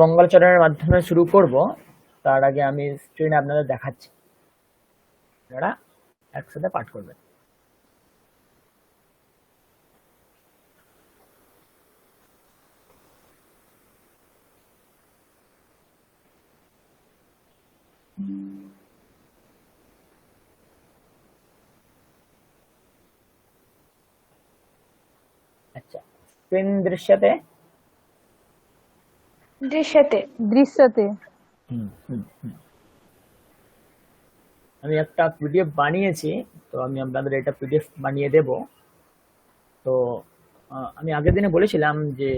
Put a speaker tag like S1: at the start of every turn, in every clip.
S1: মঙ্গলাচরণের মাধ্যমে শুরু করব। তার আগে আমি স্ক্রিনে আপনাদের দেখাচ্ছি, আপনারা একসাথে পাঠ করবেন। আচ্ছা, স্ক্রিন দৃশ্যতে
S2: দৃশ্যতে
S3: দৃশ্যতে
S1: আমি একটা পিডিএফ বানিয়েছি, তো আমি আপনাদের এটা পিডিএফ বানিয়ে দেব। তো আমি আগের দিনে বলেছিলাম যে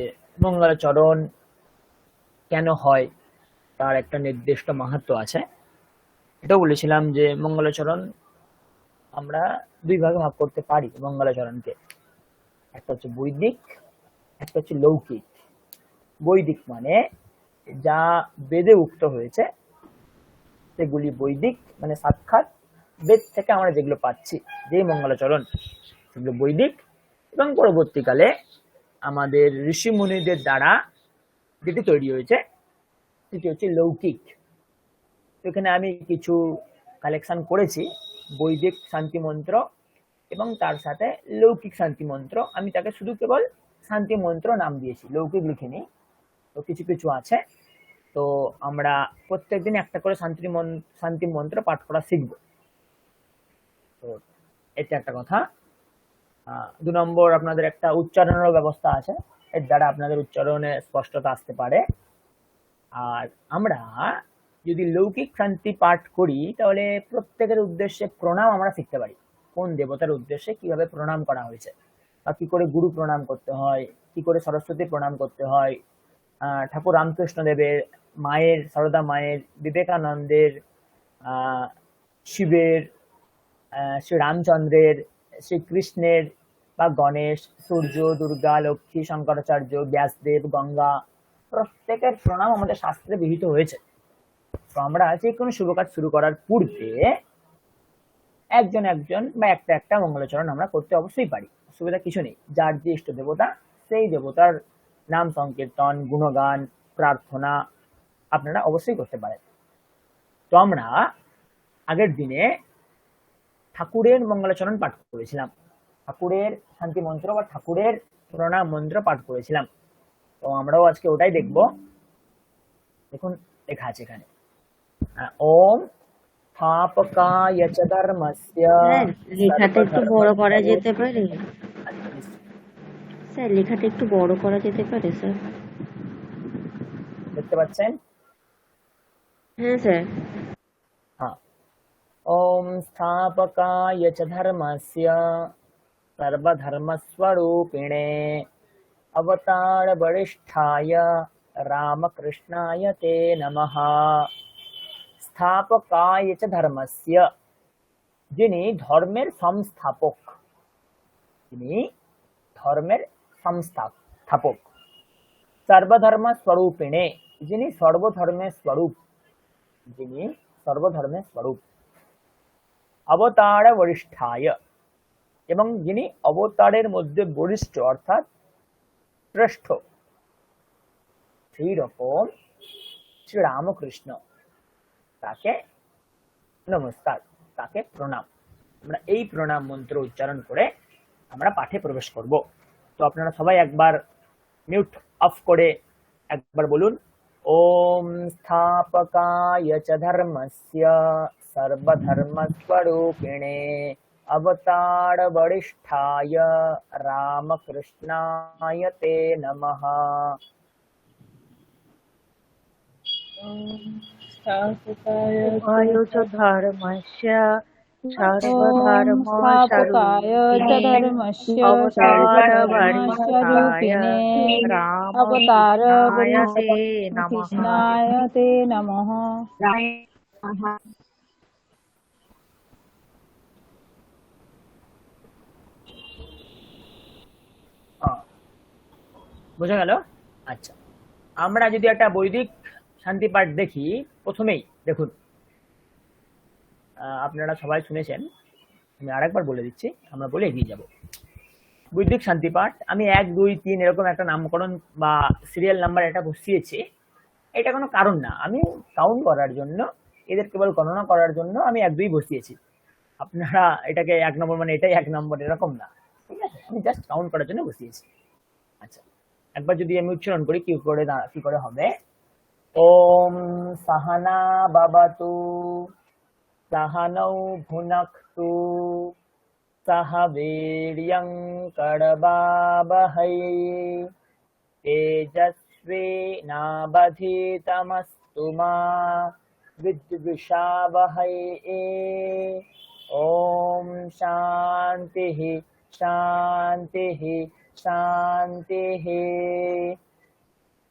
S1: মঙ্গলাচরণ কেন হয়, তার একটা নির্দিষ্ট মাহাত্ম্য আছে। এটাও বলেছিলাম যে মঙ্গলাচরণ আমরা দুই ভাগে ভাগ করতে পারি মঙ্গলাচরণকে। একটা হচ্ছে বৈদিক, একটা হচ্ছে লৌকিক। বৈদিক মানে যা বেদে উক্ত হয়েছে সেগুলি বৈদিক, মানে সাক্ষাৎ বেদ থেকে আমরা যেগুলো পাচ্ছি, যেই মঙ্গলাচরণ, সেগুলো বৈদিক। এবং পরবর্তীকালে আমাদের ঋষি মুনিদের দ্বারা যেটি তৈরি হয়েছে সেটি হচ্ছে লৌকিক। এখানে আমি কিছু কালেকশন করেছি বৈদিক শান্তি মন্ত্র এবং তার সাথে লৌকিক শান্তি মন্ত্র। আমি তাকে শুধু কেবল শান্তি মন্ত্র নাম দিয়েছি, লৌকিক লিখিনি। তো কিছু কিছু আছে। তো আমরা প্রত্যেকদিন একটা করে শান্তি মন্ত্র পাঠ করা শিখব। তো এটা একটা কথা। 2 নম্বর, আপনাদের একটা উচ্চারণের ব্যবস্থা আছে, এর দ্বারা আপনাদের উচ্চারণে স্পষ্টতা আসতে পারে। আর আমরা যদি লৌকিক শান্তি পাঠ করি তাহলে প্রত্যেকের উদ্দেশ্যে প্রণাম আমরা শিখতে পারি। কোন দেবতার উদ্দেশ্যে কিভাবে প্রণাম করা হয়েছে, বা কি করে গুরু প্রণাম করতে হয়, কি করে সরস্বতী প্রণাম করতে হয়, ঠাকুর রামকৃষ্ণ দেবের, মায়ের, সারদা মায়ের, বিবেকানন্দের, শিবের, শ্রী রামচন্দ্রের, শ্রীকৃষ্ণের বা গণেশ, সূর্য, দুর্গা, লক্ষ্মী, শঙ্করাচার্য, ব্যাসদেব, গঙ্গা, প্রত্যেকের প্রণাম আমাদের শাস্ত্রে বিহিত হয়েছে। তো আমরা যে কোনো শুভ কাজ শুরু করার পূর্বে একজন একজন বা একটা একটা মঙ্গলাচরণ আমরা করতে অবশ্যই পারি, অসুবিধা কিছু নেই। যার যে ইষ্ট দেবতা, সেই দেবতার নাম সংকীর্তন, গুণগান, প্রার্থনা আপনারা অবশ্যই করতে পারেন। তো আমরা আগের দিনে ঠাকুরের মঙ্গলাচরণ পাঠ করেছিলাম, ঠাকুরের শান্তি মন্ত্র বা ঠাকুরের প্রণাম মন্ত্র পাঠ করেছিলাম। তো আমরাও আজকে ওটাই দেখব। দেখুন লেখা আছে এখানে, ওম স্থাপকায় চ ধর্মস্য।
S4: লেখাটা একটু বড় করা যেতে পারে স্যার? লেখাটা একটু বড় করা যেতে পারে স্যার?
S1: দেখতে পাচ্ছেন?
S4: হ্যাঁ স্যার।
S1: হ্যাঁ। ওম স্থাপকায় চ ধর্মস্য সর্বধর্মস্বরূপিणे अवतार वरिष्ठाय रामकृष्णाय ते नमः। স্থাপকায় চ ধর্মস্য, যিনি ধর্মের সংস্থাপক, তিনি ধর্মের সংস্থাপক। সর্বধর্ম স্বরূপিণে, যিনি সর্বধর্মের স্বরূপ, যিনি সর্বধর্মের স্বরূপ। অবতার বরিষ্ঠায়, এবং যিনি অবতারের মধ্যে বরিষ্ঠ অর্থাৎ শ্রেষ্ঠ, সেই রকম শ্রী রামকৃষ্ণ, তাকে নমস্কার, তাকে প্রণাম। আমরা এই প্রণাম মন্ত্র উচ্চারণ করে আমরা পাঠে প্রবেশ করব। তো আপনারা সবাই একবার মিউট অফ করে একবার বলুন, ওম স্থাপকায় চ ধর্মস্য সর্বধর্মস্বরূপিণে अवतार वरिष्ठाय रामकृष्णाय ते नमः।
S3: स्थापकाय च
S2: धर्मस्य
S3: सर्वधर्मस्वरूपिणे रामकृष्णाय ते नमः।
S1: বোঝা গেল? আচ্ছা, আমরা যদি একটা বৈদিক শান্তি পাঠ দেখি, প্রথমেই দেখুন, আপনারা সবাই শুনেছেন, আমি আরেকবার বলে দিচ্ছি, আমরা বলে এগিয়ে যাব। বৈদিক শান্তি পাঠ আমি 1 2 3 এরকম একটা নামকরণ বা সিরিয়াল নাম্বার এটা বসিয়েছি। এটা কোনো কারণ না, আমি কাউন্ট করার জন্য, এদের কেবল গণনা করার জন্য আমি 1 2 বসিয়েছি। আপনারা এটাকে 1 নম্বর মানে এটাই 1 নম্বর এরকম না, ঠিক আছে, আমি জাস্ট কাউন্ট করার জন্য বসিয়েছি। আচ্ছা, একবার যদি আমি উচ্চারণ করি কি করে হবে, ওম সাহানা বাবাতু সাহানৌ ভুনাক্তু সহ বীর্যং করবাবহৈ তেজস্বিনাবধীতমস্তু মা বিদ্বিষাবহৈ। ওম শান্তি শান্তি শান্তি।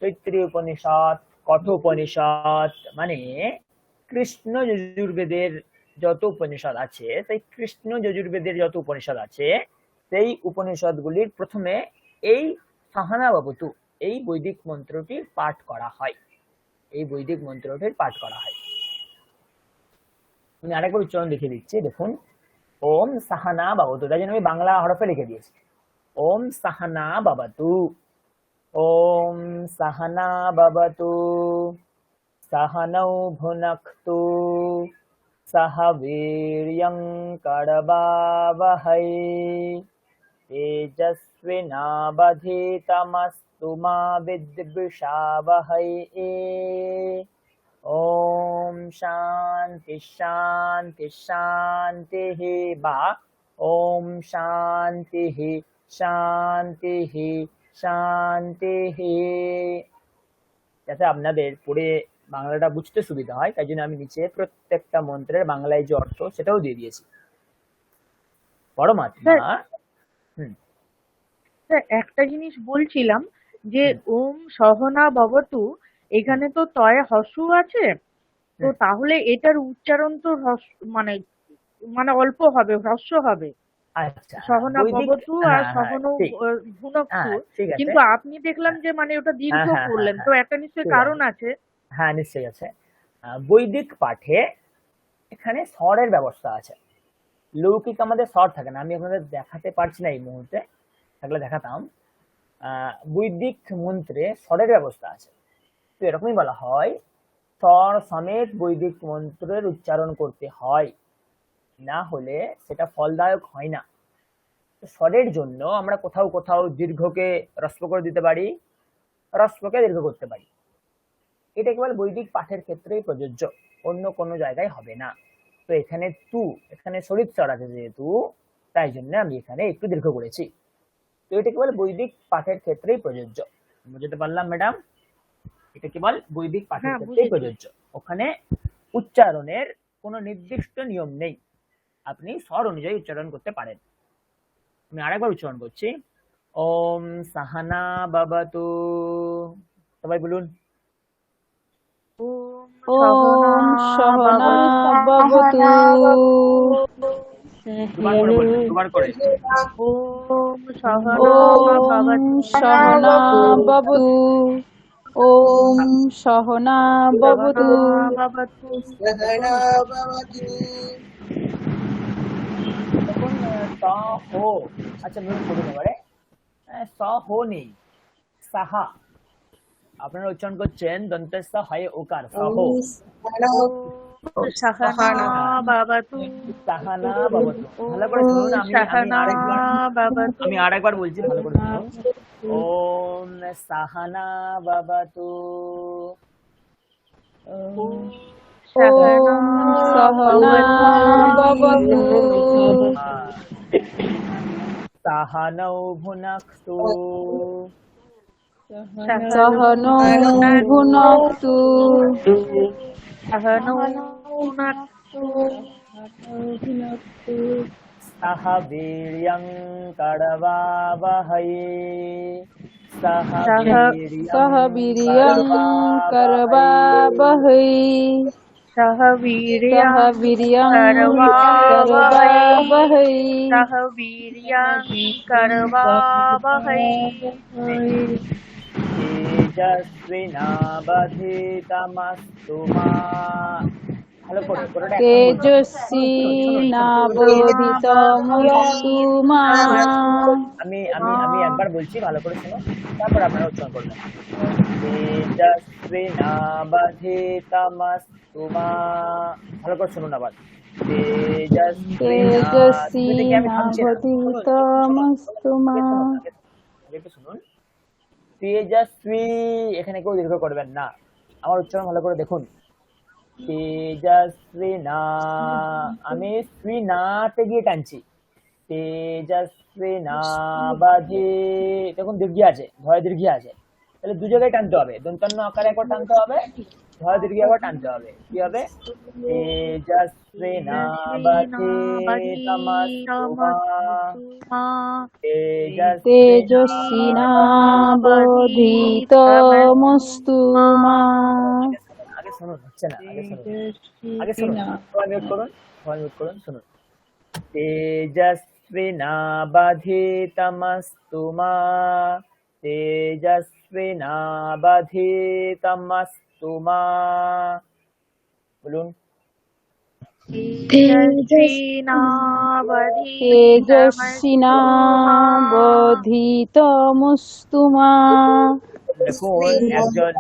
S1: তৈত্রীয় উপনিষদ, কঠোপনিষদ মানে কৃষ্ণ যজুর্বেদের যত উপনিষদ আছে, সেই কৃষ্ণ যজুর্বেদের যত উপনিষদ আছে, সেই উপনিষদগুলির প্রথমে এই সাহানা বাবতু এই বৈদিক মন্ত্রটির পাঠ করা হয়। এই বৈদিক মন্ত্রটির পাঠ করা হয়। আমি আরেকবার উচ্চারণ লিখে দিচ্ছি, দেখুন, ওম সাহানা বাবতু, তাই জন্য আমি বাংলা হরফে লিখে দিয়েছি, ওম সাহানা বাবতু, ওম সাহানা বাবতু সাহানৌ ভুনাক্তু সহ বীর্যং করবাবহৈ তেজস্বিনাবধীতমস্তু মা বিদ্বিষাবহৈ। ওম শান্তি শান্তি শান্তি বা ওম শান্তি শান্তি শান্তি। যাতে আপনাদের পড়ে বাংলাটা বুঝতে সুবিধা হয়, তাই জন্য আমি নিচে প্রত্যেকটা মন্ত্রের বাংলায় যে অর্থ সেটাও দিয়ে দিয়েছি। পরমাত্মা,
S5: স্যার একটা জিনিস বলছিলাম যে ওম সহনা ভবতু, এখানে তো তয়ে হসু আছে, তো তাহলে এটার উচ্চারণ তো মানে মানে অল্প হবে, হ্রস্ব হবে,
S1: আচ্ছা,
S5: সহনা ভবতু আর সহনৌ ভুনক্তু,
S1: ঠিক আছে,
S5: কিন্তু আপনি দেখলাম যে মানে ওটা দীর্ঘ করলেন, তো একটা নিশ্চয়ই কারণ আছে।
S1: হ্যাঁ নিশ্চয়ই আছে। বৈদিক পাঠে এখানে স্বরের ব্যবস্থা আছে, লৌকিক আমাদের স্বর থাকে না, আমি আপনাদের দেখাতে পারছি না এই মুহূর্তে, থাকলে দেখাতাম। বৈদিক মন্ত্রে স্বরের ব্যবস্থা আছে, তো এরকমই বলা হয় স্বর সমেত বৈদিক মন্ত্রের উচ্চারণ করতে হয়, না হলে সেটা ফলদায়ক হয় না। স্বরের জন্য আমরা কোথাও কোথাও দীর্ঘকে হ্রস্ব করে দিতে পারি, হ্রস্বকে দীর্ঘ করতে পারি। এটা কেবল বৈদিক পাঠের ক্ষেত্রেই প্রযোজ্য, অন্য কোনো জায়গায় হবে না। তো এখানে এখানে শরীর স্বর আছে যেহেতু, তাই জন্য আমি এখানে একটু দীর্ঘ করেছি। তো এটা কেবল বৈদিক পাঠের ক্ষেত্রেই প্রযোজ্য। বুঝতে পারলাম ম্যাডাম? এটা কেবল বৈদিক পাঠের ক্ষেত্রেই প্রযোজ্য, ওখানে উচ্চারণের কোনো নির্দিষ্ট নিয়ম নেই, আপনি স্বর অনুযায়ী উচ্চারণ করতে পারেন। আমি আরেকবার উচ্চারণ করছি, ওম সাহানা বাবাতু, সবাই বলুন।
S3: ওম সহনা ভবতু,
S1: দুবার করে
S5: ওম
S3: সহনা ভবতু, ওম সহনা ভবতু।
S1: আচ্ছা নোট করুন এবারে, স হো নেই, সাহা, আপনারা উচ্চারণ করছেন দন্তেস্ব হয় ওকার, সহ
S5: সাহানা বাবাতু,
S1: সাহানা বাবাতু। ভালো করে শুনুন, আমি আরেকবার বলছি, ভালো করে শুনুন। ওম সাহানা বাবাতু,
S3: ওম সহনা ভবতু,
S1: সাহানৌ ভুনাক্তু
S3: সহনৌ ভুনক্তু
S1: সহ বীর্যং করবাবহৈ সহ
S3: বীর্যং করবাবহৈ
S5: সহ বীর্যং
S3: করবাবহৈ
S5: সহ বীর্যং করবাবহৈ
S1: তেজস্বিনাবধীতমস্তু মা। ভালো করে
S3: তেজস্বিনাবধীতমস্তু মা।
S1: আমি আমি আমি একবার বলছি, ভালো করে শোনো, তারপর আপনারা উচ্চারণ করবেন। তেজস্বী নাবধিতমস্তু মা। ভালো করে শুনুন আবার। তেজস্বী না,
S3: তেজস্বী
S1: শুরু থেকে আমি থামছি না, শুনুন, একটু শুনুন,
S3: নাবধিতমস্তু মা।
S1: আগে শুনুন, আগে একটু শুনুন। তেজস্বী, এখানে কেউ দীর্ঘ করবেন না, আমার উচ্চারণ ভালো করে দেখুন। তেজস্বী না, আমি শ্রী নাতে গিয়ে টানছি। তেজস্বী না বাধি, দেখুন দীর্ঘি আছে, ভয় দীর্ঘি আছে, তাহলে দু জায়গায় টানতে হবে, দন্তান্ন আকারে একবার টানতে হবে, ভয় দীর্ঘি একবার টানতে হবে। কি হবে? তেজস্বী না বাধি তমস্তু মা। তেজস্বী
S3: তেজস্বী নাবধিতমস্তু মা।
S1: আগে শুনুন, হচ্ছে না, আগে শুনুন, আগে শুনুন, সবাই মিউট করুন, সবাই মিউট করুন, শুনুন। তেজস্বী নাবধিতমস্তু মা। তেজস্বী নাবধিতমস্তু মা। বলুন।
S3: তেজস্বী নাবধিতমস্তু মা।
S1: দেখুন, একজন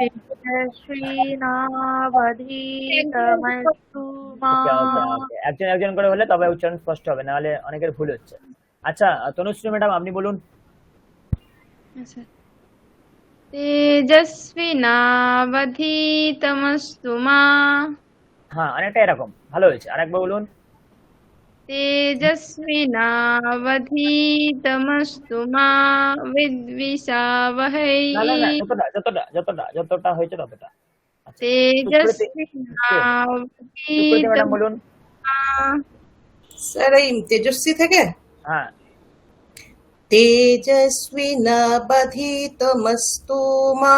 S1: ওকে ওকে ওকে, একজন একজন করে হলে তবে উচ্চারণ স্পষ্ট হবে, নাহলে অনেকের ভুল হচ্ছে। আচ্ছা, তনুশ্রী ম্যাডাম আপনি বলুন।
S6: আচ্ছা, তেজস্বী নাবধিতমস্তু মা।
S1: হ্যাঁ, অনেকটা এরকম, ভালো হয়েছে, আরেকবার বলুন।
S6: তেজস্বী নাবধিতমস্তু মা বিদ্বিষাবহৈ।
S1: না না না, যতটা যতটা যতটা যতটা হয়েছে ততটা। আচ্ছা,
S6: তেজস্বী
S1: সুপ্রীতি ম্যাডাম
S6: নাবধিতমস্তু
S1: বলুন।
S6: মা।
S7: স্যার এই তেজস্বী থেকে
S1: হ্যাঁ,
S7: তেজস্বী নাবধিতমস্তু মা।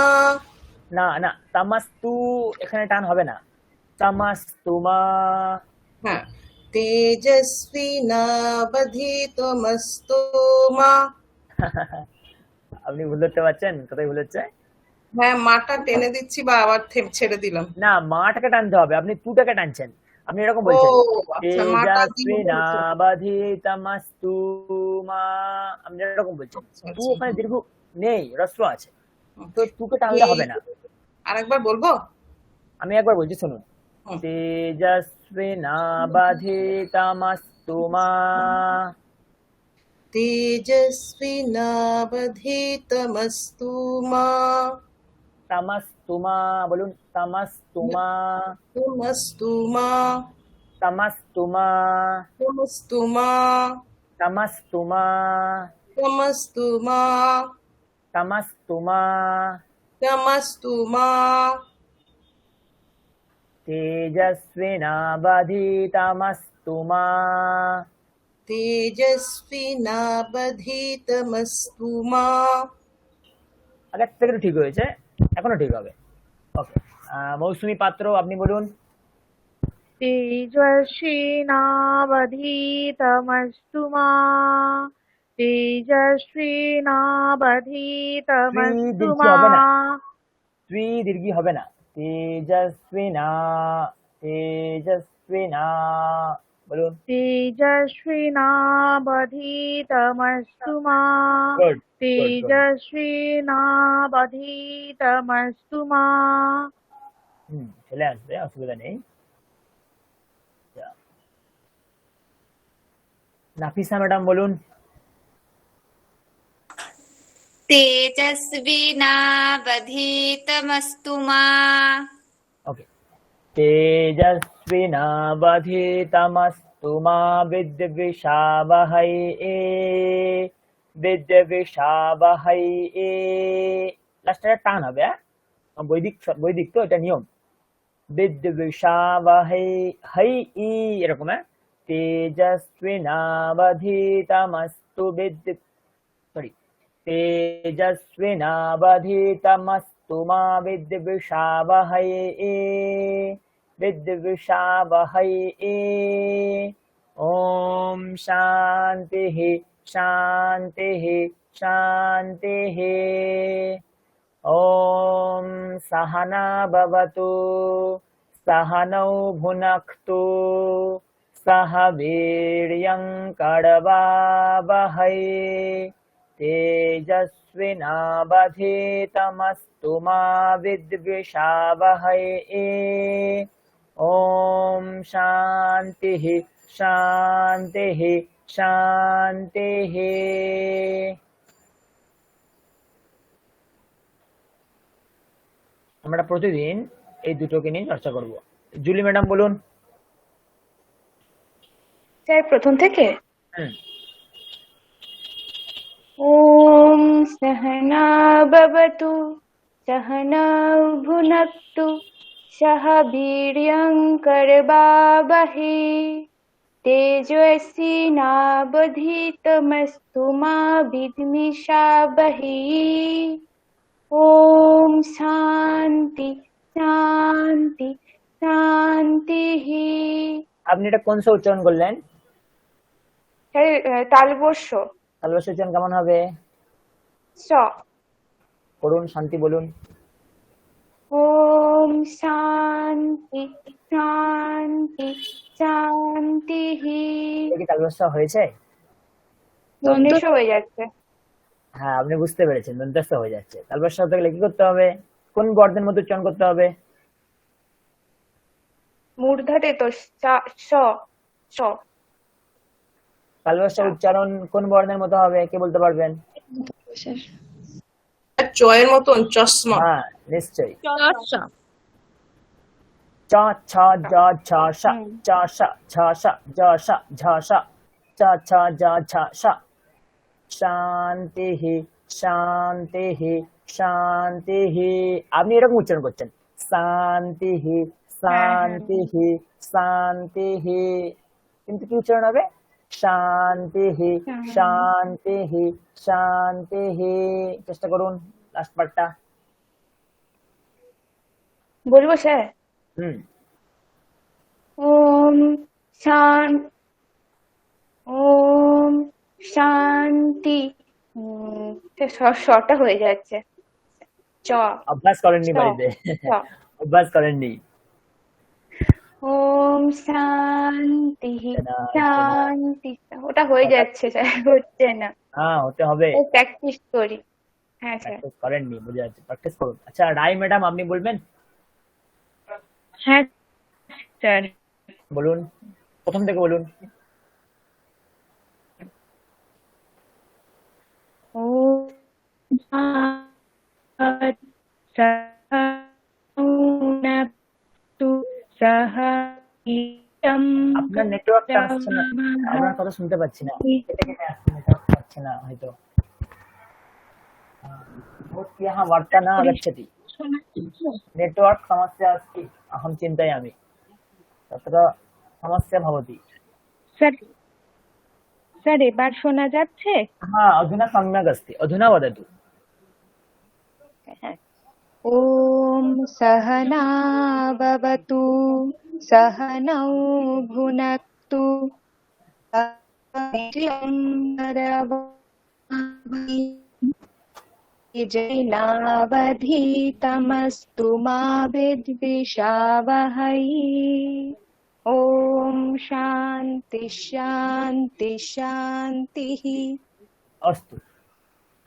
S1: না না, তামাস্তু এখানে টান হবে না, তামাস্তু মা।
S7: হ্যাঁ, তেজস্বী নাবধিতমস্তু মা।
S1: আপনি ভুল ধরতে পারছেন, কোথায় ভুল হচ্ছে?
S7: হ্যাঁ, মাটা টেনে দিচ্ছি বা আবার ছেড়ে দিলাম।
S1: না, মাটাকে টানতে হবে, আপনি তুটাকে টানছেন, আপনি এরকম
S7: ও
S1: বলছেন
S7: আচ্ছা, মাটা
S1: তেজস্বী নাবধিতমস্তু মা, আপনি এরকম বলছেন। তু ওখানে দীর্ঘ নেই, হ্রস্ব আছে, তো তুকে টানলে হবে না।
S7: আরেকবার বলবো?
S1: আমি একবার বলছি, শুনুন।
S7: হুম।
S1: তেজস্বী নাবধিতমস্তু মা।
S7: তেজস্বী নাবধিতমস্তু মা।
S1: তমস্তু মা, বলুন, তমস্তু মা।
S7: তমস্তু মা।
S1: তমস্তু মা।
S7: তমস্তু মা।
S1: তমস্তু মা।
S7: তমস্তু মা।
S1: তমস্তু মা।
S7: তমস্তু মা।
S1: তেজস্বী নাবধিতমস্তু মা।
S7: তেজস্বী নাবধিতমস্তু মা।
S1: আগের থেকে তো ঠিক হয়েছে, এখনো ঠিক হবে। ওকে, মৌসুমী পাত্র আপনি বলুন।
S5: তেজস্বী নাবধিতমস্তু মা। তেজস্বী নাবধিতমস্তু
S1: দীর্ঘি
S5: মা।
S1: হবে না, শ্রী দীর্ঘি হবে না। তেজস্বী না, তেজস্বী না, বলুন।
S5: তেজস্বী নাবধিতমস্তু মা।
S1: Good good good.
S5: তেজস্বী নাবধিতমস্তু মা।
S1: চলে আসবে, অসুবিধা নেই। আচ্ছা, নাফিসা ম্যাডাম বলুন।
S8: तेजस्वी नावधीतमस्तु मा।
S1: ओके, तेजस्वी नावधीतमस्तु मा विद्विषावहै विद्विषावहै। লাস্টে টান হবে, বৈদিক বৈদিক তো এটা নিয়ম। বিদ্বিষাবহৈ, হই ই এরকম, তেজস্বী নাবধিতমস্তু সরি, তেজস্বী নাবধিতমস্তু মা বিদ্বিষাবহৈ বিদ্বিষাবহৈ। ওম শান্তিঃ শান্তিঃ শান্তিঃ। ওম সহনা ভবতু सहनौ भुनक्तु सह वीर्यं करवावहै तेजस्विनावधीतमस्तु मा विद्विषावहै। ओम शांति शांति शांति। আমরা প্রতিদিন এই দুটোকে নিয়ে চর্চা করব। জুলি ম্যাডাম বলুন।
S2: স্যার প্রথম থেকে
S1: হুম।
S2: ওম সহনা ভবতু সহনৌ ভুনক্তু সহ বীর্যং করবাবহৈ তেজস্বী নাবধীতমস্তু মা বিদ্বিষাবহৈ। ওম শান্তি শান্তি শান্তি।
S1: আপনি এটা কোন সে উচ্চারণ করলেন?
S2: তালবস্য
S1: তালবস্য উচ্চারণ কেমন হবে?
S2: স।
S1: করুন, শান্তি বলুন।
S2: ওম শান্তি শান্তি শান্তি।
S1: এটা কি তালবস্য হয়েছে?
S2: দন্তেশ হয়ে যাচ্ছে।
S1: হ্যাঁ, আপনি বুঝতে পেরেছেন, দন্তাস্য হয়ে যাচ্ছে। তালবস্য হতে গেলে কি করতে হবে? কোন বর্ণের মধ্যে উচ্চারণ করতে হবে?
S2: মূর্ধাতে তো স স।
S1: তালবস্য উচ্চারণ কোন বর্ণের মতো হবে, কে বলতে পারবেন?
S6: স্যার
S7: জয়ের মতন চশমা।
S1: হ্যাঁ, নিশ্চয়ই।
S6: চর্চা
S1: চ ছ জ ছ স চ স ছ স জ স ঝ স চ ছ জ ছ স। শান্তি শান্তি শান্তি। আপনি এরকম উচ্চারণ করছেন, শান্তি শান্তি শান্তি, কিন্তু কি উচ্চারণ হবে? শান্তি শান্তি শান্তি। চেষ্টা করুন লাস্ট পার্টটা।
S2: বলবো স্যার?
S1: হুম।
S2: ওম ওম শান্তি। শটা হয়ে যাচ্ছে। চ
S1: অভ্যাস করেননি
S2: চ
S1: বাড়িতে?
S2: চ।
S1: অভ্যাস করেননি।
S2: ওম শান্তি শান্তি। ওটা হয়ে যাচ্ছে স্যার, হচ্ছে না।
S1: হ্যাঁ, হতে হবে।
S2: প্র্যাকটিস করি। হ্যাঁ স্যার।
S1: প্র্যাকটিস করেননি, বুঝে যাচ্ছে, প্র্যাকটিস করুন। আচ্ছা, রাই ম্যাডাম আপনি বলবেন?
S5: হ্যাঁ স্যার।
S1: বলুন, প্রথম থেকে বলুন। আপনার নেটওয়ার্কটা আসছে না, আপনার কথা শুনতে পাচ্ছি না। কেটে কেটে আসছে, নেটওয়ার্ক পাচ্ছে না হয়তো। भवत्याः वार्ता न आगच्छति, नेटवर्क समस्या अस्ति, अहं चिन्तयामि, तत्र समस्या भवति।
S5: স্যার স্যার এবার শোনা যাচ্ছে?
S1: हाँ, अधुना सम्यक् अस्ति, अधुना वदतु।
S2: ओम सहना भवतु सहनौ भुनक्तु जैनावधीतमस्तु मा विद्विषावहै। ओम शांति शांति शांति।
S1: अस्तु,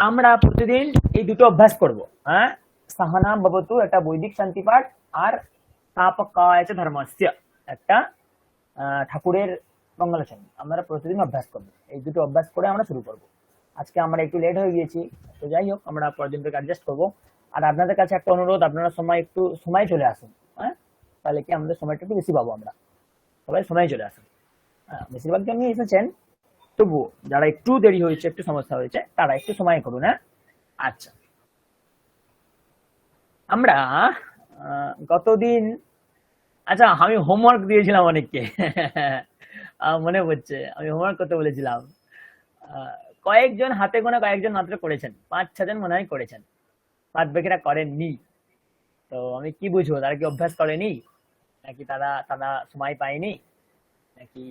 S1: আমরা প্রতিদিন এই দুটো অভ্যাস করব। হ্যাঁ, সাহানা ভবতু একটা বৈদিক শান্তি পাঠ, আর তাপকায়চ ধর্মস্য একটা ঠাকুরের মঙ্গলাচরণ আমরা প্রতিদিন অভ্যাস করব। এই দুটো অভ্যাস করে আমরা শুরু করব। আজকে আমরা একটু লেট হয়ে গিয়েছি, তো যাই হোক, আমরা পরের দিন থেকে অ্যাডজাস্ট করব। আর আপনাদের কাছে একটা অনুরোধ, আপনারা একটু সময় চলে আসুন। হ্যাঁ, তাহলে কি আমাদের সময়টা একটু বেশি পাবো। আমরা সবাই সময় চলে আসুন। বেশিরভাগ জনই এসেছেন, তবু যারা একটু দেরি হয়েছে, একটু সমস্যা হয়েছে, তারা একটু সময় করুন। হ্যাঁ, আচ্ছা, আমরা গতদিন, আচ্ছা আমি হোমওয়ার্ক দিয়েছিলাম অনেককে, মনে পড়ছে আমি হোমওয়ার্ক করতে বলেছিলাম। কয়েকজন হাতে গোনা কয়েকজন মাত্র করেছেন, 5-6 জন মনে হয় করেছেন, বাদ বাকিরা করেননি। তো আমি কি বুঝবো, তারা কি অভ্যাস করেনি, নাকি তারা তারা সময় পায়নি, নাকি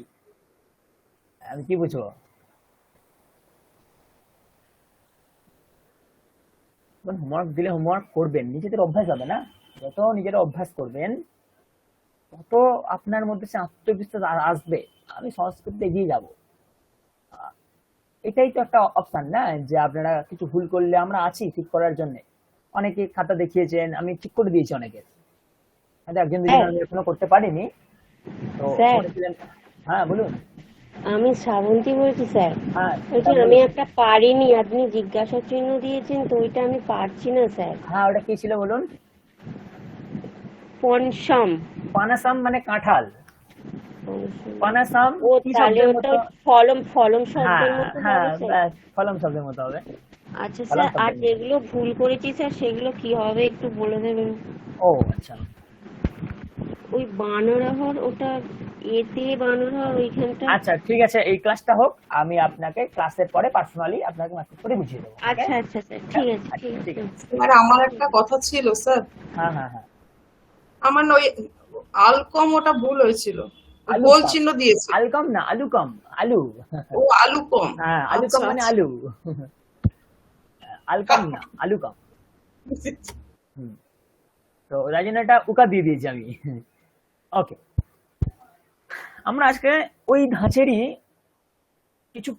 S1: আমি কি বুঝবো? হোমওয়ার্ক দিলে হোমওয়ার্ক করবেন, নিজেদের অভ্যাস হবে না? যত নিজেরা অভ্যাস করবেন তত আপনার মধ্যে সে আত্মবিশ্বাস আসবে, আমি সংস্কৃতিতে এগিয়ে যাব। এটাই তো একটা অপশন না, যে আপনারা কিছু ভুল করলে আমরা আছি ঠিক করার জন্য। অনেকে খাতা দেখিয়েছেন, আমি ঠিক করে দিয়েছি অনেকের, হয়তো একজন দুজন
S4: স্যার
S1: আমি এখনো করতে পারিনি। তো
S4: স্যার
S1: বলেছিলেন। হ্যাঁ বলুন।
S4: আমি শ্রাবন্তী বলছি স্যার।
S1: হ্যাঁ
S4: বলছি
S1: তা
S4: আমি
S1: বলুন।
S4: একটা পারিনি, আপনি জিজ্ঞাসা চিহ্ন দিয়েছেন তো ওইটা আমি পারছি না স্যার।
S1: হ্যাঁ ওটা কি ছিল বলুন?
S4: পনসম।
S1: পানাসাম মানে কাঁঠাল।
S4: পনসম।
S1: পানাসাম
S4: ও
S1: কি
S4: তাহলে
S1: শব্দের
S4: ওটা
S1: মতো?
S4: ফলম ফলম
S1: হ্যাঁ
S4: শব্দের মতো
S1: হ্যাঁ,
S4: হবে স্যার।
S1: ব্যাস ফলম শব্দের মতো হবে।
S4: আচ্ছা
S1: ফলম
S4: স্যার, আর
S1: শব্দের মতো।
S4: যেগুলো ভুল করেছি স্যার সেগুলো কি হবে একটু বলে দেবেন?
S1: ও আচ্ছা।
S4: ওই বানরহর, ওটা এতে বানরহর ওইখানটা।
S1: আচ্ছা ঠিক আছে, এই ক্লাসটা হোক, আমি আপনাকে ক্লাসের পরে পার্সোনালি আপনাকে মেসেজ করে বুঝিয়ে দেবো। ওকে?
S4: আচ্ছা আচ্ছা স্যার, ঠিক আছে ঠিক আছে
S1: ঠিক আছে।
S7: আর আমার একটা কথা ছিল স্যার,
S1: হ্যাঁ হ্যাঁ হ্যাঁ।
S7: আমার না ওই আলকম ওটা ভুল হয়েছিল,
S1: আলু
S7: গোল
S1: কম।
S7: চিহ্ন দিয়েছে।
S1: আলকম না, আলুকম। আলু।
S7: ও আলু কম।
S1: হ্যাঁ আলুকম
S7: আচ্ছা
S1: মানে
S7: আচ্ছা।
S1: আলু। আলকম না, আলুকম। হুম। তো তাই জন্য এটা উকা দিয়ে দিয়েছি আমি। ওকে, আমরা আজকে ওই ধাঁচেরই কিছু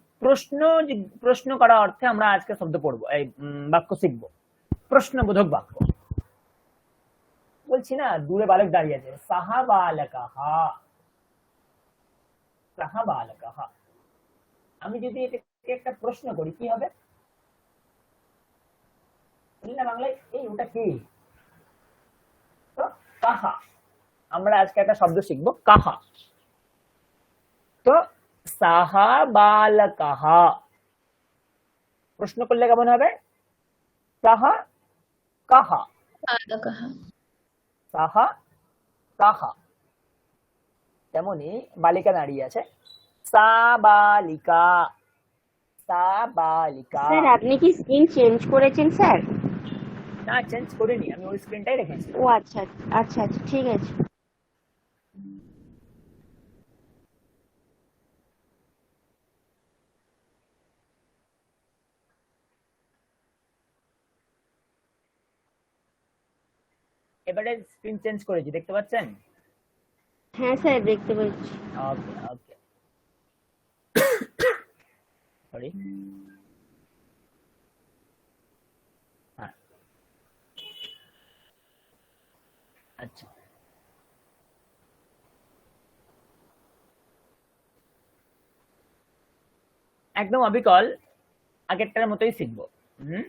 S1: প্রশ্ন করা অর্থে আমরা আজকে শব্দ পড়বো, এই বাক্য শিখবো, প্রশ্নবোধক বাক্য। বলছি না, দূরে বালক দাঁড়িয়ে আছে, সাহা বালকাহা, সাহা বালকাহা। আমি যদি এটাকে একটা প্রশ্ন করি কি হবে? বলি না বাংলায়, এই ওটা কি? তো কাহা, আমরা আজকে একটা শব্দ শিখবো কাহা। তো সাহা বালকাহা প্রশ্ন করলে কেমন হবে? সাহা কাহা,
S6: बालकः
S1: সাহা কাহা। তেমনি বালিকা দাঁড়িয়ে আছে, সা বালিকা, সা বালিকা।
S4: স্যার আপনি কি স্ক্রিন চেঞ্জ করেছেন স্যার?
S1: না চেঞ্জ করিনি, আমি ওই স্ক্রিনটাই রেখেছি।
S4: ও আচ্ছা আচ্ছা আচ্ছা, ঠিক আছে।
S1: এবারে স্ক্রিন চেঞ্জ করেছি, দেখতে পাচ্ছেন?
S4: হ্যাঁ স্যার দেখতে পাচ্ছি।
S1: ওকে ওকে, সরি। হ্যাঁ আচ্ছা, একদম অবিকল আগেরটার মতোই শিখবো। হুম।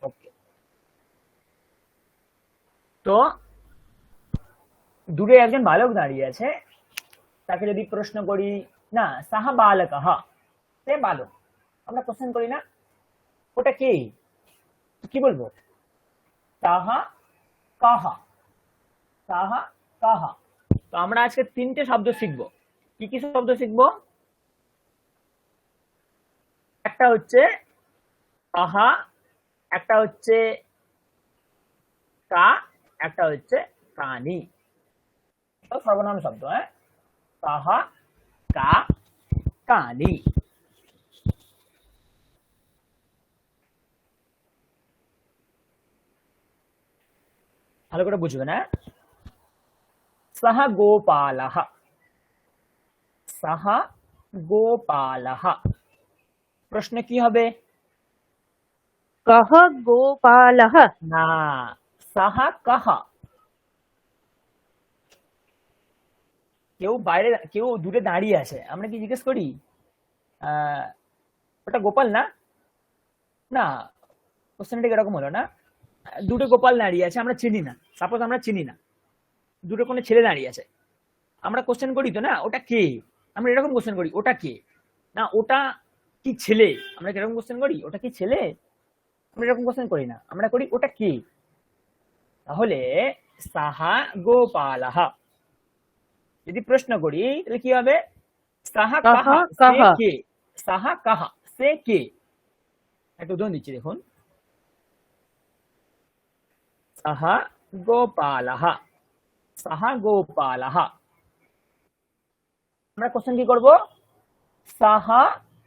S1: ওকে, তো দূরে একজন বালক দাঁড়িয়ে আছে, তাকে যদি প্রশ্ন করি, না সাহা বালকাহা, সে বালক, আমরা কোশ্চেন করি না, ওটা কি? কি বলবো? সাহা কাহা, সাহা কাহা। তো আমরা আজকে তিনটে শব্দ শিখবো। কি কি শব্দ শিখবো? একটা হচ্ছে কাহা, একটা হচ্ছে কা, একটা হচ্ছে কানি। সর্বনাম শব্দ। হ্যাঁ, কাহা, কা, কানি। ভালো করে বুঝবেন। হ্যাঁ, সহ গোপালহ, সহ গোপালহ। প্রশ্ন কি হবে?
S5: कः गोपालः।
S1: না, সহ কহ। কেউ বাইরে, কেউ দূরে দাঁড়িয়ে আছে, আমরা কি জিজ্ঞেস করি ওটা গোপাল না? না, কোশ্চেনটা এরকম হলো না। দূরে গোপাল দাঁড়িয়ে আছে, আমরা চিনি না, সাপোজ আমরা চিনি না, দূরে কোনো ছেলে দাঁড়িয়ে আছে, আমরা কোশ্চেন করি তো না ওটা কে? আমরা এরকম কোশ্চেন করি, ওটা কে? না ওটা কি ছেলে? আমরা কিরকম কোশ্চেন করি, ওটা কি ছেলে? আমরা এরকম কোশ্চেন করি না, আমরা করি ওটা কি। তাহলে সাহা গোপালহ। যদি প্রশ্ন করি তাহলে কি হবে? সাহা কাহা, সে কে? সাহা কাহা, সে কে? একটা উদাহরণ দিচ্ছি দেখুন। সাহা গোপালহ, সাহা গোপালাহা। আমরা কোশ্চেন কি করব, সাহা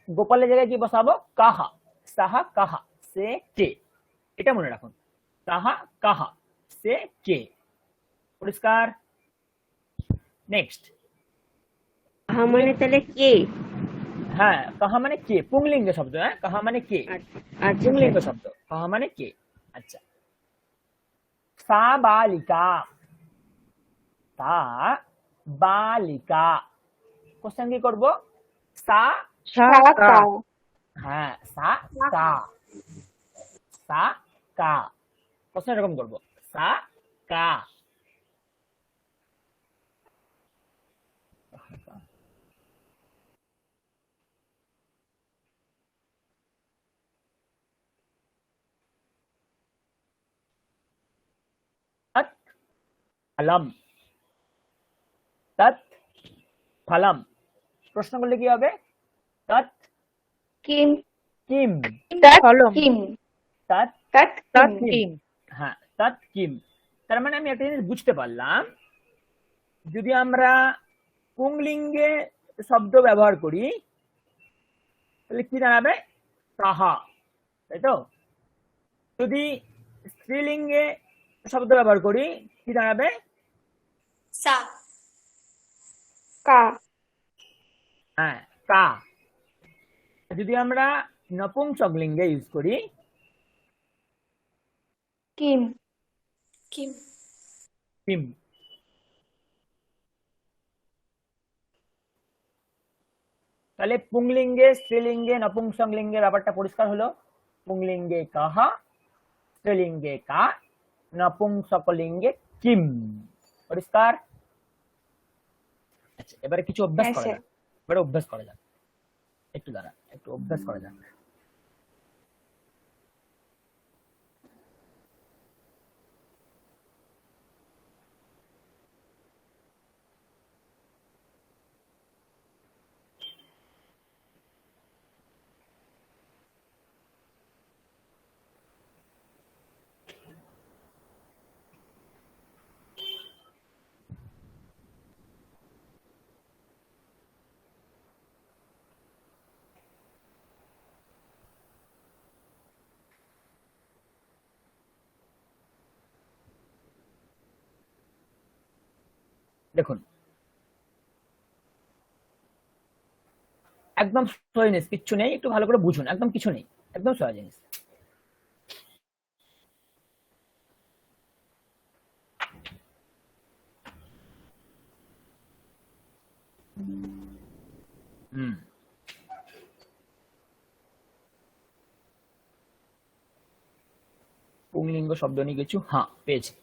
S1: গোপালের জায়গায় কি বসাবো, কাহা, সাহা কাহা সে কে, এটা মনে রাখুন, সাহা কাহা সে কে। পরিষ্কার? নেক্সট,
S4: কাহা মানে তাহলে কে?
S1: হ্যাঁ কাহা মানে কে, পুংলিঙ্গ শব্দ, হ্যাঁ কাহা মানে কে,
S4: আচ্ছা
S1: পুংলিঙ্গ শব্দ, কাহা মানে কে। আচ্ছা, সা বালিকা, সা বালিকা, কোশ্চেন কি করব, সা,
S5: শাখা।
S1: হ্যাঁ সা কা, সা কা, কোশ্চেন এরকম করব, সা কা। তৎ ফলম, তৎ ফলম, প্রশ্ন করলে কি হবে, তৎ
S2: কিম
S1: কিম,
S2: তৎ
S5: ফলম।
S2: কিম
S1: তৎ
S2: তৎ
S5: তৎ
S2: কিম
S5: কিম।
S1: হ্যাঁ তৎ কিম। তার মানে আমি একটা জিনিস বুঝতে পারলাম, যদি আমরা পুংলিঙ্গে শব্দ ব্যবহার করি তাহলে কি দাঁড়াবে, কাহা, তাই তো। যদি স্ত্রীলিঙ্গে শব্দ ব্যবহার করি কি দাঁড়াবে,
S6: সা
S2: কা
S1: হ্যাঁ কা। যদি আমরা নপুংসক লিঙ্গে ইউজ করি,
S2: কিম
S6: কিম
S1: কিম। তাহলে পুংলিঙ্গে, স্ত্রীলিঙ্গে, নপুংসক লিঙ্গে ব্যাপারটা পরিষ্কার হলো। পুংলিঙ্গে কাহা, স্ত্রীলিঙ্গে কা, নপুংসক লিঙ্গে কিম। পরিষ্কার? আচ্ছা, এবারে কিছু অভ্যাস
S2: হ্যাঁ,
S1: করা
S2: স্যার।
S1: যাক, এবারে অভ্যাস করা যাক, একটু দাঁড়া, একটু অভ্যাস করা যাক। দেখুন, একদম সহজ জিনিস, কিচ্ছু নেই, একটু ভালো করে বুঝুন, একদম কিছু নেই, একদম সহজ জিনিস। হুম, পুংলিঙ্গ শব্দ নিয়ে কিছু, হ্যাঁ পেয়েছি।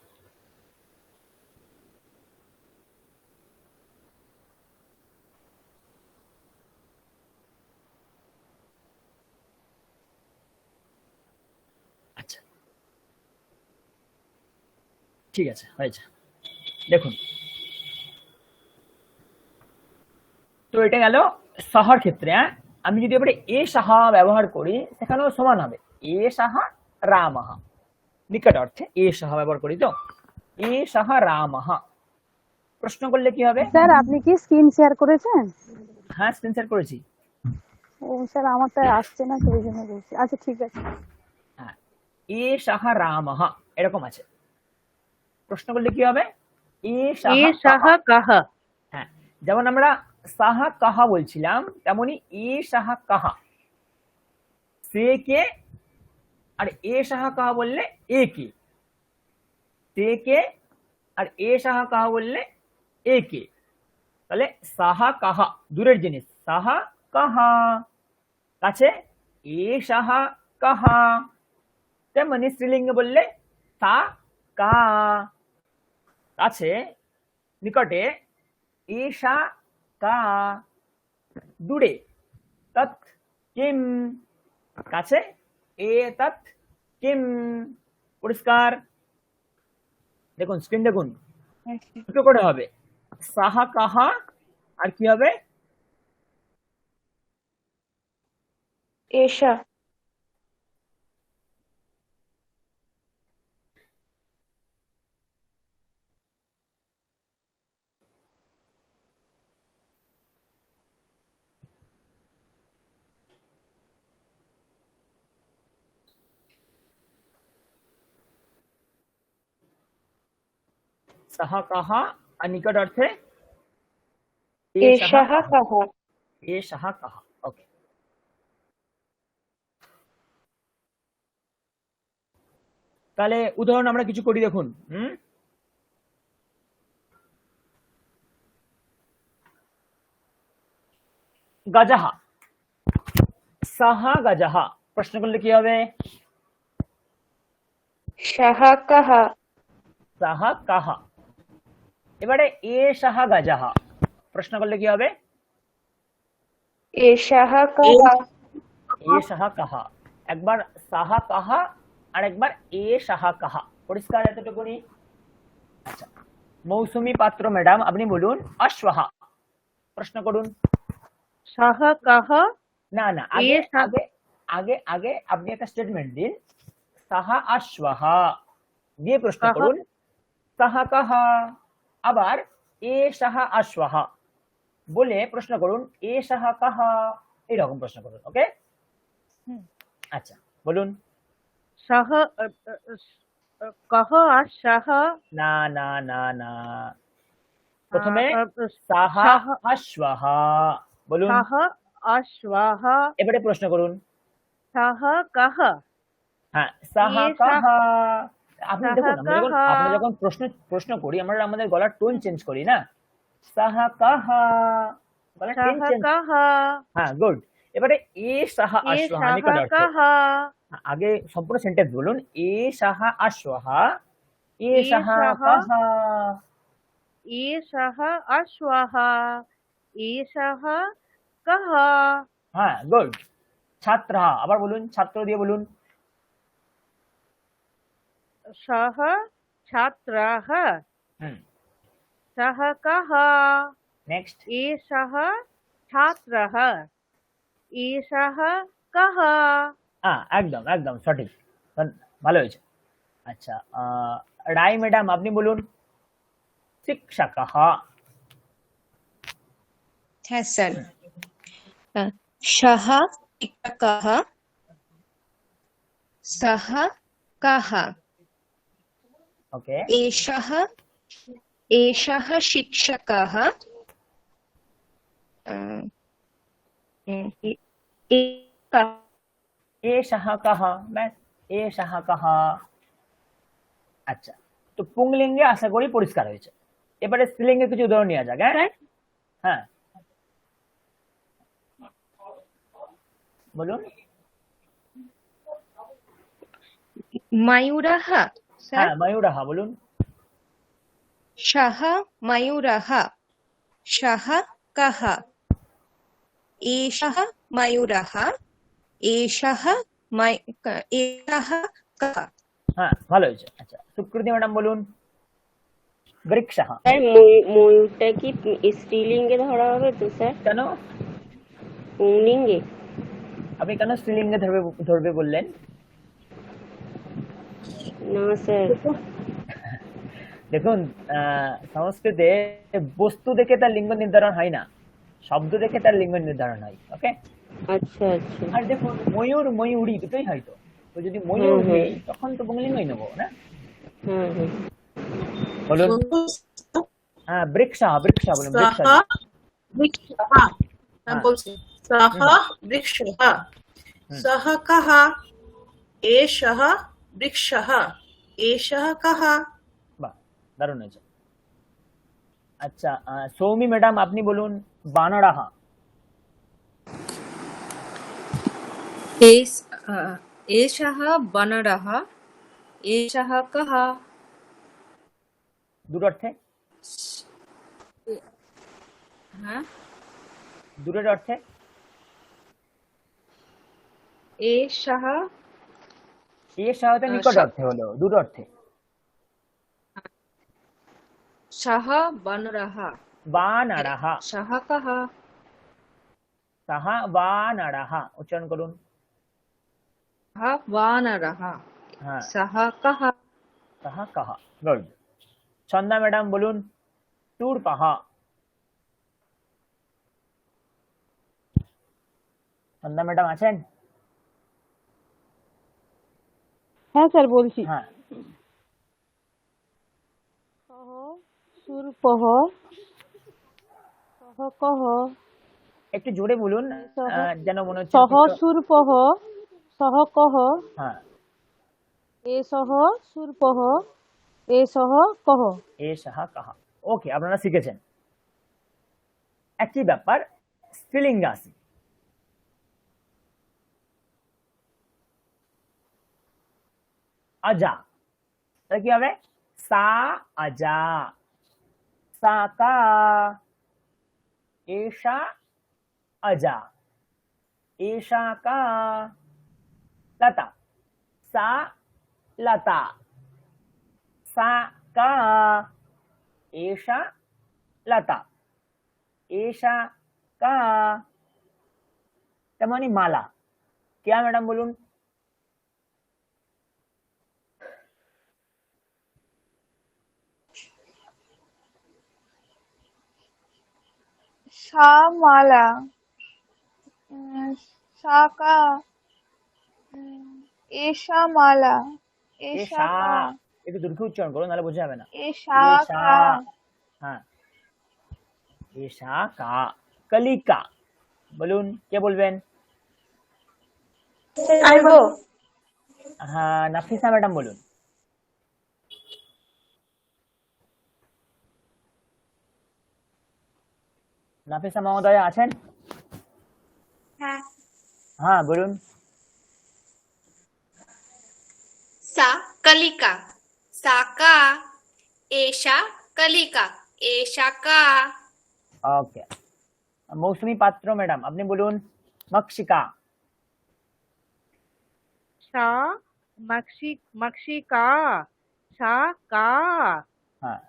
S1: আচ্ছা ঠিক আছে, হয়েছে। দেখুন, তো এটা গেল সাহার ক্ষেত্রে। আমি যদি এবারে এ সাহা ব্যবহার করি সেখানেও সমান হবে, এ সাহা রামহা, নিকট অর্থে এ সাহা ব্যবহার করি, তো এ সাহা রামহা। প্রশ্ন করলে কি হবে,
S3: স্যার আপনি কি স্ক্রিন শেয়ার করেছেন?
S1: হ্যাঁ স্ক্রিন শেয়ার করেছি।
S3: ও স্যার আমারটা আসছে না তো ওই জন্য বলছি। আচ্ছা ঠিক আছে।
S1: হ্যাঁ, এ সাহা রামহা এরকম আছে। প্রশ্ন করলে কি হবে, এ
S5: এ
S1: সাহা
S5: সাহা কাহা।
S1: হ্যাঁ, যেমন আমরা সাহা কাহা বলছিলাম, তেমনি এ সাহা কাহা, সে কে, আর এ সাহা কাহা বললে এ কে, সে কে, আর এ সাহা কাহা বললে এ কে। তাহলে সাহা কাহা দূরের জিনিস, সাহা কাহা, কাছে এ সাহা কাহা। তেমনি স্ত্রীলিঙ্গে বললে সা কা, কাছে নিকটে এষা কা, দূরে তৎ কিম, কাছে এ তৎ কিম। পরিষ্কার? দেখুন স্ক্রিন দেখুন, দুটো করে হবে, সাহা কাহা আর কি হবে,
S2: এষা
S1: সাহা কাহা আর নিকট অর্থে
S2: এষः কः
S1: এ সাহা কাহা। ওকে, তাহলে উদাহরণ আমরা কিছু করি দেখুন। গাজাহা, সাহা গাজাহা, প্রশ্ন করলে কি হবে?
S2: সः কः
S1: সাহা কাহা। এবারে এ সাহা গাজাহা, প্রশ্ন করলে কি হবে?
S2: এষः কः
S1: এ সাহা কাহা। একবার সাহা কাহা আর একবার এ সাহা কাহা, পরিষ্কার এতটুকুনি? আচ্ছা, মৌসুমী পাত্র ম্যাডাম আপনি বলুন অশ্বাহা, প্রশ্ন করুন।
S5: সহ কহ
S1: না না, আগে আগে আগে আগে আপনি একটা স্টেটমেন্ট দিন, সাহা অশ্বাহা দিয়ে প্রশ্ন
S5: কাহা।
S1: করুন সাহা কাহা, আবার এ সাহা অশ্বাহা বলে প্রশ্ন করুন এ সাহা কাহা, এইরকম প্রশ্ন করুন। ওকে, আচ্ছা বলুন।
S5: সহ কহ আর সহ
S1: না না না না, প্রথমে সাহা
S5: সাহা
S1: অশ্বাহা বলুন,
S5: সহ অশ্বাহ
S1: এবারে প্রশ্ন করুন।
S5: সহ কহ
S1: হ্যাঁ, সাহা
S5: এ সাহা-
S1: কাহা। আপনি
S5: সাহা
S1: দেখুন,
S5: কাহা।
S1: আমরা যখন প্রশ্ন করি আমরা আমাদের গলার টোন চেঞ্জ করি না, সাহা কাহা, গলার টোন
S5: সহ
S1: চেঞ্জ।
S5: কহ
S1: হ্যাঁ, গুড। এবারে এ সাহা
S5: এ
S1: অশ্বাহা
S5: সহ
S1: নিকট অর্থে।
S5: কহ
S1: আগে সম্পূর্ণ সেন্টেন্স বলুন, এ সাহা অশ্বাহা এ
S5: এ
S1: সাহা
S5: সাহা-
S1: কাহা।
S5: এ সহ অশ্বাহ এ সহ কহ
S1: হ্যাঁ, গুড। ছাত্রহা, আবার বলুন, ছাত্র দিয়ে বলুন।
S5: সহ ছাত্রः
S1: হুম,
S5: সহ কহ
S1: নেক্সট।
S5: এ সহ ছাত্রः এ সহ কহ
S1: হ্যাঁ, একদম একদম সঠিক, ভালো হয়েছে। আচ্ছা, রায় ম্যাডাম আপনি বলুন শিক্ষকः।
S8: হ্যাঁ স্যার, সহ শিক্ষকः সহ কः
S1: ওকে,
S8: এষः এষः শিক্ষকः
S1: এ সাহা কাহা, ব্যাস এ সাহা কাহা। আচ্ছা, তো পুংলিঙ্গে আশা করি পরিষ্কার হয়েছে। এবারে স্ত্রীলিঙ্গে কিছু উদাহরণ নেওয়া যাক। হ্যাঁ হ্যাঁ, বলুন।
S8: ময়ূরः স্যার,
S1: হ্যাঁ, ময়ূরহা বলুন।
S8: সহ ময়ূরः সহ কः এষः ময়ূরः এষः এষः কः
S1: হ্যাঁ, ভালো হয়েছে। আচ্ছা, সুকৃতি ম্যাডাম বলুন বৃক্ষः।
S4: স্যার ময়ূরটা কি স্ত্রীলিঙ্গে ধরা হবে তো স্যার?
S1: কেন?
S4: পুংলিঙ্গে?
S1: আপনি কেন স্ত্রীলিঙ্গে ধরবে বললেন?
S4: না স্যার,
S1: দেখুন, সংস্কৃতে বস্তু দেখে তার লিঙ্গ নির্ধারণ হয় না, শব্দ দেখে তার লিঙ্গ নির্ধারণ হয়। ওকে,
S4: আচ্ছা আচ্ছা।
S1: আর দেখুন ময়ূর ময়ূরী দুটোই হয়তো, তো যদি ময়ূর নেই তখন তো পুংলিঙ্গই নেবো না।
S4: হ্যাঁ হ্যাঁ।
S1: বলুন। হ্যাঁ, বৃক্ষা বৃক্ষা বলুন, বৃক্ষা।
S7: सः वृक्षः, मैं बोलছি सः वृक्षः सः कः एषः वृक्षः एषः कः।
S1: বাহ, দারুণ হয়েছে। আচ্ছা, সৌমি ম্যাডাম আপনি বলুন বানরাহা।
S9: एषः वानरः एषः कः
S1: দূর অর্থে,
S9: হ্যাঁ
S1: দূরের অর্থে।
S9: एषः
S1: এ সাহায্যে নিকট অর্থে হলো, দূর অর্থে।
S9: सः वानरः
S1: বানরাহা,
S9: सः कः
S1: সাহা বানরাহা উচ্চারণ করুন।
S9: सः वानरः
S1: হ্যাঁ,
S9: सः कः
S1: সাহা কাহা, গুড। ছন্দা ম্যাডাম বলুন শূর্পহা। ছন্দা ম্যাডাম আছেন?
S3: হ্যাঁ স্যার বলছি।
S1: হ্যাঁ,
S3: সহ সুরপহ সহ কহ
S1: একটু জোরে বলুন,
S3: সহ
S1: যেন মনে হচ্ছে
S3: সহ
S1: কিছু-
S3: সুরপহ সহ কহ
S1: হ্যাঁ,
S3: এ সহ সুরপহ এ সহ কহ।
S1: এ সাহা কাহা। ওকে, আপনারা শিখেছেন। একই ব্যাপার স্ত্রীলিঙ্গে আসি। আজা, তাহলে কি হবে? সা আজা, সাকা, এষা আজা, এষা কা, লতা, সা লতা, সা কা, এষা লতা, এষা কা। তেমনি মালা, क्या मैडम বলুন?
S2: শামালা, শাকা, এশামালা,
S1: এষা,
S2: এশাকা,
S1: একটু দীর্ঘ উচ্চারণ করুন, নাহলে বোঝা যাবে না। এষা,
S2: এশাকা।
S1: হ্যাঁ, এষা কা। কলিকা বলুন, কে বলবেন?
S2: বলবো?
S1: হ্যাঁ, নাফিসা ম্যাডাম বলুন। নাফিসা মহোদয় আছেন?
S6: হ্যাঁ।
S1: হ্যাঁ বলুন।
S6: सा कलिका, साका, एषा कलिका, एषा का।
S1: ওকে, মৌসুমী পাত্র ম্যাডাম আপনি বলুন। মক্ষিকা।
S5: সা মক্ষিকা, সা কা,
S1: হ্যাঁ,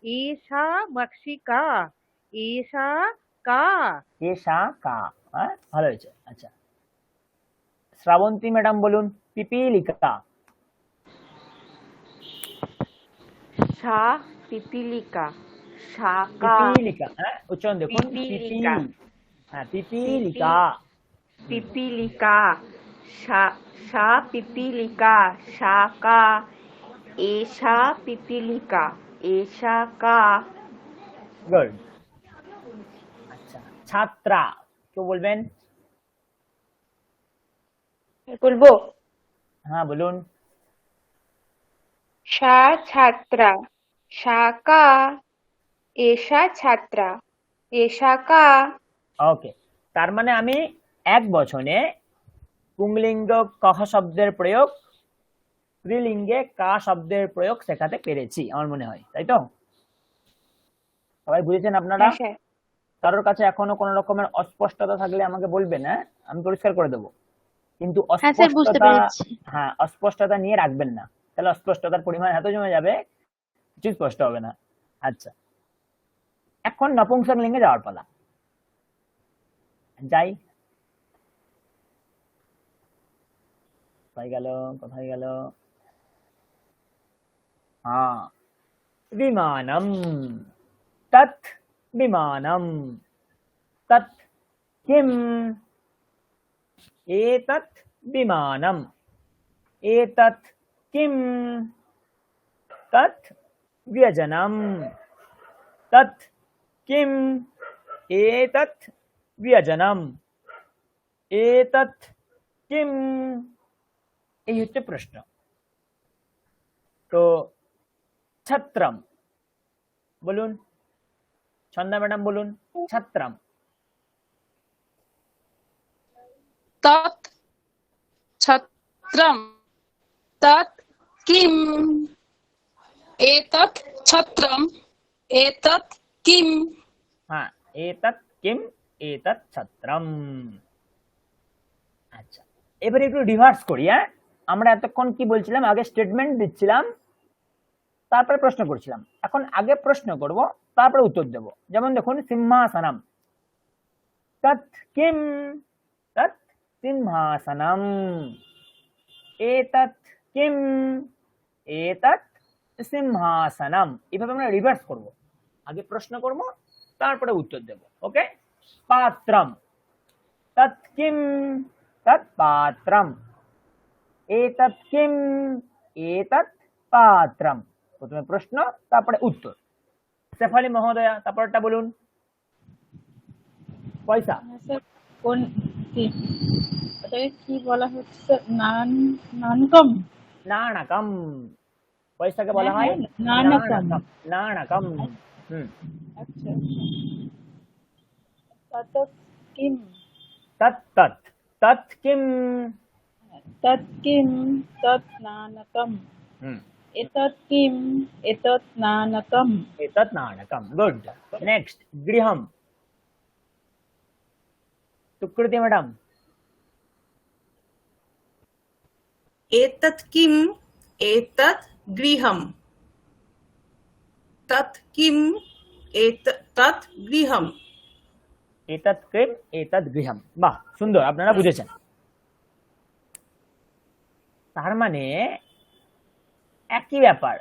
S5: এষা মক্ষিকা, এষা কা।
S1: এষা কা। হ্যাঁ, ভালো হয়েছে। আচ্ছা, শ্রাবন্তী ম্যাডাম বলুন। পিপীলিকা।
S9: সা পিপীলিকা, শাকা,
S1: পিপীলিকা, হ্যাঁ উচ্চারণ দেখুন।
S9: পিপীলিকা।
S1: হ্যাঁ, পিপীলিকা।
S9: পিপীলিকা, সা পিপীলিকা, শাকা, এষা পিপীলিকা, এষা কা।
S1: গুড। আচ্ছা, ছাত্রা, কেউ বলবেন?
S2: বলবো?
S1: হ্যাঁ বলুন।
S2: সা ছাত্রা, শাকা, এষা ছাত্রা, এশাকা।
S1: ওকে, তার মানে আমি এক বচনে পুংলিঙ্গ কহ শব্দের প্রয়োগ, স্ত্রীলিঙ্গে কা শব্দের প্রয়োগ শেখাতে পেরেছি আমার মনে হয়, তাই তো? সবাই বুঝেছেন আপনারা?
S2: হ্যাঁ স্যার।
S1: কারোর কাছে এখনো কোনো রকমের অস্পষ্টতা থাকলে আমাকে বলবেন, হ্যাঁ আমি পরিষ্কার করে দেবো। কিন্তু
S3: হ্যাঁ স্যার, বুঝতে
S1: অস্পষ্টতা,
S3: পেরেছি।
S1: হ্যাঁ অস্পষ্টতা নিয়ে রাখবেন না, তাহলে অস্পষ্টতার পরিমাণ এত জমে যাবে কিছু স্পষ্ট হবে না। আচ্ছা, এখন নপুংসক লিঙ্গে যাওয়ার পালা। যাই। কোথায় গেল, কোথায় গেল? হ্যাঁ, বিমানম, তৎ বিমানম, তৎ কিম, एतत् विमानम्, एतत् किं, तत् व्यजनम्, तत् किम्, एतत् व्यजनम्, एतत् किम्। এই হচ্ছে প্রশ্ন। তো ছত্রম বলুন, ছন্দা ম্যাডাম বলুন। ছত্রম।
S10: তৎ ছত্রম, তৎ কিম, এতৎ ছত্রম, এতৎ কিম।
S1: হ্যাঁ, এতৎ কিম, এতৎ ছত্রম। আচ্ছা, এবারে একটু রিভার্স করি। হ্যাঁ, আমরা এতক্ষণ কি বলছিলাম? আগে স্টেটমেন্ট দিচ্ছিলাম, তারপরে প্রশ্ন করছিলাম। এখন আগে প্রশ্ন করব, তারপরে উত্তর দেব। যেমন দেখুন, সিংহাসনম, তৎ কিম, তৎ সিংহাসনম, এতৎ কিম, এতৎ সিংহাসনম। এভাবে আমরা রিভার্স করব, আগে প্রশ্ন করব, তারপরে উত্তর দেব। ওকে। পাত্রম, তৎ কিম, তৎ পাত্রম, এতৎ কিম, এতৎ পাত্রম। প্রথমে প্রশ্ন তারপরে উত্তর। শেফালি মহোদয়া তারপরটা বলুন। পয়সা।
S3: স্যার কোন কি ওটাকে কি বলা হচ্ছে স্যার? নানকম।
S1: নানাকম। পয়সাকে বলা হয়
S3: নানকম।
S1: নানাকম।
S3: আচ্ছা। তত কিম।
S1: তৎ তৎ তৎ কিম।
S3: তৎ কিম তৎ নানকম। এতৎ কিম এতৎ নানকম।
S1: এতৎ নানকম। গুড। নেক্সট গৃহম। সুকৃতি ম্যাডাম।
S7: एतत् किम् एतत् गृहम् तत् किम् तत् गृहम्।
S1: এতৎ কিম এতৎ গৃহম। বাহ, সুন্দর, আপনারা বুঝেছেন। তার মানে একই ব্যাপার।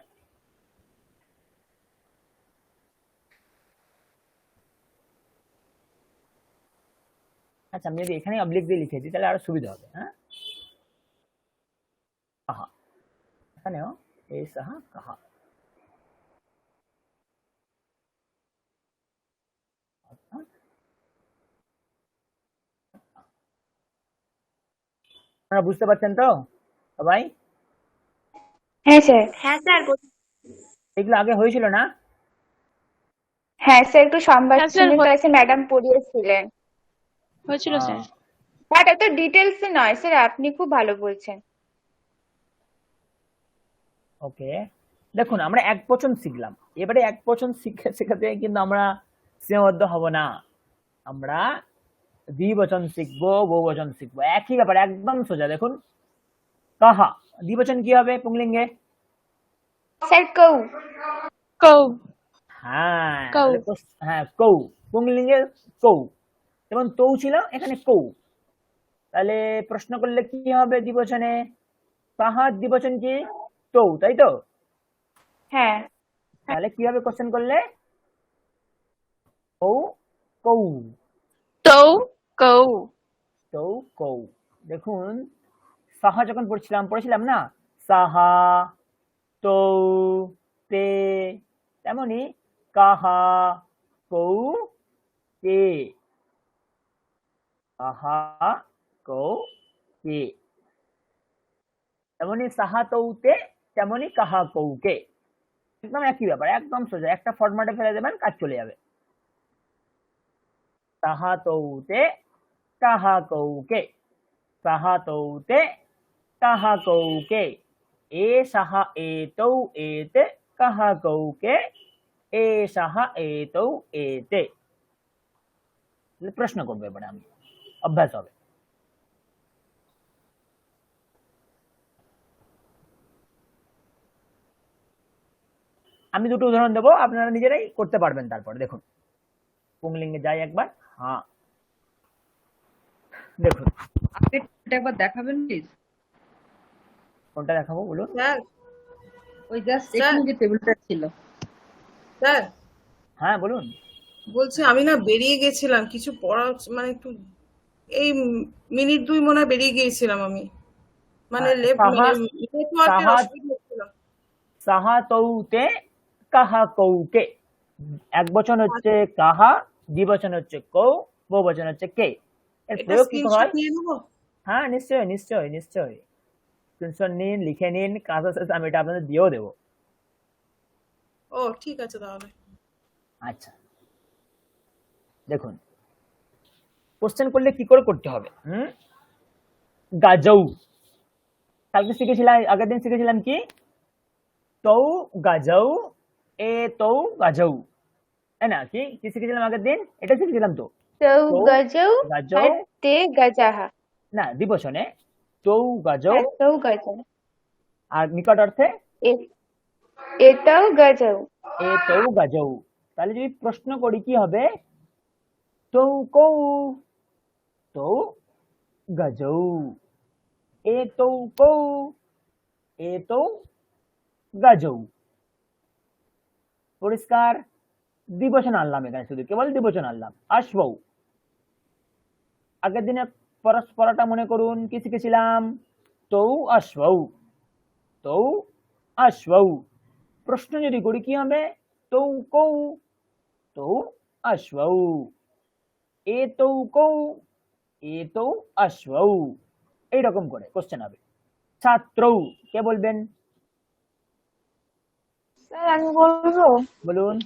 S1: আচ্ছা, আমি যদি এখানে অবলিক দিয়ে লিখে দিই তাহলে আরো সুবিধা হবে। হ্যাঁ, কাহা, এখানেও এই সাহা কাহা। আপনারা বুঝতে পারছেন তো সবাই?
S2: হ্যাঁ স্যার।
S6: হ্যাঁ স্যার।
S1: এগুলো আগে হয়েছিল না?
S2: হ্যাঁ স্যার, একটু সংবাদ
S10: হ্যাঁ, স্যার,
S2: ক্লাসে ম্যাডাম পড়িয়েছিলেন,
S10: হয়েছিল স্যার।
S2: বাট এত ডিটেলস নয় স্যার, আপনি খুব ভালো বলছেন।
S1: ওকে, দেখুন আমরা এক বচন শিখলাম, এবারে এক বচন শেখাতে কিন্তু আমরা সীমাবদ্ধ হব না, আমরা দ্বিবচন শিখবো, বহুবচন শিখবো, একই ব্যাপার, একদম সোজা। দেখুন কাহা, দ্বিবচন কি হবে পুংলিঙ্গে?
S2: স্যার কৌ।
S10: কৌ।
S1: হ্যাঁ,
S10: কৌ।
S1: হ্যাঁ কৌ, পুংলিঙ্গে কৌ। যেমন তৌ ছিল, এখানে কৌ। তাহলে প্রশ্ন করলে কি হবে দ্বিবচনে? কাহা দ্বিবচন কি? তৌ, তাই তো?
S2: হ্যাঁ।
S1: তাহলে কি হবে কোশ্চেন করলে? কৌ কৌ।
S10: তৌ কৌ।
S1: তৌ কৌ। দেখুন সাহা যখন পড়েছিলাম না, সাহা, তৌ, তে, তেমনি কাহা, কৌ, কে। কাহা, কৌ, কে। তেমনি সাহা তৌতে, তেমনি কাহা কৌকে। একদম একই ব্যাপার, একদম সোজা, একটা ফরম্যাটে ফেলে দেবেন, কাজ চলে যাবে। সাহা তৌতে, কাহা কৌকে, সাহা তৌতে, কাহা কৌকে, এ সাহা এতৌ এতে, কাহা কৌকে, এ সাহা এতৌ এতে। প্রশ্ন করবো এবারে আমি, অভ্যাস হবে। আমি দুটো উদাহরণ দেবো, আপনারা নিজেরাই করতে পারবেন। তারপর দেখুন পুংলিঙ্গে যাই একবার। হ্যাঁ দেখুন,
S5: আপনি এটা একবার দেখাবেন প্লিজ?
S1: কোনটা দেখাবো বলুন?
S7: স্যার
S5: ওই জাস্ট এখানে যে টেবিলটা ছিল।
S7: স্যার
S1: হ্যাঁ বলুন।
S7: বলছি আমি না বেরিয়ে গেছিলাম কিছু পড়া, মানে একটু এই মিনিট 2 মনে হয় বেরিয়ে গিয়েছিলাম আমি, মানে নেটওয়ার্কের অসুবিধা হচ্ছিল।
S1: সাহা তৌতে, কাহা কৌকে। এক বচন হচ্ছে কাহা, দ্বিবচন হচ্ছে কৌ, বহুবচন হচ্ছে কে। এর
S7: এটা
S1: প্রয়োগ কি হয়?
S7: স্ক্রিনশট নিয়ে নেবো?
S1: হ্যাঁ নিশ্চয়ই নিশ্চয়ই নিশ্চয়ই, স্ক্রিনশট নিন, লিখে নিন, কাজের শেষে আমি এটা আপনাদের দিয়েও দেবো।
S7: ও ঠিক আছে তাহলে।
S1: আচ্ছা দেখুন, কোশ্চেন করলে কি করে করতে হবে? গাজৌ, কালকে শিখেছিলাম, আগের দিন শিখেছিলাম কি? তৌ গাজৌ, এ তৌ গাজৌ, তাই না? কি কি শিখেছিলাম আগের দিন? এটা শিখেছিলাম তো।
S2: তৌ গজৌ
S1: গাজৌ,
S2: আর তে গজাহা।
S1: না দ্বিবচনে তৌ গাজৌ,
S2: হ্যাঁ, তৌ গজৌ।
S1: আর নিকট অর্থে
S2: এতৌ গজৌ।
S1: এ তৌ গাজৌ। তাহলে যদি প্রশ্ন করি কি হবে? তৌ কৌ, তৌ গাজৌ, এ তৌ কৌ, এ তৌ গাজৌ। পরিষ্কার? দ্বিবচন আনলাম এখানে, শুধু কেবল দ্বিবচন আনলাম। আশবৌ, আগের দিনে পরস্পরটা মনে করুন, কি শিখেছিলাম? তৌ আশবৌ, তৌ আশবৌ। প্রশ্ন যদি করি কি হবে? তৌ কৌ, তৌ অশ্বৌ, এতৌ কৌ, এতৌ অশ্বৌ, এইরকম করে কোশ্চেন হবে। ছাত্রৌ, কে বলবেন?
S2: স্যার আমি বলবো।
S1: বলুন।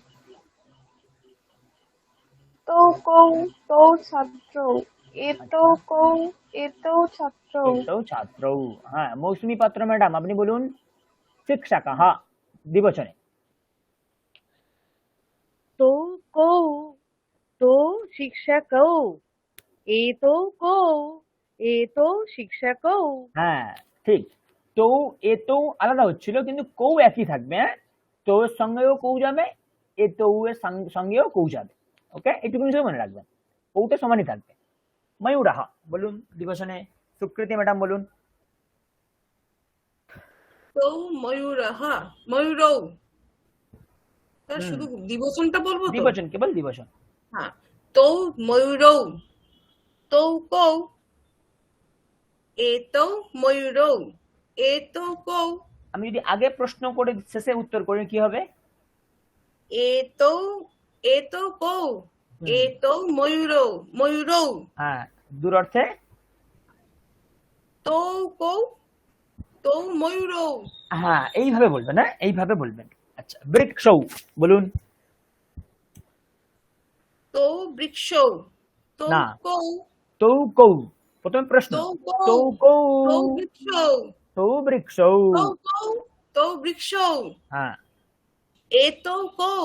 S2: তো কৌ তৌ ছাত্র, এতো কৌ এতো ছাত্র।
S1: এতৌ ছাত্রৌ। হ্যাঁ, মৌসুমী পাত্র ম্যাডাম আপনি বলুন। শিক্ষকः, দ্বিবচনে।
S5: তো কৌ, তো শিক্ষকৌ, এতো কৌ, এতো শিক্ষকৌ।
S1: হ্যাঁ ঠিক। তো এতৌ আলাদা হচ্ছিল, কিন্তু কৌ একই থাকবে। হ্যাঁ, তো এর সঙ্গেও কৌ যাবে, এতৌ এর সঙ্গেও কৌ যাবে। ওকে, এটুকু শুধু মনে রাখবেন, কৌটা সমানই থাকবে। ময়ূরাহ বলুন দ্বিবচনে। সুকৃতি ম্যাডাম বলুন।
S7: তৌ ময়ূরः, ময়ূরৌ। স্যার শুধু দ্বিবচনটা বলবো তো?
S1: দ্বিবচন, কেবল দ্বিবচন।
S7: হ্যাঁ, তৌ ময়ূরৌ, তৌ কৌ, এতৌ ময়ূরৌ, এতৌ কৌ।
S1: আমি যদি আগে প্রশ্ন করে শেষে উত্তর করি কি হবে?
S7: এতৌ, এতৌ কৌ, এতৌ ময়ূরৌ, ময়ূরৌ।
S1: হ্যাঁ, দূর অর্থে
S7: তৌ কৌ, তৌ ময়ূরৌ।
S1: হ্যাঁ, এইভাবে বলবেন। হ্যাঁ, এইভাবে বলবেন। আচ্ছা, বৃক্ষৌ বলুন।
S7: তৌ বৃক্ষৌ, তৌ
S1: না।
S7: কৌ,
S1: তৌ কৌ, প্রথম প্রশ্ন।
S7: তৌ কৌ,
S1: তৌ কৌ,
S7: তৌ বৃক্ষৌ,
S1: তৌ বৃক্ষৌ।
S7: তৌ কৌ, তৌ বৃক্ষৌ।
S1: হ্যাঁ,
S7: এতৌ কৌ,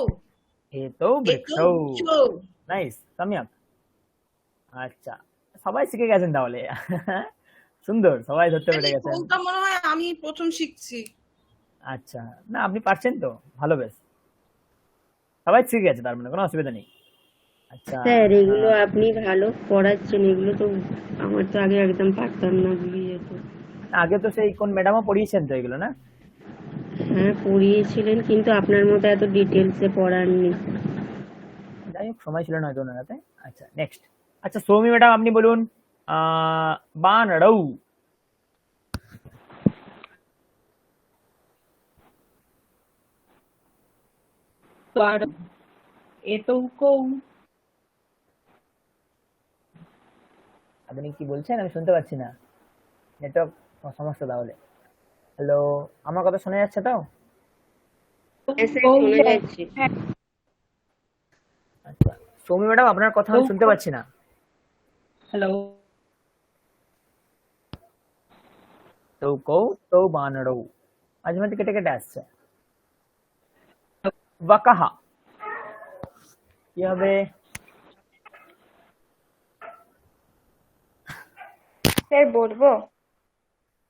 S1: এতৌ
S7: এতৌ
S1: বৃক্ষৌ।
S7: বৃক্ষৌ।
S1: নাইস, সম্যক। আচ্ছা, সবাই শিখে গেছেন তাহলে। সুন্দর, সবাই ধরতে পেরে
S7: এই
S1: গেছেন।
S7: কৌটা মনে হয় আমি প্রথম শিখছি।
S1: আচ্ছা, না আপনি পারছেন তো, ভালো, বেশ সবাই শিখে গেছে, তার মানে কোনো অসুবিধা নেই। আচ্ছা,
S4: স্যার এগুলো আপনি ভালো পড়াচ্ছেন, এগুলো তো আমার তো আগে একদম পারতাম না, ভুলে যেত।
S1: আগে তো সেই কোন ম্যাডামও পড়িয়েছেন তো এগুলো, না?
S4: হ্যাঁ পড়িয়েছিলেন, কিন্তু আপনার মতো এত ডিটেলসে পড়াননি।
S1: যাই হোক, সময় ছিল না হয়তো ওনার হাতে। আচ্ছা, নেক্সট। আচ্ছা, সৌমি ম্যাডাম আপনি বলুন। বানরৌ।
S3: এতৌ কৌ।
S1: আপনি কি বলছেন? আমি শুনতে পাচ্ছি না, নেটওয়ার্ক সমস্যা তাহলে। হ্যালো, আমার কথা শোনা যাচ্ছে তো?
S4: শোনা যাচ্ছে।
S1: আচ্ছা, সৌমি ম্যাডাম আপনার কথা আমি শুনতে পাচ্ছি না।
S3: হ্যালো।
S1: তৌ কৌ, তৌ বানরৌ, মাঝে মাঝে কেটে কেটে আসছে। ওয়াকাহা কি হবে?
S2: স্যার বলবো।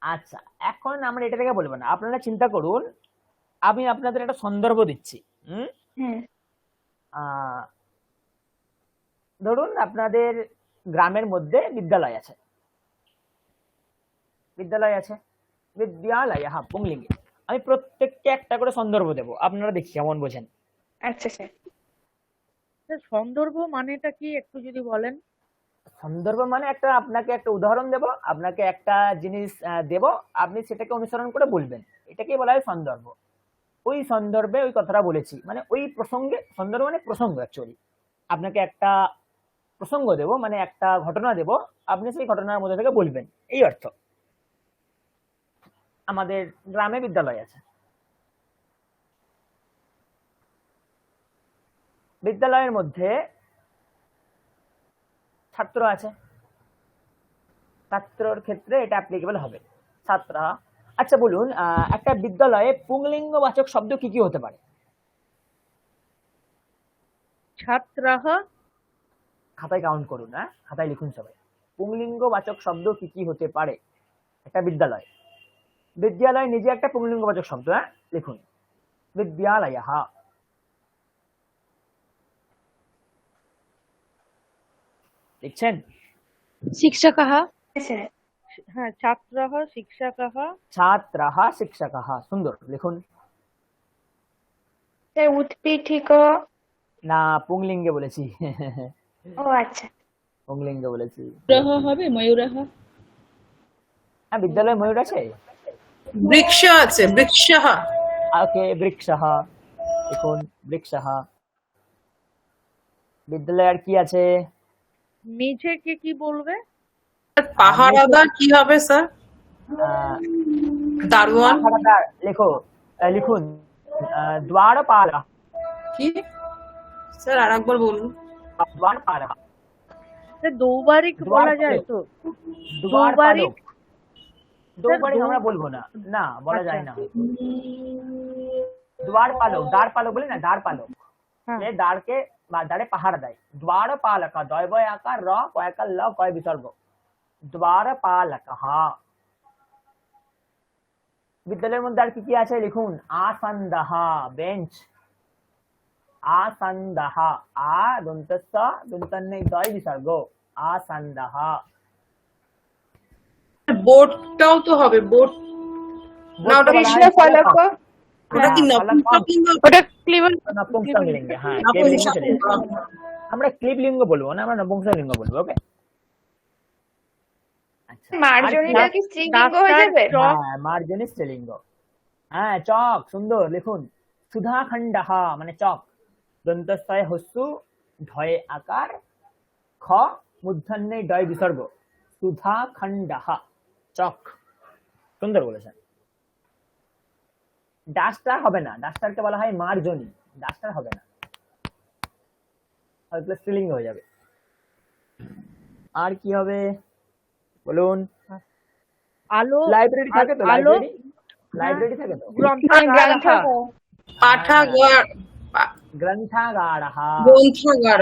S1: আচ্ছা, এখন আমরা এটা থেকে বলবো না, আপনারা চিন্তা করুন। আমি আপনাদের একটা সন্দর্ভ দিচ্ছি। ধরুন আপনাদের গ্রামের মধ্যে বিদ্যালয় আছে। বিদ্যালয়, হ্যাঁ, পুংলিঙ্গে। আমি প্রত্যেককে একটা করে সন্দর্ভ দেবো, আপনারা দেখি কেমন বোঝেন।
S2: আচ্ছা স্যার।
S5: সন্দর্ভ মানেটা কি একটু যদি বলেন?
S1: সন্দর্ভ মানে আপনাকে একটা উদাহরণ দেব, আপনাকে একটা জিনিস দেব, আপনি সেটাকে অনুসরণ করে বলবেন, এটাকেই বলা হয় সন্দর্ভ। ওই সন্দর্ভে ওই কথাটা বলেছি, মানে ওই প্রসঙ্গে। সন্দর্ভ মানে প্রসঙ্গ অ্যাকচুয়ালি। আপনাকে একটা প্রসঙ্গ দেব, মানে একটা ঘটনা দেব, আপনি সেই ঘটনার মধ্যে থেকে বলবেন, এই অর্থ। আমাদের গ্রামে বিদ্যালয় আছে। বিদ্যালয়ের মধ্যে ছাত্র আছে। ছাত্রর ক্ষেত্রে এটা অ্যাপ্লিকেবল হবে, ছাত্রা। আচ্ছা বলুন, একটা বিদ্যালয়ে পুংলিঙ্গবাচক শব্দ কি কি হতে পারে?
S5: ছাত্রাহ।
S1: খাতায় কাউন্ট করুন, হ্যাঁ, খাতায় লিখুন সবাই। পুংলিঙ্গবাচক শব্দ কি কি হতে পারে একটা বিদ্যালয়? বিদ্যালয় নিজে একটা পুংলিঙ্গবাচক শব্দ, হ্যাঁ, লিখুন। বিদ্যালয়ः। লিখছেন?
S10: শিক্ষকः।
S5: হ্যাঁ, ছাত্রাহ শিক্ষকः।
S1: ছাত্রাः শিক্ষকः, সুন্দর, লিখুন।
S2: স্যার উৎপীঠিক।
S1: না, পুংলিঙ্গে বলেছি।
S2: ও আচ্ছা,
S1: পুংলিঙ্গে বলেছি।
S3: হবে ময়ূরাহ।
S1: হ্যাঁ, বিদ্যালয়ে ময়ূর আছে।
S7: বৃক্ষ আছে, বৃক্ষः।
S1: ওকে, বৃক্ষः লিখুন, বৃক্ষः। বিদ্যালয়ে আর কি আছে?
S5: মেঝেকে কি বলবে?
S7: পাহারাদার কি হবে স্যার?
S1: আহ,
S7: দারোয়ান
S1: পাহারাদার লেখো, লিখুন দ্বারপালः।
S7: কি স্যার আরেকবার বলুন।
S1: দ্বারপালः,
S5: দৌবারিক বলা যায় তো?
S1: দ্বারপালক। দৌবারিক
S5: দৌ-
S1: আমরা বলবো না, না বলা যায়
S5: আচ্ছা।
S1: না। দ্বারপালক, দ্বারপালক বলে না, দ্বারপালক
S5: হ্যাঁ।
S1: যে দ্বারকে বা দ্বারে পাহারা দেয়। দ্বারপালক, দয় বয় আকার, র কয়াকার, ল কয় বিসর্গ, দ্বারপালকः। বিদ্যালয়ের মধ্যে আর কি কি আছে লিখুন। আসন্দः, বেঞ্চ। আসন্দः, আ দন্তস্য দন্তন্নে দয় বিসর্গ, আসন্দः।
S7: বোটটাও তো হবে, বোট না ওটা
S2: কৃষ্ণ ফলক,
S7: ওটা কি
S1: হ্যাঁ,
S7: নপুংসকলিঙ্গ?
S2: ওটা ক্লিবল।
S1: নপুংসকলিঙ্গ, হ্যাঁ ক্লিবলিঙ্গ চলে যাবে।
S7: নপুংসকলিঙ্গ।
S1: আমরা ক্লিবলিঙ্গ বলবো না, আমরা নপুংসকলিঙ্গ বলবো। ওকে, আচ্ছা।
S2: মার্জনীটা কি স্ত্রীলিঙ্গ হয়ে যাবে?
S1: হ্যাঁ, মার্জনী স্ত্রীলিঙ্গ। হ্যাঁ, চক, সুন্দর লিখুন। সুধাখণ্ডः মানে চক, দন্তস্বয়ে হস্যু, ঢয়ে আকার, খ মূর্ধন্যে ডয় বিসর্গ, সুধাখণ্ডः চক। সুন্দর বলেছেন। ডাস্টার হবে না, ডাস্টারকে বলা হয় মার্জনী, ডাস্টার হবে না, তাহলে স্ত্রীলিঙ্গ হয়ে যাবে। আর কি হবে বলুন।
S5: আলো,
S1: লাইব্রেরি থাকে তো,
S5: আলো,
S1: লাইব্রেরি থাকে তো।
S5: গ্রন্থাগার,
S7: পাঠাগার,
S1: গ্রন্থাগারः,
S7: গ্রন্থাগার।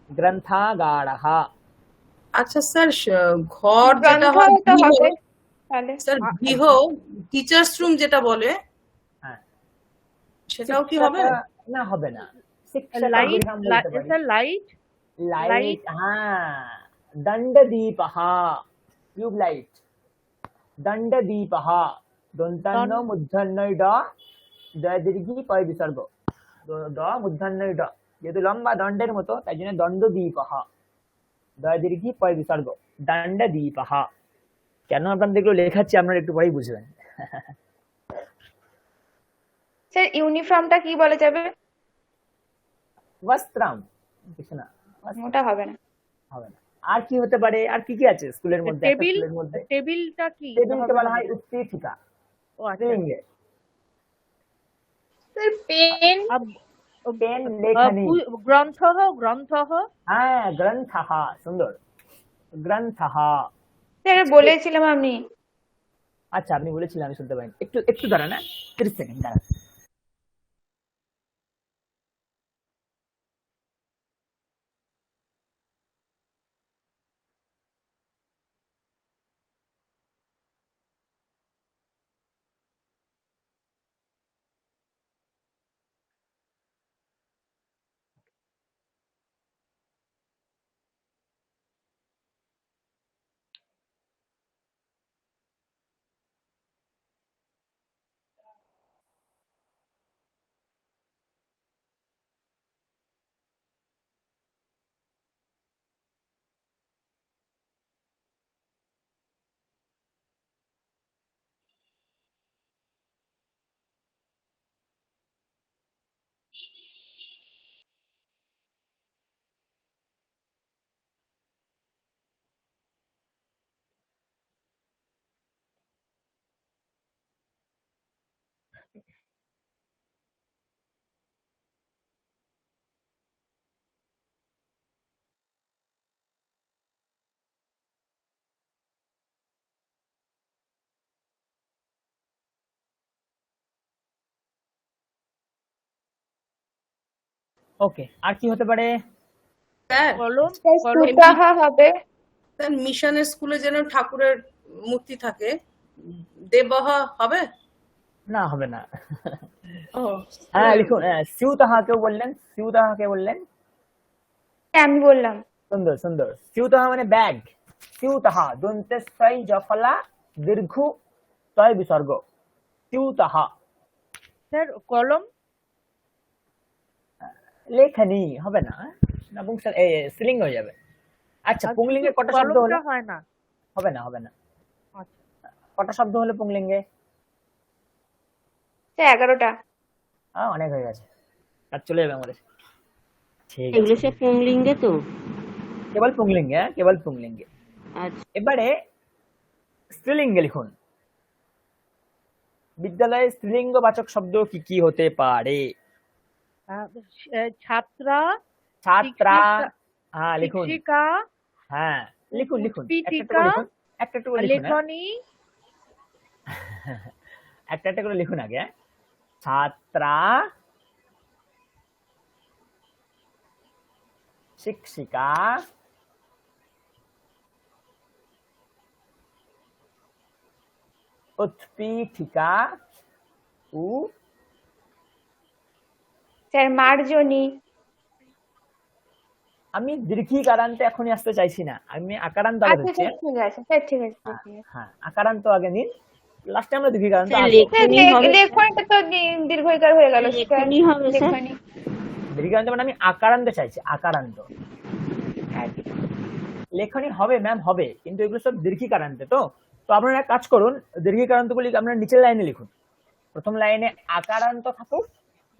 S1: গ্রন্থাগারः।
S7: আচ্ছা স্যার, ঘর যেটা হয়
S2: গ্রন্থ
S7: গৃহ,
S2: হবে তাহলে।
S7: স্যার গৃহ টিচার্স রুম যেটা বলে
S1: হ্যাঁ,
S7: সেটাও কি হবে?
S1: না, হবে না।
S5: লাইট,
S1: শিক্ষকগৃহম বলতে পারি।
S5: স্যার লাইট,
S1: লাইট, হ্যাঁ। দণ্ডদীপः, টিউব লাইট। দণ্ডদীপः, দন্তান্ন মূর্ধন্যই ড, দয় দীর্ঘি পয় বিসর্গ, ড মূর্ধন্যই ড, যেহেতু লম্বা দণ্ডের মতো তাই জন্য দণ্ডদীপः, দয় দীর্ঘি পয় বিসর্গ, দণ্ডদীপः। কেন আপনাদের এগুলো লেখাচ্ছি আপনারা একটু পরেই বুঝবেন।
S2: স্যার ইউনিফর্মটা কি বলা যাবে?
S1: বস্ত্রাম, কিছু না,
S2: ওটা হবে না।
S1: হবে না। আর কি হতে পারে? আর কি কি আছে স্কুলের মধ্যে? একটা
S5: টেবিল,
S1: স্কুলের মধ্যে
S5: টেবিলটা কি
S1: টেবিলকে বলা হয় উৎপীঠিকা,
S5: ও আচ্ছা।
S1: স্ত্রীলিঙ্গে।
S3: স্যার পেন,
S1: পেন, লেখনী।
S5: গ্রন্থः, গ্রন্থः,
S1: হ্যাঁ, গ্রন্থः, সুন্দর, গ্রন্থः।
S2: স্যার বলেছিলাম আমি।
S1: আচ্ছা, আপনি বলেছিলেন, আমি শুনতে পাইনি। একটু একটু দাঁড়ান, না 30 সেকেন্ড দাঁড়ান। ওকে, আর কি হতে পারে?
S7: স্যার
S5: কলম, কলম,
S2: সুতাহা হবে।
S7: স্যার মিশনের স্কুলে যেন ঠাকুরের মূর্তি থাকে, দেববাহা হবে?
S1: না, হবে না।
S7: ও
S1: হ্যাঁ, লিখুন। স্যুতः কেউ বললেন, স্যুতः কে বললেন?
S2: আমি বললাম।
S1: সুন্দর, সুন্দর। স্যুতः মানে ব্যাগ। স্যুতः দন্তেশ্বই জফলা দীর্ঘ তয় বিসর্গ, স্যুতः।
S5: স্যার কলম,
S1: লেখনী হবে না, নপুংসক স্ত্রীলিঙ্গ হয়ে যাবে। আচ্ছা, পুংলিঙ্গে কটা শব্দ হলো?
S5: কলমটা হয় না।
S1: হবে না, হবে না।
S5: আচ্ছা।
S1: কটা শব্দ হলো পুংলিঙ্গে?
S2: স্যার 11টা।
S1: অনেক হয়ে গেছে, কাজ চলে যাবে আমাদের। ঠিক আছে,
S4: এগুলো সব পুংলিঙ্গে তো?
S1: কেবল পুংলিঙ্গে, কেবল পুংলিঙ্গে।
S4: আচ্ছা,
S1: এবারে স্ত্রীলিঙ্গে লিখুন। বিদ্যালয়ে স্ত্রীলিঙ্গবাচক শব্দ কি কি হতে পারে?
S5: ছাত্রা,
S1: ছাত্রা,
S5: শিক্ষিকা,
S1: হ্যাঁ লিখুন,
S5: শিক্ষিকা,
S1: হ্যাঁ লিখুন লিখুন,
S5: উৎপীঠিকা,
S1: একটা একটু করে লিখুন,
S5: লেখনী,
S1: একটা একটা করে লিখুন আগে। ছাত্রা, শিক্ষিকা, উৎপীঠিকা, ও
S2: স্যার মার্জনী।
S1: আমি দীর্ঘিকারান্তে এখনই আসতে চাইছি না, আমি আকারান্ত আগে
S2: আচ্ছা
S1: ধরছি।
S2: স্যার ঠিক আছে স্যার, ঠিক আছে স্যার, ঠিক আছে।
S1: হ্যাঁ আকারান্ত আগে নিন, লাস্টে আমরা দীর্ঘিকারান্ত
S4: স্যার
S1: আসবো।
S2: স্যার
S4: লেখনী হবে?
S2: লেখনটা তো দীর্ঘইকার হয়ে গেল স্যার।
S4: লেখনী হবে স্যার?
S2: লেখনী।
S1: দীর্ঘিকারান্ত মানে আমি আকারান্ত চাইছি, আকারান্ত। লেখনী হবে ম্যাম, হবে, কিন্তু এগুলো সব দীর্ঘিকারান্তে। তো তো আপনারা এক কাজ করুন, দীর্ঘিকারান্তগুলি আপনারা নিচের লাইনে লিখুন। প্রথম লাইনে আকারান্ত থাকুক,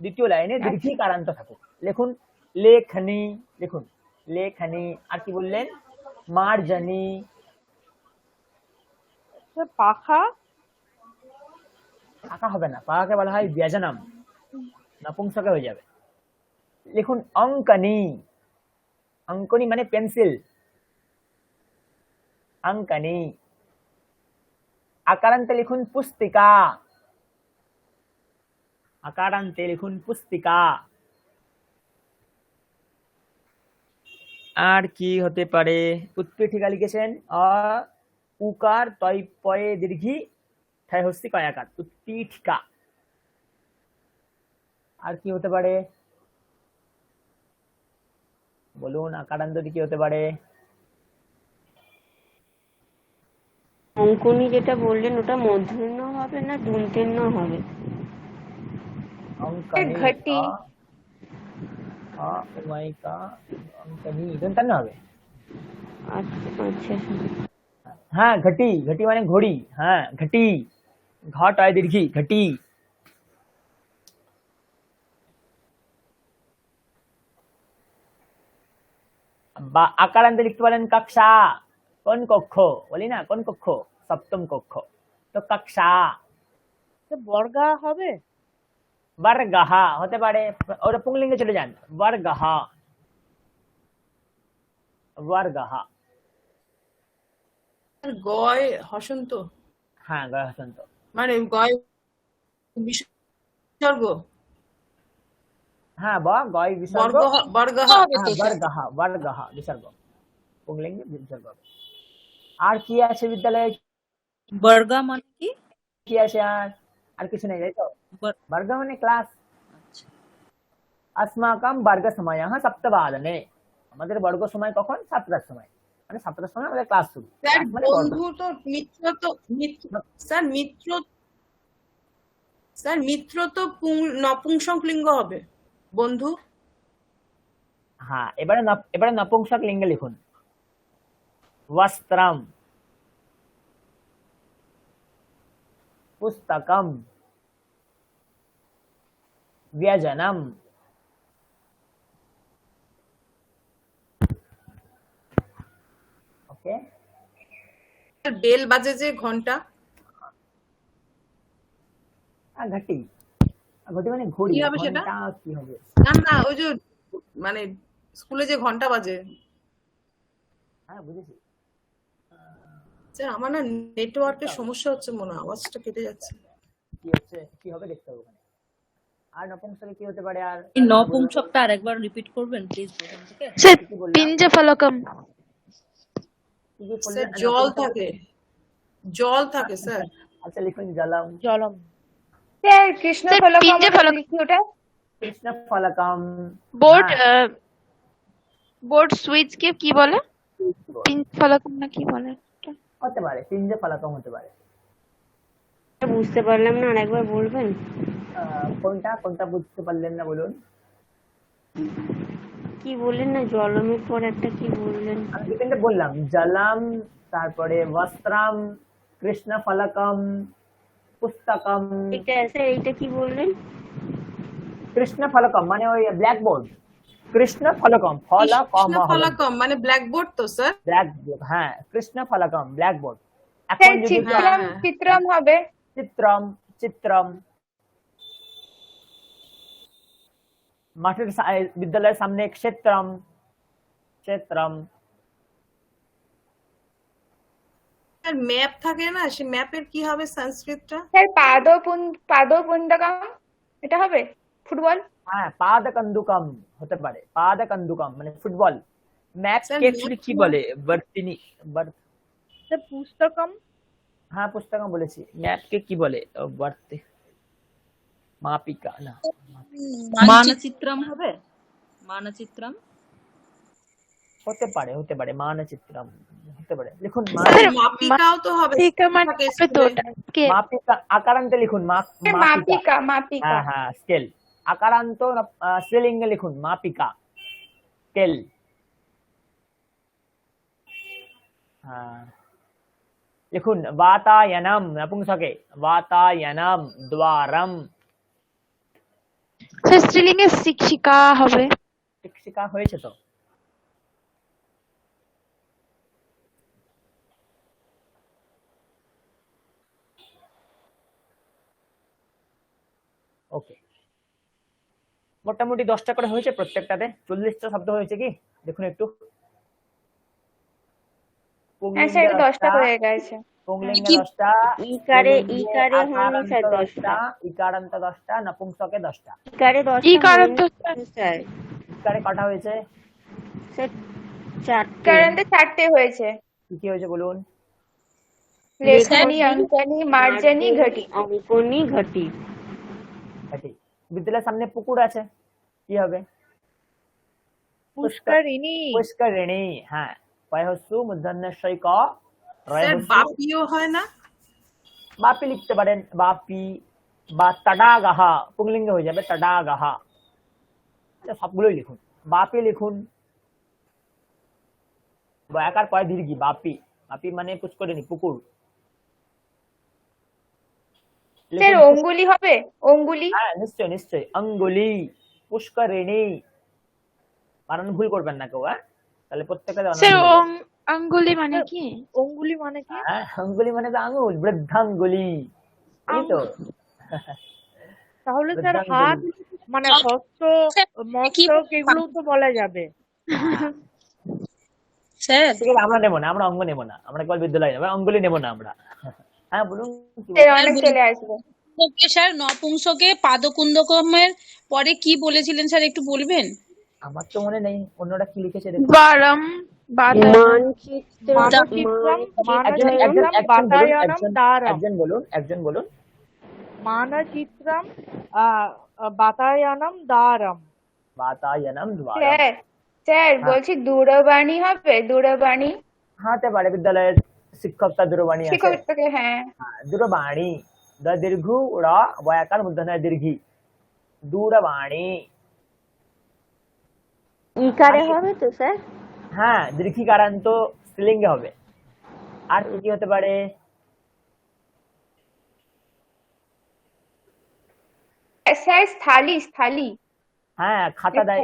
S1: দ্বিতীয় লাইনে দীর্ঘিকারান্ত থাকুক। লিখুন লেখনী, লিখুন লেখনী। আর কি বললেন? মার্জনী।
S5: পাখা,
S1: পাকা হবে না, পাকাকে বলা হয় ব্যজনম, নপুংসকে হয়ে যাবে। লিখুন অঙ্কনী। অঙ্কনী মানে পেন্সিল, অঙ্কনী। আকারান্তে লিখুন পুস্তিকা, আকারান্তে লিখুন পুস্তিকা। আর কি হতে পারে? উৎপীঠিকা লিখেছেন, উকার তয় পয়ে দীর্ঘি ঠায় হস্তি কয়াকার, উৎপীঠিকা। আর কি হতে পারে বলুন? আকারান্ত কি হতে পারে?
S4: অঙ্কনী যেটা বললেন ওটা মূর্ধন্য হবে না দন্তেন্য হবে?
S1: অঙ্কনী,
S2: ঘটি।
S1: উমাইকা, অঙ্কনী দন্তান্ন হবে।
S4: আচ্ছা আচ্ছা
S1: হ্যাঁ ঘটি, ঘটি মানে ঘড়ি, হ্যাঁ ঘটি, ঘট হয় দীর্ঘি, ঘটি। বা আকারান্তে লিখতে পারেন কক্ষা। কোন কক্ষ বলি না, কোন কক্ষ? সপ্তম কক্ষ, তো কক্ষা।
S5: বর্গা হবে?
S1: বর্গহা হতে পারে, ওটা পুংলিঙ্গে চলে যান, বর্গহা, বর্গহা।
S7: গয় হসন্ত,
S1: হ্যাঁ গয় হসন্ত,
S7: মানে গয় বিসর্গ,
S1: হ্যাঁ বা গয় বিসর্গ,
S7: বর্গহা।
S1: বর্গহা, বর্গহা বিসর্গ, পুংলিঙ্গে বিসর্গ। আর কি আছে বিদ্যালয়ে?
S3: বর্গা মানে কি?
S1: কি আছে আর কিছু নেই, তাই তো? বর্গ মানে ক্লাস। अस्माकं বর্গ সময় সপ্তবাদনে, আমাদের বর্গ সময় কখন? 7টার সময়, মানে 7টার সময় আমাদের ক্লাস শুরু।
S7: স্যার
S1: মানে
S7: বন্ধু তো মিত্র তো স্যার মিত্র, স্যার মিত্র তো নপুংসক লিঙ্গ হবে বন্ধু।
S1: হ্যাঁ এবারে নপুংসক লিঙ্গে লিখুন। वस्त्रम, पुस्तकम, व्यजनम। ওকে,
S7: বেল বাজে যে ঘন্টা,
S1: ঘটি, ঘটি মানে ঘড়ি,
S7: কি হবে সেটা?
S1: ঘন্টা কি হবে?
S7: না না, ওই যে মানে স্কুলে যে ঘন্টা বাজে।
S1: হ্যাঁ বুঝেছি।
S7: স্যার আমার না নেটওয়ার্কের সমস্যা হচ্ছে, মনে হয় আওয়াজটা কেটে যাচ্ছে।
S1: কি হচ্ছে, কি হবে দেখতে হবে ওখানে। আর নপুংসকে কি হতে পারে? আর
S3: এই নপুংসকটা আরেকবার রিপিট করবেন প্লিজ প্রথম থেকে।
S10: স্যার পিঞ্জে ফলকম।
S7: স্যার জল থাকে, জল থাকে স্যার।
S1: আচ্ছা লিখুন জলম,
S5: জলম।
S2: স্যার কৃষ্ণ
S10: স্যার
S2: ফলকম
S10: পিঞ্জে ফলকম।
S2: লিখি ওটা।
S1: কৃষ্ণ ফলকম।
S10: বোর্ড বোর্ড সুইচ কে কি বলে? পিঞ্জ ফলকম না কি বলে?
S1: হতে পারে, পিঞ্জে ফলকম হতে পারে।
S4: বুঝতে পারলাম না, আরেকবার বলবেন?
S1: কোনটা কোনটা বুঝতে পারলেন না বলুন?
S4: কি বললেন না, জলমের পর একটা কি বললেন?
S1: আমি দুটো বললাম, জলম, তারপরে বস্ত্রম, কৃষ্ণ ফলকম, পুস্তকম।
S4: এটা স্যার এইটা কি বললেন?
S1: কৃষ্ণ ফলকম মানে ওই ব্ল্যাকবোর্ড, কৃষ্ণ ফলকম, ফলকম
S7: কৃষ্ণ
S1: হলো
S7: ফলাকম মানে ব্ল্যাকবোর্ড তো স্যার?
S1: ব্ল্যাকবোর্ড। হ্যাঁ, কৃষ্ণ ফলকম ব্ল্যাকবোর্ড। এখন
S2: স্যার
S1: যদি
S2: চিত্রম
S7: হ্যাঁ।
S2: চিত্রম হবে।
S1: চিত্রম, চিত্রম মাঠের বিদ্যালয়ের সামনে ক্ষেত্রম, ক্ষেত্রম।
S7: স্যার ম্যাপ থাকে না, সে ম্যাপের কি হবে সংস্কৃতটা?
S2: স্যার পাদপুণ্ডকম এটা হবে ফুটবল।
S1: হ্যাঁ, পাদকন্দুকম হতে পারে, পাদকন্দুকম মানে ফুটবল। ম্যাপ
S7: স্যার
S1: কে অ্যাকচুয়ালি কি বলে? বর্তিনী,
S5: স্যার পুস্তকম।
S1: হ্যাঁ পুস্তকম বলেছি। ম্যাপ কে কি বলে? বর্তি, মাপিকা না,
S11: মানচিত্রম হবে, মানচিত্রম।
S1: হতে পারে, হতে পারে মানচিত্রম হতে পারে। লিখুন
S7: স্যার মাপিকাও তো হবে
S10: মাপিকা মানে
S7: থাকে
S10: হবে তো
S7: স্কুলে।
S10: ওটা স্কেল।
S1: মাপিকা আকারান্তে লিখুন, মাপিকা।
S2: মাপিকা মাপিকা।
S1: হ্যাঁ হ্যাঁ, স্কেল। আকারান্ত স্ত্রীলিঙ্গে লিখুন মাপিকা, স্কেল। হ্যাঁ, লিখুন বাতায়নম নপুংসকে, বাতায়নম দ্বারম।
S10: স্যার স্ত্রীলিঙ্গে শিক্ষিকা হবে।
S1: শিক্ষিকা হয়েছে তো। ওকে, মোটামুটি 10টা করে হয়েছে প্রত্যেকটাতে। 40টা শব্দ হয়েছে কি দেখুন একটু।
S2: হ্যাঁ স্যার এটা 10টা হয়ে গেছে।
S1: পুংলিঙ্গে 10টা,
S4: ইকারে
S1: স্ত্রীলিঙ্গে
S4: হয়নি
S1: আকারান্ত
S4: স্যার
S1: 10টা,
S4: 10টা।
S1: ইকারান্ত 10টা, নপুংসকে 10টা।
S4: ইকারে 10টা
S10: ইকারান্ত
S4: হয়নি স্যার।
S1: ইকারে কটা হয়েছে?
S4: স্যার 4টে।
S2: কারেন্টে 4টে হয়েছে।
S1: কি কি হয়েছে বলুন?
S2: লেখনী, অঙ্কনী, মার্জনী, ঘটি।
S4: অঙ্কনী, ঘটি।
S1: ঠিক। বিদ্যালয়ের সামনে পুকুর আছে, কি হবে?
S5: পুষ্করিণী।
S1: পুষ্করিণী। হ্যাঁ, পয়হস্যু মূর্ধন্যস্যই ক,
S7: স্যার
S1: রয়হস্যু।
S7: বাপিও হয় না?
S1: বাপি লিখতে পারেন, বাপি বা তডাগাহা, পুংলিঙ্গে হয়ে যাবে তডাগাহা। এটা সবগুলোই লিখুন, বাপি লিখুন। বয়াকার পয় দীর্ঘি, বাপি। বাপি মানে পুষ্করিণী, পুকুর।
S2: স্যার অঙ্গুলি হবে, অঙ্গুলি।
S1: হ্যাঁ নিশ্চয় নিশ্চয়, অঙ্গুলি, পুষ্করিণী। বানান ভুল করবেন না কেউ, হ্যাঁ? তাহলে প্রত্যেকটা
S10: স্যার অঙ্গুলি মানে কি?
S5: অঙ্গুলি মানে কি?
S1: হ্যাঁ, অঙ্গুলি মানে তো আঙুল, বৃদ্ধাঙ্গুলি, এই তো।
S5: তাহলে স্যার হাত মানে হস্ত, মস্তক এগুলো তো বলা যাবে।
S11: স্যার
S1: ঠিক আছে, আমরা নেবো না, আমরা অঙ্গ নেবো না, আমরা কেবল বিদ্যালয় নেবো, অঙ্গুলি নেবো না আমরা। হ্যাঁ বলুন।
S2: স্যার অনেক চলে আসবে।
S11: স্যার নপুংসকে পাদকুন্দকমের পরে কি বলেছিলেন স্যার একটু বলবেন?
S1: আমার তো মনে নেই, অন্যরা কি লিখেছে দেখুন।
S10: বারম,
S4: মানচিত্র,
S5: মানচিত্রম,
S1: একজন
S5: বাতায়নম, দ্বারম।
S1: একজন বলুন।
S5: মানচিত্রম, বাতায়নম, দ্বারম।
S1: বাতায়নম দ্বারম।
S2: স্যার স্যার বলছি দূরবাণী হবে, দূরবাণী।
S1: হতে পারে, বিদ্যালয়ের শিক্ষকটা দূরবাণী আছে।
S2: শিক্ষককে হ্যাঁ।
S1: দূরবাণী, দ দীর্ঘ র বয়াকার মূর্ধন্য দীর্ঘি, দূরবাণী।
S4: ইকারে হবে তো স্যার?
S1: হ্যাঁ, দীর্ঘিকারান্ত স্ত্রীলিঙ্গে হবে। আর কি হতে পারে?
S2: স্যার স্থালি, স্থালি।
S1: হ্যাঁ, খাতা দেয়,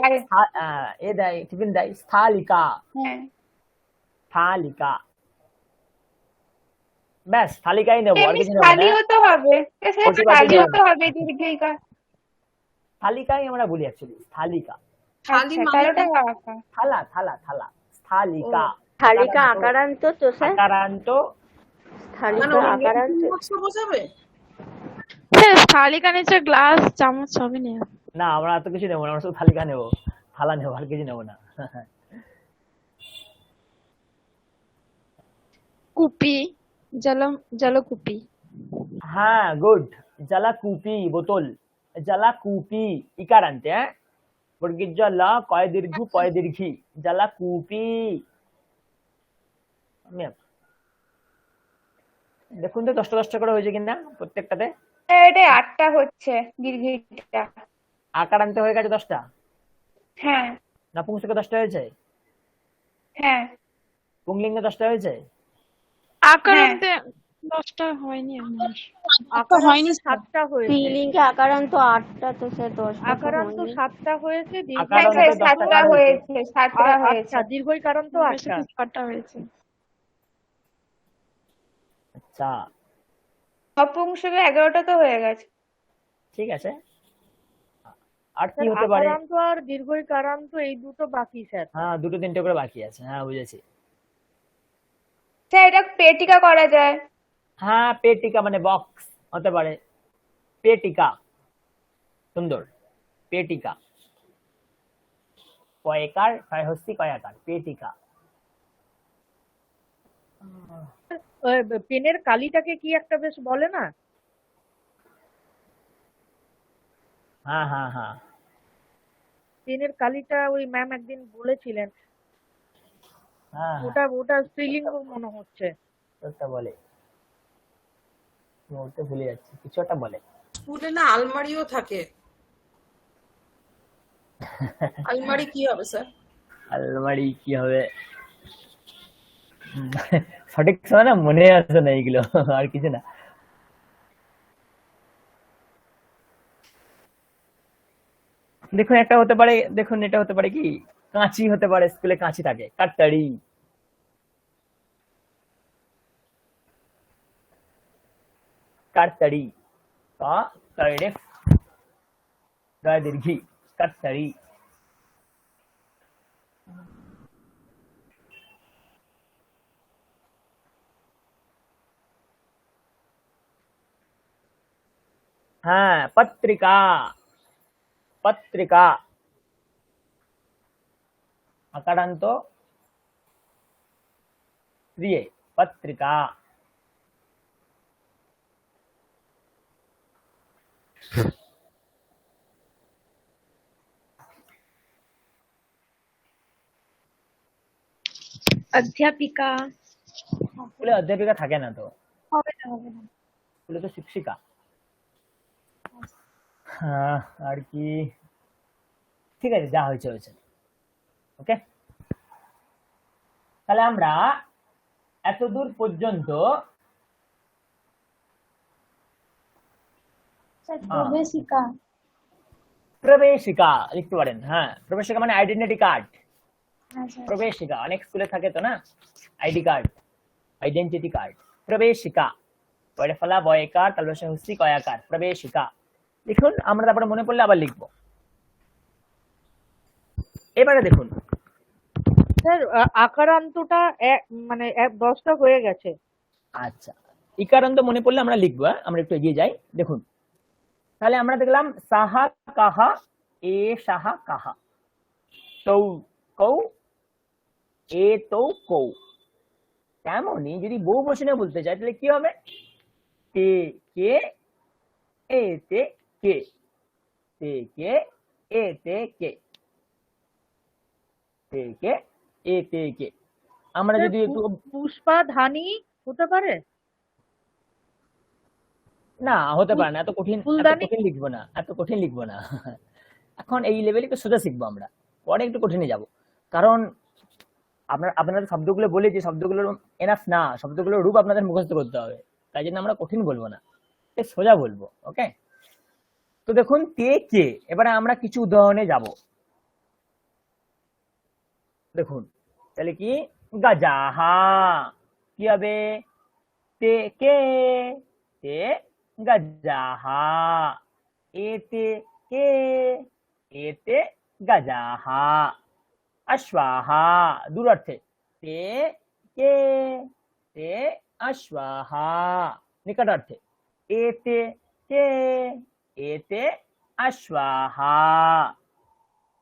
S1: এ দেয়, টিফিন দেয়, স্থালিকা,
S2: হ্যাঁ
S1: স্থালিকা। ব্যাস, স্থালিকাই নেবো, আর
S2: এমনি
S1: কিছু নেবো না।
S2: স্থালিও তো হবে। স্যার
S1: প্রতিবাদী
S2: স্থালিও
S1: নেবো
S2: তো
S1: না।
S2: হবে, দীর্ঘিকা।
S1: স্থালিকাই আমরা বলি অ্যাকচুয়ালি, স্থালিকা।
S7: থালি
S2: আচ্ছা
S7: মানে
S2: তাহলে ওটা আঁকা।
S1: থালা, থালা, থালা, স্থালিকা।
S4: থালিকা আকারান্ত তো স্যার?
S1: আকারান্ত।
S7: মানে
S4: থালিকা আকারান্ত।
S7: বাক্স বোঝাবে?
S10: স্যার থালিকা নিচে গ্লাস, চামচ সবই নেই।
S1: না, আমরা এত কিছু নেবো না, আমরা শুধু থালিকা নেবো, থালা নেবো, আর কিছু নেবো না।
S10: কুপি, জলকুপি।
S1: হ্যাঁ গুড, জলাকুপি, বোতল, জলাকুপি, ইকারান্তে। হ্যাঁ, বর্গীর ল, কয় দীর্ঘ, পয় দীর্ঘি, জলাকুপি। দেখুন তো 10টা করে হয়েছে কিনা প্রত্যেকটাতে।
S2: এটা 8টা হচ্ছে, দীর্ঘিটা।
S1: আকারান্তে হয়ে গেছে 10টা।
S2: হ্যাঁ
S1: নপুংসকে 10টা হয়েছে,
S2: হ্যাঁ।
S1: পুংলিঙ্গে 10টা হয়েছে।
S10: আকারান্তে 10টা হয়নি আমার।
S11: তো হয়নি
S5: আকারান্তে 7টা হয়েছে,
S4: স্ত্রীলিঙ্গে আকারান্ত 8টা, তো স্যার 10টা তো
S5: আকারান্ত
S4: হয়নি।
S5: 7টা হয়েছে,
S2: হ্যাঁ
S1: আকারান্ত
S2: স্যার
S1: 10টা
S2: 7টা হয়েছে, 7টা হয়েছে।
S5: আচ্ছা, দীর্ঘইকারান্ত
S10: বেশি
S5: 8টা।
S10: 6টা হয়েছে।
S1: আচ্ছা
S2: নপুংসকে 11টা তো হয়ে গেছে।
S1: ঠিক আছে, আর কি
S5: স্যার
S1: হতে পারে?
S5: আকারান্ত আর দীর্ঘইকারান্ত এই দুটো বাকি স্যার।
S1: হ্যাঁ, দুটো তিনটে করে বাকি আছে, হ্যাঁ বুঝেছি।
S2: স্যার এটা পেটিকা করা যায়।
S1: হ্যাঁ, পেটিকা মানে বক্স হতে পারে, পেটিকা, সুন্দর, পেটিকা, কয়কার ছয় হস্তি কয়াকার, পেটিকা।
S5: পেনের কালিটাকে কি একটা বেশ বলে না?
S1: হ্যাঁ হ্যাঁ হ্যাঁ
S5: পেনের কালিটা ওই ম্যাম একদিন বলেছিলেন,
S1: হ্যাঁ,
S5: ওটা স্ত্রীলিঙ্গ মনে হচ্ছে।
S1: ওটা বলে, মুহূর্তে ভুলে যাচ্ছি, কিছু একটা বলে।
S7: স্কুলে না আলমারিও থাকে। আলমারি কি হবে স্যার?
S1: আলমারি কি হবে? সঠিক সময় না মনে আসছে না এইগুলো, আর কিছু না। দেখুন একটা হতে পারে, দেখুন এটা হতে পারে কি, কাঁচি হতে পারে, স্কুলে কাঁচি থাকে, কাটতাড়ি, কাটতাড়ি, কা কাড়ে গায়ে দীর্ঘি, কাটতাড়ি। হ্যাঁ, পত্রিকা, পত্রিকা, আকারান্ত ক্রিয়ে, পত্রিকা।
S10: অধ্যাপিকা।
S1: স্কুলে অধ্যাপিকা থাকে না তো,
S10: হবে না, হবে না।
S1: স্কুলে তো শিক্ষিকা। হ্যাঁ, আর কি, ঠিক আছে, যা হয়েছে হয়েছে। ওকে, তাহলে আমরা এতদূর পর্যন্ত
S10: প্রবেশিকা।
S1: প্রবেশিকা লিখতে পারেন। হ্যাঁ, প্রবেশিকা মানে আইডেন্টিটি কার্ড।
S10: হ্যাঁ স্যার।
S1: প্রবেশিকা অনেক স্কুলে থাকে তো না, আইডি কার্ড, আইডেন্টিটি কার্ড। প্রবেশিকা, পরে ফলা বয়কার তালবসে হস্তি কয়াকার, প্রবেশিকা লিখুন। আমরা তারপরে মনে পড়লে আবার লিখবো। এবারে দেখুন,
S5: স্যার আকারান্তটা মানে 10টা হয়ে গেছে।
S1: আচ্ছা, ইকারান্ত মনে পড়লে আমরা লিখবো। আমরা একটু এগিয়ে যাই। দেখুন, তাহলে আমরা দেখলাম সাহা কাহা, এ সাহা কাহা, তৌ কৌ, এ তৌ কৌ। তেমনি যদি বহু বচনে বলতে চাই তাহলে কি হবে? তে কে, এ তে কে, তে কে, এ তে কে, তে কে, এ তে কে। আমরা যদি একটু
S5: পুষ্পা ধানি হতে পারে
S1: না, হতে পারে না, এত কঠিন, এত
S5: ফুলদানি?
S1: কঠিন লিখবো না, এত কঠিন লিখবো না। এখন এই লেভেলে একটু সোজা শিখবো আমরা, পরে একটু কঠিনে যাব। কারণ আপনাদের শব্দগুলো বলে যে শব্দগুলোর এনাফ না, শব্দগুলোর রূপ আপনাদের মুখস্থ করতে হবে, তাই জন্য আমরা কঠিন বলবো না, সোজা বলবো। ওকে, তো দেখুন তে কে, এবারে আমরা কিছু উদাহরণে যাব। দেখুন, তাহলে কি, গাজাহা কি হবে? তে কে, তে গাজাহা, এতে কে, এতে গাজাহা। অশ্বাহা দূরার্থে, তে কে, তে অশ্বাহা। নিকটার্থে, এতে কে, এতে অশ্বাহা।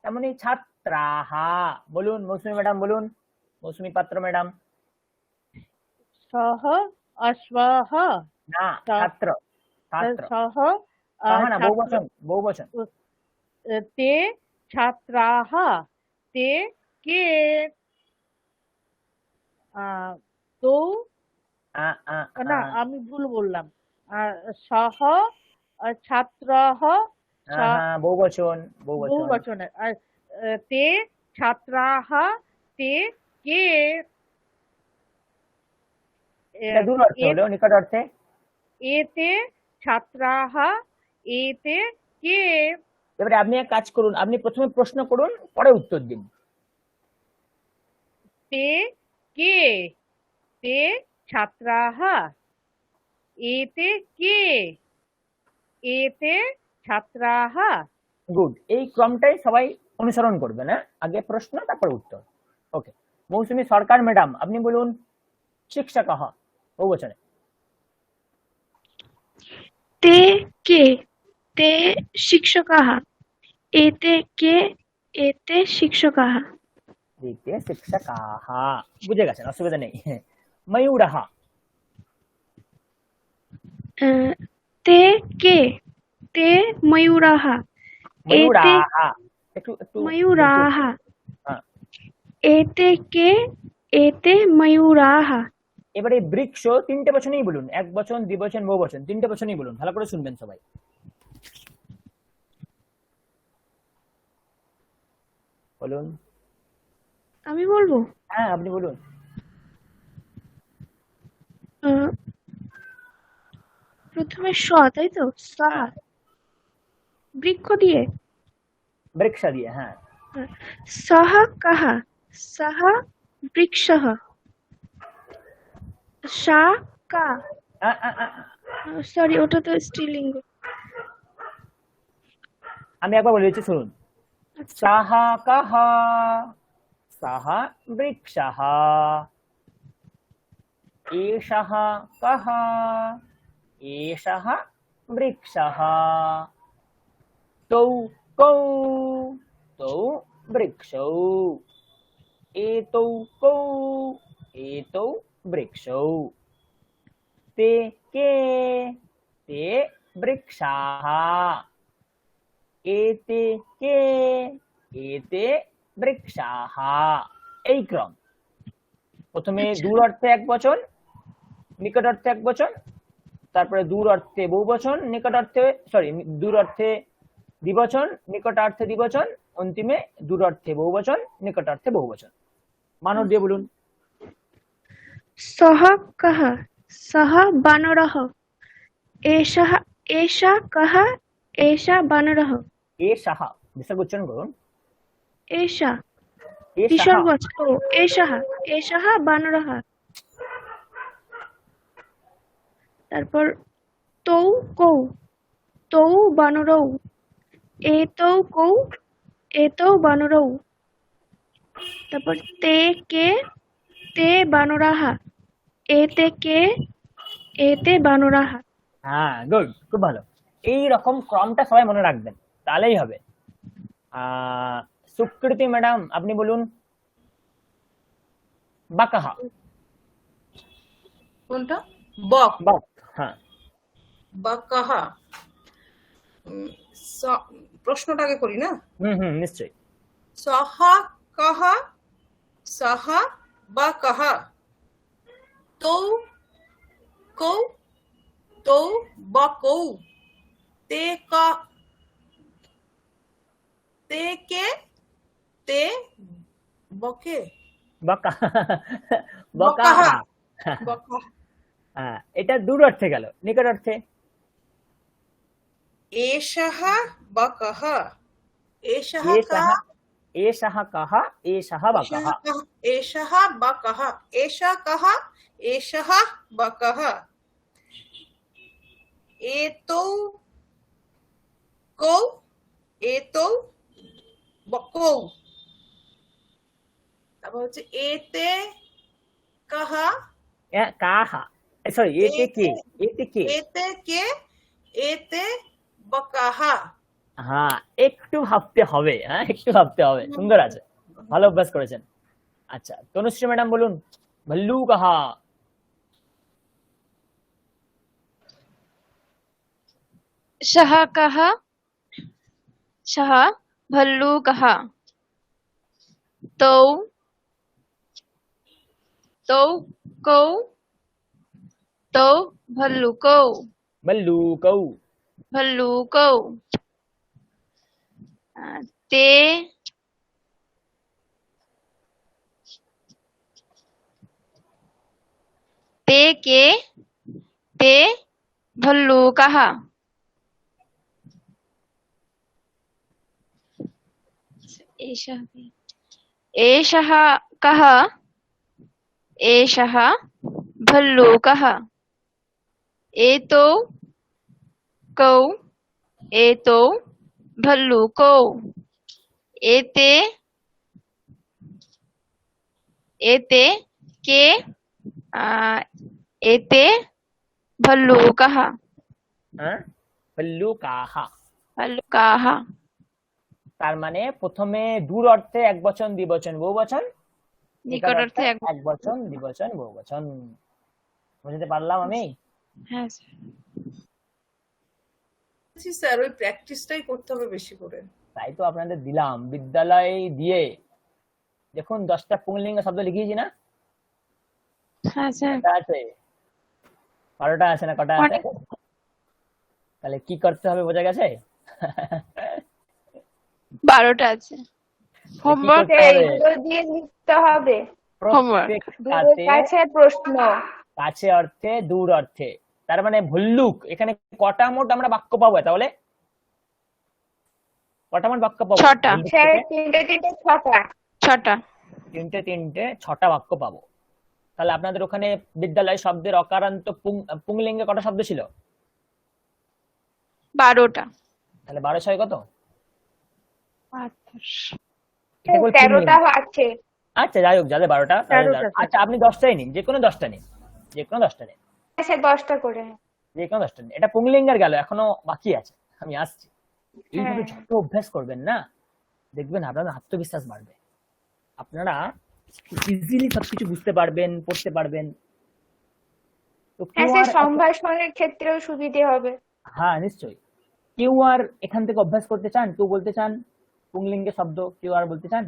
S1: তেমনি ছাত্রাহা, বলুন মৌসুমী ম্যাডাম, বলুন মৌসুমী পাত্র ম্যাডাম।
S5: সহ অশ্বাহ,
S1: না, ছাত্র, ছাত্র,
S5: সহ
S1: না, বহু বচন, বহু বচন।
S5: তে ছাত্রাহ, তে কে, তো না, আমি ভুল বললাম। সহ ছাত্রাহ,
S1: বহু বচন, বহু
S5: বহু
S1: বচন।
S5: বচনের। আর তে ছাত্রাহ, তে কে,
S1: এটা দূর অর্থে হলো, নিকট অর্থে
S5: এতে ছাত্রাহ এতে কে।
S1: এবারে আপনি এক কাজ করুন, আপনি প্রথমে প্রশ্ন করুন, পরে উত্তর দিন।
S5: তে কে, তে ছাত্রাহ এতে কে, এতে ছাত্রাহ।
S1: গুড, এই ক্রমটাই সবাই অনুসরণ করবেন। হ্যাঁ, আগে প্রশ্ন তারপর উত্তর। ওকে, মৌসুমী সরকার ম্যাডাম আপনি বলুন শিক্ষকः বহুবচনে।
S10: ते के ते शिक्षकाः एते के एते शिक्षकाः
S1: এতে শিক্ষকাः, বুঝে গেছেন, অসুবিধা নেই। ময়ূরः
S10: ते के ते मयूराः एते
S1: ময়ূরাः, একটু একটু
S10: मयूराः
S1: হ্যাঁ।
S10: एते के एते मयूराः।
S1: এবারে বৃক্ষ তিনটে বচনেই বলুন, এক বচন, দ্বিবচন, বহুবচন, তিনটে বচনেই বলুন, ভালো করে শুনবেন সবাই। বলুন।
S10: আমি বলবো?
S1: হ্যাঁ, আপনি বলুন।
S10: প্রথমে স, তাই তো? সাহা বৃক্ষ দিয়ে,
S1: বৃক্ষ দিয়ে, হ্যাঁ।
S10: সহ কাহ সহ বৃক্ষः সা কা, সরি ওটা তো স্ত্রীলিঙ্গ।
S1: আমি একবার বলে দিচ্ছি, শুনুন। সাহ কাহ সাহ বৃক্ষः, এষः কः এষः বৃক্ষः, তৌ কৌ তৌ বৃক্ষৌ, এতৌ কৌ এতৌ বৃক্ষৌ, তে কে তে বৃক্ষাः, এতে কে এতে বৃক্ষাः। এই ক্রম। প্রথমে দূর অর্থে এক বচন, নিকট অর্থে এক বচন, তারপরে দূর অর্থে বহু বচন, নিকট অর্থে দূর অর্থে দ্বিবচন, নিকটার্থে দ্বিবচন, অন্তিমে দূর অর্থে বহু বচন, নিকটার্থে বহু বচন। মানব দিয়ে বলুন।
S10: সহ কাহ সহ বানরः এষः এষা কাহ এষা বানরः।
S1: এষः বিসর্গ উচ্চারণ করুন।
S10: এষা
S1: এষः
S10: বিসর্গ আছে। ও এষः এষः বানরः। তারপর তৌ কৌ তৌ বানরৌ এতৌ কৌ এতৌ বানরৌ। তারপর তে কে তে বানরাः এতে কে এতে বানরাः।
S1: হ্যাঁ, গুড, খুব ভালো। এই রকম ক্রমটা সবাই মনে রাখবেন, তাহলেই হবে। সুকৃতি ম্যাডাম আপনি বলুন বাকাহ।
S7: কোনটা? বক।
S1: বক, হ্যাঁ।
S7: বাকাহ। প্রশ্নটা আগে করি না?
S1: নিশ্চয়ই।
S7: সহ কাহ সহ বাকাহ, তৌ কৌ তৌ বকৌ, তে কা তে কে তে বকে
S1: বাকা
S7: বকাহ
S1: বকাহা।
S7: বকাহ।
S1: হ্যাঁ, এটা দূর অর্থে গেল। নিকট অর্থে
S7: এষः বকः এষः কা
S1: এষः কः এষः বকः,
S7: এষः বকः এষা কः এষः বকः, এতৌ কৌ এতৌ বকৌ। তারপর হচ্ছে এতে কাহ
S1: কাহা, সরি এতে কে এতে কে
S7: এতে কে এতে বকাহ।
S1: হ্যাঁ, একটু ভাবতে হবে, হ্যাঁ একটু ভাবতে হবে। সুন্দর আছে, ভালো অভ্যাস করেছেন। আচ্ছা, তনুশ্রী ম্যাডাম বলুন ভল্লুকः।
S10: सः कः सः भल्लूकः तौ तौ कौ तौ भल्लूकौ
S1: भल्लूकौ
S10: भल्लूकौ ते ते के ते भल्लूकः एषः एषः कः एषः भल्लूकः एतौ कौ एतौ भल्लूकौ एते एते के एते भल्लूकः
S1: ভল্লুকাহ।
S10: भल्लूकाः
S1: তার মানে প্রথমে দূর অর্থে এক বচন, দ্বিবচন, বহুবচন,
S10: নিকট অর্থে এক
S1: এক বচন, দ্বিবচন, বহুবচন। বুঝতে পারলাম আমি?
S10: হ্যাঁ
S7: স্যার ওই প্র্যাকটিসটাই করতে হবে বেশি করে।
S1: তাই তো আপনাদের দিলাম বিদ্যালয় দিয়ে। দেখুন 10টা পুংলিঙ্গ শব্দ লিখিয়েছি না?
S10: হ্যাঁ স্যার
S1: কটা আছে? 12টা আছে না কটা আছে? তাহলে কি করতে হবে বোঝা গেছে?
S10: 12টা আছে
S2: হোমওয়ার্ক এগুলো দিয়ে লিখতে হবে।
S10: হোমওয়ার্ক
S2: দূরের কাছে প্রশ্ন,
S1: কাছে অর্থে দূর অর্থে। তার মানে ভল্লুক এখানে কটা মোট আমরা বাক্য পাবো তাহলে? কটা মোট বাক্য পাবো?
S10: 6টা।
S2: স্যার 3টে 6টা।
S10: 6টা।
S1: 3টে 6টা বাক্য পাবো। তাহলে আপনাদের ওখানে বিদ্যালয় শব্দের অকারান্ত পুংলিঙ্গে কটা শব্দ ছিল?
S10: 12টা।
S1: তাহলে 12 6 কত?
S2: 13টা আছে।
S1: আচ্ছা যাই হোক, যাদের 12টা। আচ্ছা আপনি 10টাই নিন, যে কোনো 10টা নিন, যে কোনো 10টা নিন,
S2: আচ্ছা 10টা করে,
S1: যে কোনো 10টা নিন। এটা পুংলিঙ্গের গেল, এখনো বাকি আছে, আমি আসছি। এইভাবে যত অভ্যাস করবেন না, দেখবেন আপনাদের আত্মবিশ্বাস বাড়বে, আপনারা ইজিলি সবকিছু বুঝতে পারবেন, পড়তে পারবেন। তো
S2: সম্ভাষণের ক্ষেত্রেও সুবিধে হবে।
S1: হ্যাঁ নিশ্চয়ই। কেউ আর এখান থেকে অভ্যাস করতে চান, কেউ বলতে চান পুংলিঙ্গের শব্দ, কেউ আর বলতে চান?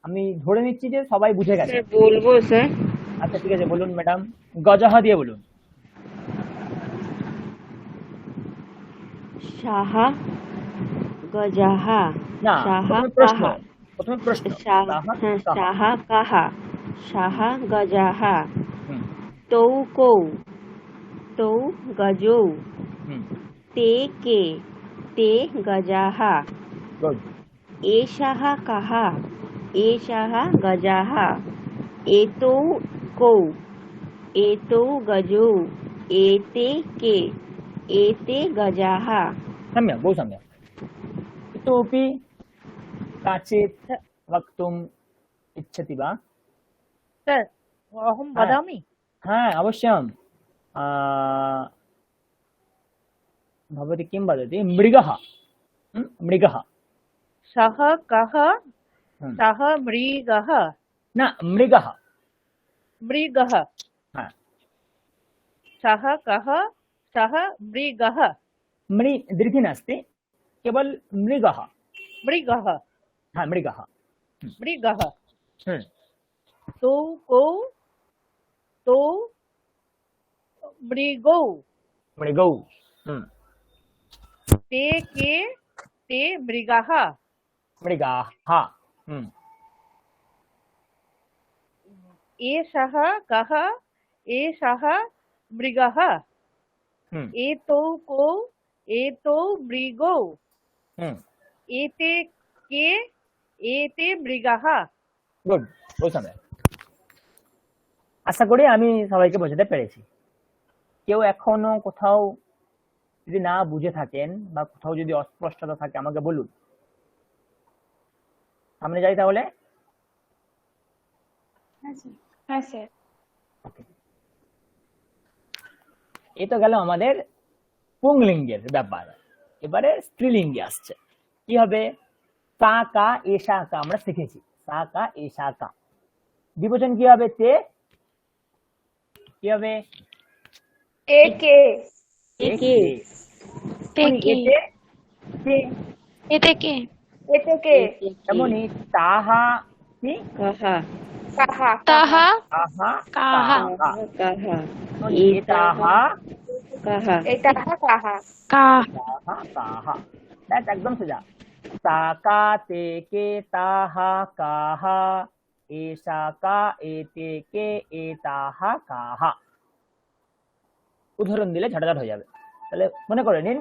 S1: আমি ধরে নিচ্ছি যে সবাই বুঝে গেছে।
S4: বলবো স্যার।
S1: আচ্ছা ঠিক আছে, বলুন ম্যাডাম, গজহ দিয়ে বলুন।
S4: সাহা গজাহা।
S1: না,
S4: সাহা
S1: প্রশ্ন,
S4: কাহা।
S1: প্রথমে প্রশ্ন।
S4: সাহা কাহা। সাহা গজাহা। তৌ কৌ। তৌ গজৌ। ते के ते गजाः। एषः कः एषः गजाः। एतौ कौ एतौ गजौ। एते के एते गजाः।
S1: सम्यक्, बहु सम्यक्। इतोपि काचित् वक्तुम् इच्छति वा?
S5: सर अहं वदामि?
S1: हा अवश्यं। भवती किं वदति? मृगः। मृगः।
S5: सः कः? सः मृगः।
S1: न, मृगः।
S5: मृगः। सः कः? सः मृगः।
S1: दीर्घि नास्ति, केवल मृगः।
S5: मृगः।
S1: हाँ मृगः।
S5: मृगः। तौ कौ तौ मृगौ।
S1: मृगौ।
S5: ते के ते मृगाः।
S1: मृगाः।
S5: एषः कः? एषः मृगः। एतौ कौ एतौ मृगौ। एते के एते मृगाः।
S1: গুড, বুঝলাম। আশা করি আমি সবাইকে বোঝাতে পেরেছি। কেউ এখনো কোথাও যদি না বুঝে থাকেন বা কোথাও যদি অস্পষ্টতা থাকে আমাকে বলুন। সামনে যাই তাহলে।
S2: হ্যাঁ স্যার।
S1: এই তো গেল আমাদের পুংলিঙ্গের ব্যাপার। এবারে স্ত্রীলিঙ্গে আসছে। কি হবে? সা কা এষা কা আমরা শিখেছি। সা কা এষা কা। দ্বিবচন কি হবে? তে। কি হবে?
S2: একে।
S1: একে।
S10: এতে কে এতে কে
S2: এতে কে।
S1: তেমনি তাহা কি?
S4: কাহা।
S2: কাহা।
S10: তাহা
S1: কাহা।
S10: কাহা
S4: কাহা।
S1: এতাহা
S4: কাহা।
S2: এতাহা কাহা।
S10: কাহা
S1: কাহা। দ্যাট একদম সোজা। সা কা তে কে তাহা কাহা। এষা কা এতে কে এতাহা কাহা। উদাহরণ দিলে ঝটাঝট হয়ে যাবে। তাহলে মনে করে নিন,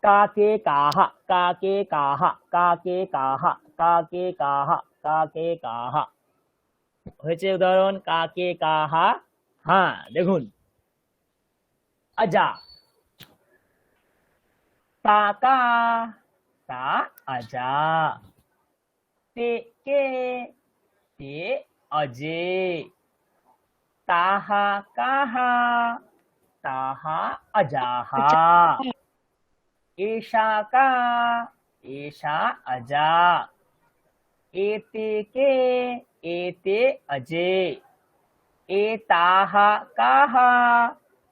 S1: কাকে কাহা, কাকে কাহা, কাকে কাহা, কাকে কাহা, কাকে কাহা। হয়েছে উদাহরণ, কাকে কাহা। হ্যাঁ দেখুন, আজা, কাকা, তা আজা, তে কে, তে অজে, তাহা কাহা, তাহা अजाहा, एषा का, एषा अजा, एते के, एते अजे, एताः काः,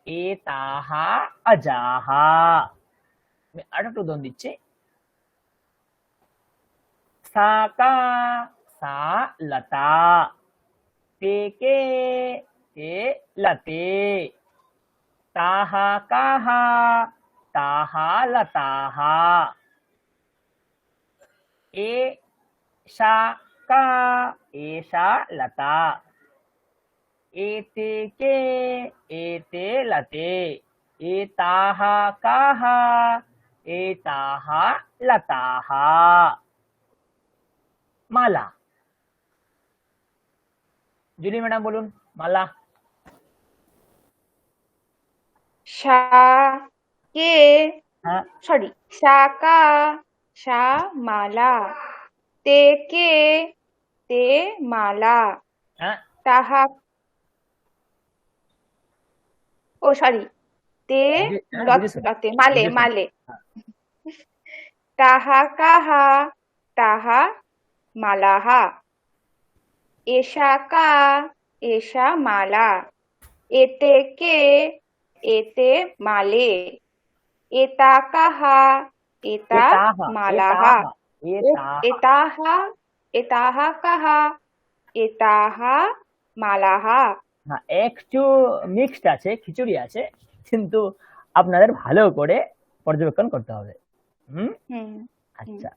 S1: एताः अजाहा। मैं আরেকটা উদাহরণ দিচ্ছি, सा का, सा लता, ते के, ते लते, ताहा काहा, ताहा लताहा, एषा का, एषा लता, एते के, एते लते, एताः काहा, एताः लताहा। माला, জুলি ম্যাডাম বলুন মালা।
S2: শাকে,
S1: হ্যাঁ
S2: সরি, শাকা, শা মালা, তেকে, তে মালা,
S1: হ্যাঁ
S2: তাহা, ও সরি, তে লতে, মালে, মালে, তাহা কাহা, তাহা মালাহা, এষা কা, এষা মালা, এতে কে, এতে মালে, এতা কাহা, এতা মালাহা, এতাহা, এতাহা কাহা, এতাহা মালাহা।
S1: হ্যাঁ একটু মিক্সড আছে, খিচুড়ি আছে, কিন্তু আপনাদের ভালো করে পর্যবেক্ষণ করতে হবে। আচ্ছা,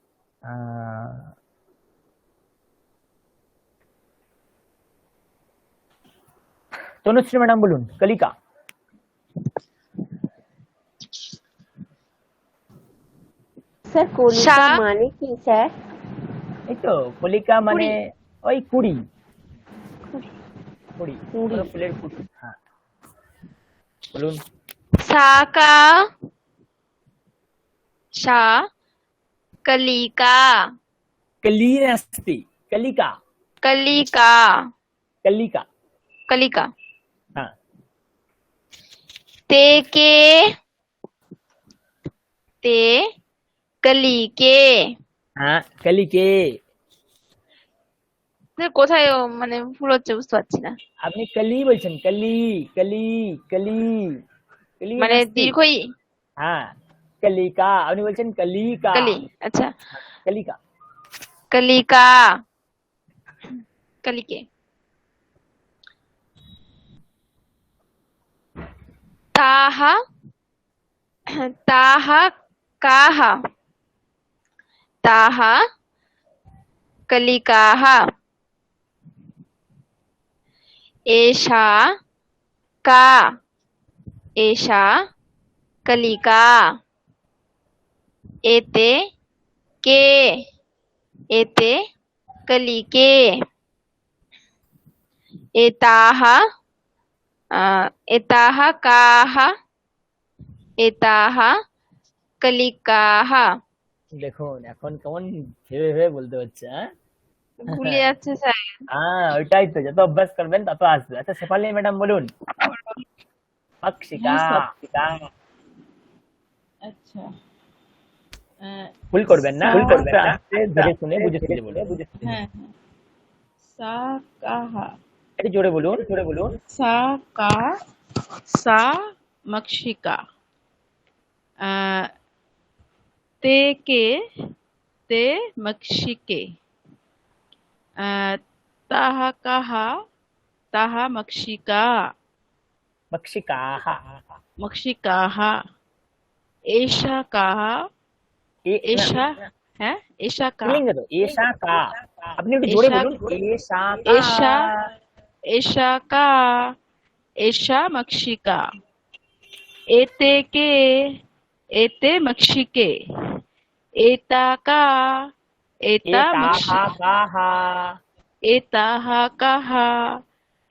S1: তনুশ্রী ম্যাডাম বলুন কলিকা।
S4: স্যার কলিকা মানে কি স্যার?
S1: এই তো কলিকা মানে ওই কুড়ি, কুড়ি, ফুলের কুড়ি। হ্যাঁ বলুন।
S10: শাকা, শা, কলিকা,
S1: कली नास्ति, कलिका,
S10: कलिका,
S1: कलिका,
S10: कलिका।
S1: हाँ
S10: ते के, ते कलिके।
S1: हाँ कलिके।
S10: কোথায় মানে ভুল হচ্ছে বুঝতে পারছি না।
S1: আপনি কলি বলছেন, কলি, কলি, কলি, কলি
S10: মানে দীর্ঘই।
S1: হ্যাঁ কলিকা, আপনি বলছেন কলিকা।
S10: কলি, আচ্ছা
S1: কলিকা,
S10: कलिका, कलिके। ताहा, ताहा काहा, ताहा कलिकाः। एषा का, एषा कलिका। एते के, एते कलिके। एताः, एताः काः, एताः कलिकाः।
S1: দেখুন এখন কেমন ভেবে ভেবে বলতে হচ্ছে।
S10: ভুলে যাচ্ছে স্যার।
S1: হ্যাঁ ওইটাই তো, যত অভ্যাস করবেন তত আসবে। আচ্ছা শেফালি ম্যাডাম বলুন অক্ষিকা।
S3: আচ্ছা
S1: ভুল করবেন না, ভুল করবেন না, ধরে শুনে বুঝে শুনে বলুন।
S3: হ্যাঁ হ্যাঁ। সা কাহা,
S1: একটু জোরে বলুন, জোরে বলুন।
S3: সা কা, সা মক্ষিকা। ते के, ते मक्षिके। ताः काः, ताः मक्षिका,
S1: मक्षिकाः,
S3: मक्षिकाः। एषा काः, एषा है, एषा का,
S1: एषा का, আপনি একটু জোরে বলুন। एषा का,
S3: एषा, एषा का, एषा मक्षिका।
S10: एते के एते मक्षिके एता का एता मक्षि
S1: एताः काः
S10: एताः काः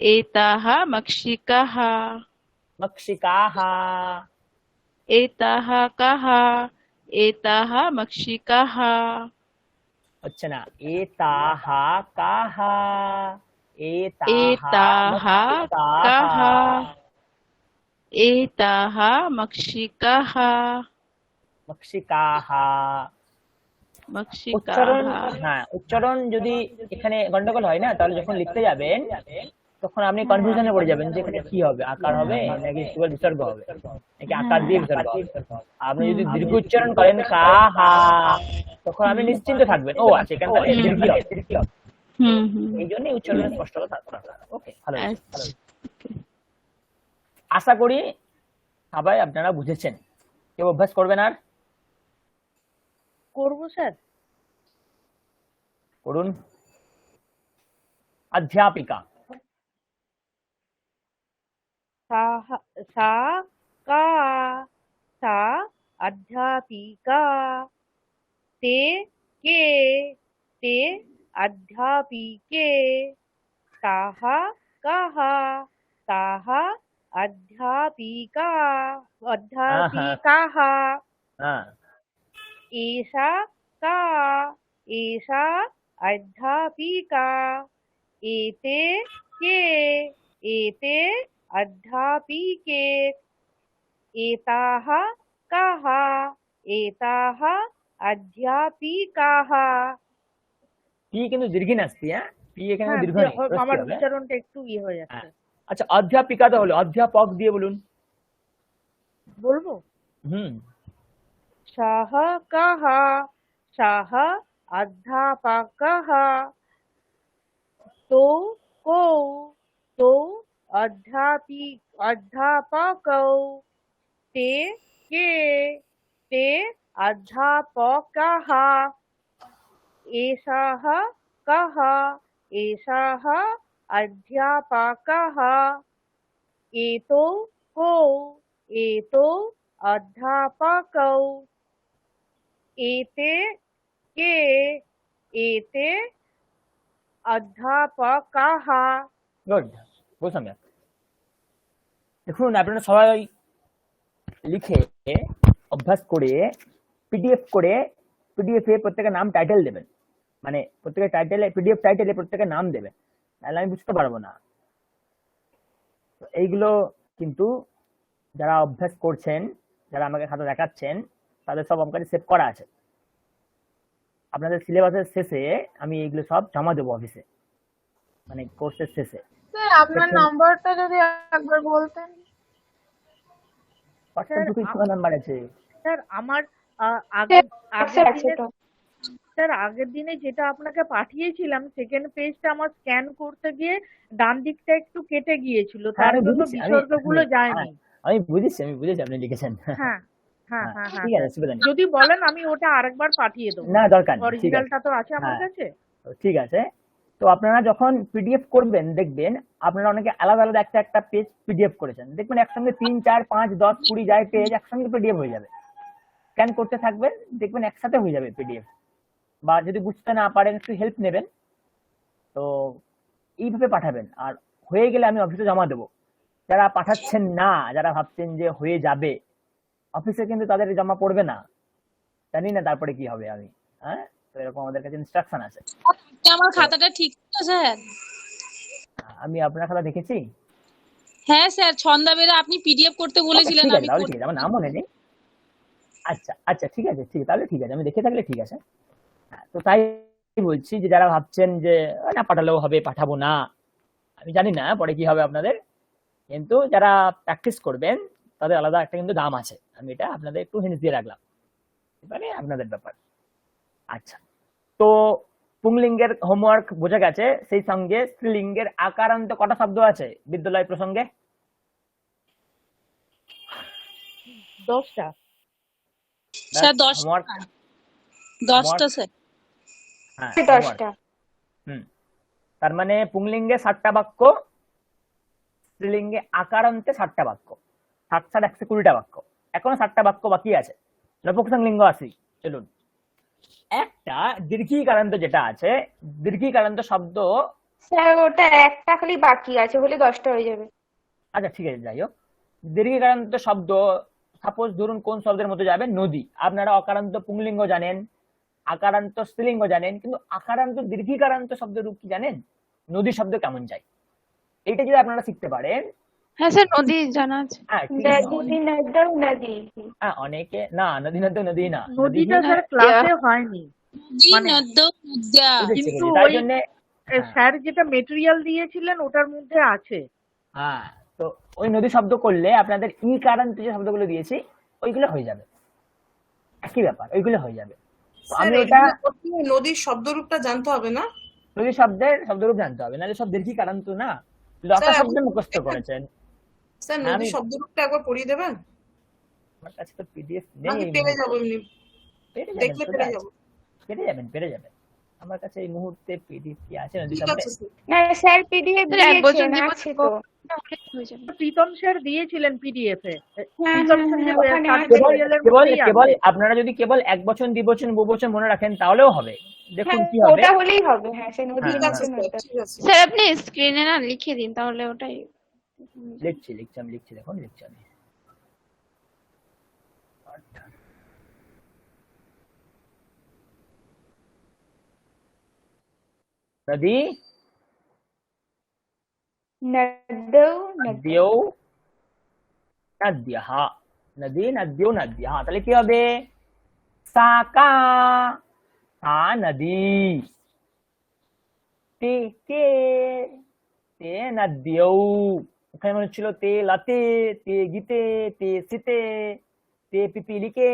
S10: एताः मक्षिकाः
S1: मक्षिकाः
S10: एताः काः एताः मक्षिकाः
S1: अच्छा ना एताः काः एताः
S10: एताः
S1: मक्षिकाः
S10: काः एताः मक्षिकाः
S1: मक्षिकाः
S10: मक्षिकाः
S1: উচ্চারণ হ্যাঁ উচ্চারণ যদি এখানে গন্ডগোল হয় না তাহলে যখন লিখতে যাবেন তখন আপনি কনফিউশনে পড়ে যাবেন যে এখানে কি হবে আকার হবে নাকি কেবল বিসর্গ হবে নাকি আকার দিয়ে বিসর্গ হবে আপনি যদি দীর্ঘ উচ্চারণ করেন কাহা তখন আপনি নিশ্চিন্ত থাকবেন ও আচ্ছা এখানে তাহলে দীর্ঘ হবে এই জন্য উচ্চারণের স্পষ্টতা থাকবে ওকে ভালো ভালো আশা করি সবাই আপনারা বুঝেছেন কেউ অভ্যাস করবেন আর
S5: করবো স্যার।
S1: করুন अध्यापिका
S5: सा का सा अध्यापिका ते के ते अध्यापिके ताः काः ताः अध्यापिकाः
S1: हाँ
S5: एषा का एषा अध्यापिका एते के एते अध्यापिके एताः काः एताः अध्यापिकाः
S1: পি কিন্তু দীর্ঘিন আসছে হ্যাঁ পি এখানে
S5: হ্যাঁ
S1: দীর্ঘ নেই
S5: আমার উচ্চারণটা একটু ইয়ে হয়ে যাচ্ছে।
S1: আচ্ছা অধ্যাপিকা তো হলো অধ্যাপক দিয়ে বলুন
S5: বলবো
S1: হুম
S5: सः कः सः अध्यापकः तो को तो अध्यापकौ ते के ते अध्यापकाः एषः कः एषः अध्यापकः एतो को एतो अध्यापकौ एते के एते अध्यापकाः
S1: গুড বহু সম্যক দেখুন আপনারা সবাই লিখে অভ্যাস করে পিডিএফ করে পিডিএফ এ প্রত্যেকের নাম টাইটেল দেবেন মানে প্রত্যেকের টাইটেলে পিডিএফ টাইটেলে প্রত্যেকের নাম দেবেন তাহলে আমি বুঝতে পারবো না তো এইগুলো কিন্তু যারা অভ্যাস করছেন যারা আমাকে খাতা দেখাচ্ছেন তাদের সব আমার কাছে সেভ করা আছে আপনাদের সিলেবাসের শেষে আমি এইগুলো সব জমা দেবো অফিসে মানে কোর্সের শেষে
S3: স্যার আপনার নাম্বারটা যদি একবার বলতেন।
S1: হোয়াটসঅ্যাপ গ্রুপে কি নাম্বার আছে
S5: স্যার আমার আগের
S2: আছে
S5: দিনে
S2: তো।
S5: স্যার আগের দিনে যেটা আপনাকে পাঠিয়েছিলাম সেকেন্ড পেজটা আমার স্ক্যান করতে গিয়ে ডান দিকটা একটু কেটে গিয়েছিল
S1: হ্যাঁ,
S5: তার
S1: আমি
S5: জন্য
S1: বুঝেছি,
S5: বিসর্গগুলো যায়নি।
S1: হ্যাঁ, আমি বুঝেছি আপনি লিখেছেন
S5: হ্যাঁ হ্যাঁ
S1: হ্যাঁ,
S5: হ্যাঁ হ্যাঁ
S1: ঠিক আছে অসুবিধা নেই
S5: যদি বলেন আমি ওটা আরেকবার পাঠিয়ে দেবো।
S1: না দরকার নেই ঠিক আছে
S5: অরিজিনালটা তো আছে আমার
S1: হ্যাঁ।
S5: কাছে।
S1: ঠিক আছে তো আপনারা যখন পিডিএফ করবেন দেখবেন আপনারা অনেকে আলাদা আলাদা একটা একটা পেজ পিডিএফ করেছেন দেখবেন একসঙ্গে 3 4 5 10 20 যায় পেজ একসঙ্গে পিডিএফ হয়ে যাবে স্ক্যান করতে থাকবেন দেখবেন একসাথে হয়ে যাবে পিডিএফ বা যদি বুঝতে না পারেন একটু হেল্প নেবেন তো এইভাবে পাঠাবেন আর হয়ে গেলে আমি অফিসে জমা দেবো যারা পাঠাচ্ছেন না যারা ভাবছেন যে হয়ে যাবে অফিসে কিন্তু তাদের জমা পড়বে না জানি না তারপরে কি হবে আমি হ্যাঁ তো এরকম আমাদের কাছে ইনস্ট্রাকশন আছে
S11: আমার খাতাটা ঠিক ছিল স্যার?
S1: আমি আপনার খাতা দেখেছি
S11: হ্যাঁ স্যার, ছন্দাবেলা আপনি পিডিএফ করতে বলেছিলেন,
S1: ঠিক আছে
S11: আমি
S1: তাহলে ঠিক আছে আমার নাম মনে নেই আচ্ছা আচ্ছা ঠিক আছে তাহলে ঠিক আছে আমি দেখে থাকলে ঠিক আছে হ্যাঁ, তো তাই বলছি যে যারা ভাবছেন যে না পাঠালেও হবে পাঠাবো না আমি জানি না পরে কি হবে আপনাদের কিন্তু যারা প্র্যাকটিস করবেন তাদের আলাদা একটা কিন্তু দাম আছে আমি এটা আপনাদের একটু হিন্ট দিয়ে রাখলাম এবারে আপনাদের ব্যাপার আচ্ছা তো পুংলিঙ্গের হোমওয়ার্ক বোঝা গেছে সেই সঙ্গে স্ত্রীলিঙ্গের আকারান্ত কটা শব্দ আছে বিদ্যালয় প্রসঙ্গে
S5: 10টা
S11: স্যার
S1: হোমওয়ার্ক
S11: 10টা স্যার।
S1: হ্যাঁ
S2: 10টা
S1: তার মানে পুংলিঙ্গে 7টা বাক্য স্ত্রীলিঙ্গে আকারান্তে 7টা বাক্য 7 7 120টা বাক্য, এখনো 7টা বাক্য বাকি আছে। নপুংসক লিঙ্গ আসি, চলুন। একটা দীর্ঘিকারান্ত যেটা আছে, দীর্ঘিকারান্ত শব্দ,
S2: স্যার ওটা একটা খালি বাকি আছে, হলে 10টা হয়ে যাবে।
S1: আচ্ছা ঠিক আছে, যাই হোক, দীর্ঘিকারান্ত শব্দ সাপোজ ধরুন কোন শব্দের মধ্যে যাবে, নদী। আপনারা অকারান্ত পুংলিঙ্গ জানেন, আকারান্ত স্ত্রীলিঙ্গ জানেন, কিন্তু আকারান্ত দীর্ঘিকারান্ত শব্দের রূপ কি জানেন? নদী শব্দ কেমন যায়, এইটা যদি আপনারা শিখতে পারেন।
S10: হ্যাঁ স্যার, নদী জানা আছে।
S1: হ্যাঁ ঠিক আছে,
S2: নদী নদী নদী।
S1: হ্যাঁ অনেকে না, নদী নদ নদী না,
S5: নদীটা স্যার ক্লাসে হয়নি, মানে
S11: নদ্য নদ্যা।
S5: কিন্তু
S1: তাই
S5: ওই
S1: জন্য
S5: স্যার যেটা মেটেরিয়াল দিয়েছিলেন ওটার মধ্যে আছে।
S1: হ্যাঁ, তো ওই নদী শব্দ করলে আপনাদের ই কারান্ত যে শব্দগুলো দিয়েছি ওইগুলো হয়ে যাবে, একই ব্যাপার, ওইগুলো হয়ে যাবে। তো
S7: স্যার
S1: আমি এটা
S7: এগুলো করতে নদীর শব্দরূপটা জানতে হবে না?
S1: নদী শব্দের শব্দরূপ জানতে হবে, নাহলে সব দীর্ঘিকারান্ত না, লতা
S7: স্যার,
S1: শব্দ
S7: এখন-
S1: মুখস্থ করেছেন।
S7: স্যার
S1: আমি
S7: নদীর শব্দরূপটা একবার পড়িয়ে দেবেন?
S1: আমার কাছে তো পিডিএফ
S7: নাকি
S1: নেই,
S7: পেরে যাবো এমনি?
S1: পেরে যাবেন,
S7: দেখলে
S1: চলে
S7: পেরে
S1: আসবে।
S7: যাবো।
S1: পেরে যাবেন। আমার কাছে এই মুহূর্তে পিডিএফ কি আছে নদী
S7: ঠিক
S1: শব্দে?
S7: আছে স্যার।
S2: না স্যার পিডিএফ
S10: স্যার, এক বছর
S2: দিয়েছেন,
S10: দিব
S2: আছে তো।
S10: হয়ে যাবে।
S5: প্রীতম স্যার দিয়েছিলেন পিডিএফ এ।
S2: হ্যাঁ,
S5: প্রীতম
S2: হ্যাঁ,
S5: স্যার
S2: হ্যাঁ, ওখানে আছে।
S5: মেটেরিয়ালের
S1: কেবল
S5: মধ্যেই
S1: কেবল
S5: আছে।
S1: আপনারা যদি কেবল এক বচন দ্বিবচন বহুবচন মনে রাখেন তাহলেও হবে। দেখুন
S2: হ্যাঁ
S1: কি হবে,
S2: ওটা হলেই হবে। হ্যাঁ সে নদী
S1: হ্যাঁ,
S7: ঠিক আছে
S2: নদী
S7: স্যার, ঠিক আছে।
S10: স্যার আপনি স্ক্রিনে না লিখে দিন, তাহলে ওটাই।
S1: লিখছি আমি লিখছি, দেখুন লিখছি আমি। নদী
S2: নদ্যৌ
S1: নদ্যৌ নদ্যঃ, নদী নদ্যৌ নদ্যঃ, তাহলে কি হবে? সা কা, সা নদী, তে কে, তে নদ্যৌ, ওখানে মনে ছিল তে লাতে, তে গীতে, তে সিতে, তে পিপিলিকে,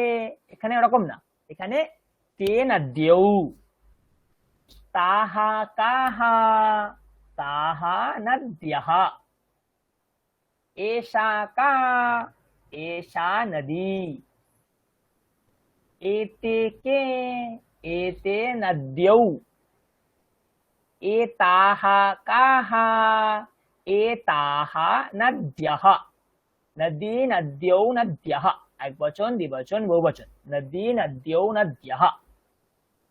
S1: এখানে ওরকম না, এখানে তে নদ্যৌ। তাহা কাহা, তাহা নদ্যঃ, এষা কা, এষা নদী, एते के, एते नद्यौ, एताः काः, एताः नद्यः, नदी नद्यौ नद्यः, एक वचन द्विवचन बहुवचन, नदी नद्यौ नद्यः।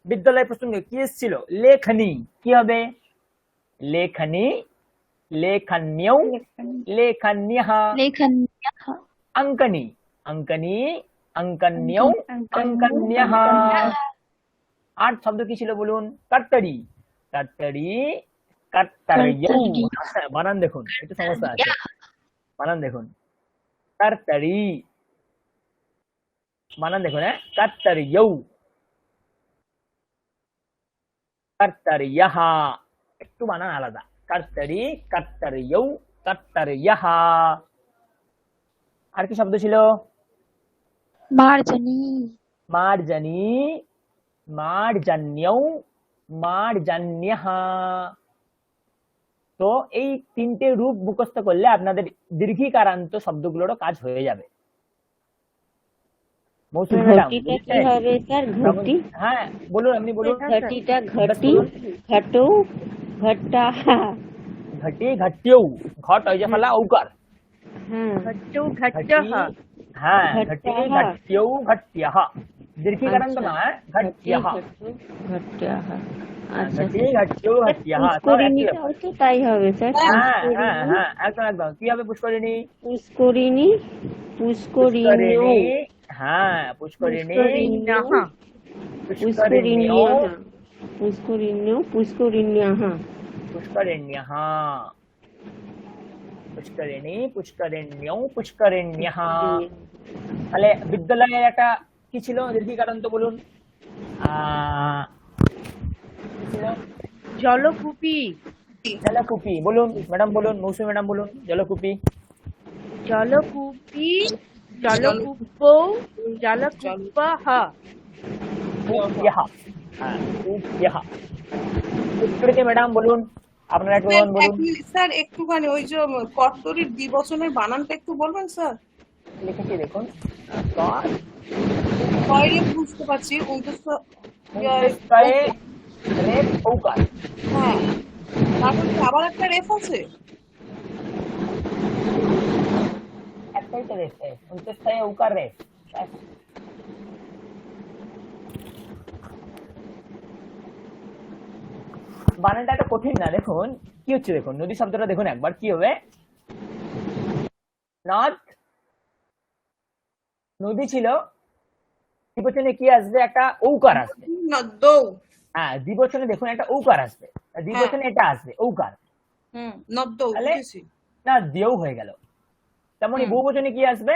S1: বিদ্যালয় প্রসঙ্গে কি এসেছিল? লেখনী, কি হবে? লেখনী, লেখন্যৌ, লেখন্যः,
S10: লেখন্যः,
S1: অঙ্কনী, অঙ্কনী, অঙ্কন্যৌ, অঙ্কন্যः। আর শব্দ কি ছিল বলুন? কর্তরি, কর্তরি, কর্তর্যৌ, বানান দেখুন, একটু সমস্যা আছে, বানান দেখুন, কর্তরি, বানান দেখুন, হ্যাঁ, কর্তর্যৌ, কর্তর্যः, একটু বানান আলাদা, কর্তরি, কর্তর্যৌ, কর্তর্যः। আর কি শব্দ ছিল?
S10: মার্জনী,
S1: মার্জনী, মার্জন্যৌ, মার্জন্যः। তো এই তিনটে রূপ মুখস্থ করলে আপনাদের দীর্ঘিকারান্ত শব্দগুলোরও কাজ হয়ে যাবে। মৌসুমী ম্যাডাম,
S4: ঘটিটা কি হবে স্যার? ঘটি,
S1: হ্যাঁ বলুন, আপনি বলুন।
S4: ঘটিটা ঘটি, ঘটো, ঘটা,
S1: ঘটি, ঘট্যৌ, ঘট ওই যে ফলা ঔকার,
S4: হ্যাঁ
S5: ঘট্যৌ
S1: ঘটি,
S5: ঘট্যः,
S1: হ্যাঁ ঘটি,
S4: ঘট্যः।
S1: ঘট্যৌ, ঘট্যः, দীর্ঘিকারান্ত
S4: আচ্ছা।
S1: নয়, ঘট্যः,
S4: ঘট্যাহ। আচ্ছা
S1: ঘটি, ঘট্যৌ, ঘট্যः, সব একই
S4: পুষ্করিণীটাও
S1: ব্যাপার।
S4: তো তাই হবে স্যার।
S1: হ্যাঁ হ্যাঁ হ্যাঁ, একদম একদম। কি হবে? পুষ্করিণী,
S4: পুষ্করিণী, পুষ্করিণী,
S1: পুষ্করিণী, হ্যাঁ পুষ্করিণী,
S5: পুষ্করিণ্যः,
S1: পুষ্করিণ্যৌ,
S4: পুষ্করিণ্য, পুষ্করিণ্যः,
S1: পুষ্করিণ্যः, পুষ্করিণী, পুষ্করিণ্যৌ, পুষ্করিণ্যः। তাহলে বিদ্যালয়ের একটা কি ছিল দীর্ঘিকারান্ত বলুন? কি ছিল?
S5: জলকূপী,
S1: জলকূপী, বলুন ম্যাডাম, বলুন মৌসুমী ম্যাডাম, বলুন জলকূপী।
S5: জলকূপী, জলকূপৌ, জলকূপः,
S1: কূপ্যः, হ্যাঁ কূপ্যः। উত্তরকে ম্যাডাম বলুন, আপনারা একটু বলুন।
S7: স্যার একটুখানি ওই যে কর্তরির দ্বিবচনের বানানটা একটু বলবেন স্যার?
S1: লিখেছি দেখুন,
S7: কয়রে বুঝতে পারছি, উনত্রিশটা
S1: রেফ ঔকার,
S7: হ্যাঁ, তারপর কি আবার একটা রেফ আছে?
S1: একটাই তো রেস এস, অন্ত্যেষ্টায় উকার রেস। ব্যাস। বানানটা এত কঠিন না, দেখুন কি হচ্ছে, দেখুন নদী শব্দটা দেখুন একবার কি হবে। নদ, নদী ছিল, দ্বিবচনে কি আসবে, একটা ঔকার আসবে।
S7: নদ্দৌ।
S1: হ্যাঁ, দ্বিবচনে দেখুন একটা ঔকার আসবে, দ্বিবচনে এটা আসবে ঔকার,
S7: নদ্দৌ
S1: তাহলে
S7: বুঝেছি।
S1: না দিয়েও হয়ে গেল। তেমনি বহুবচনে কি আসবে,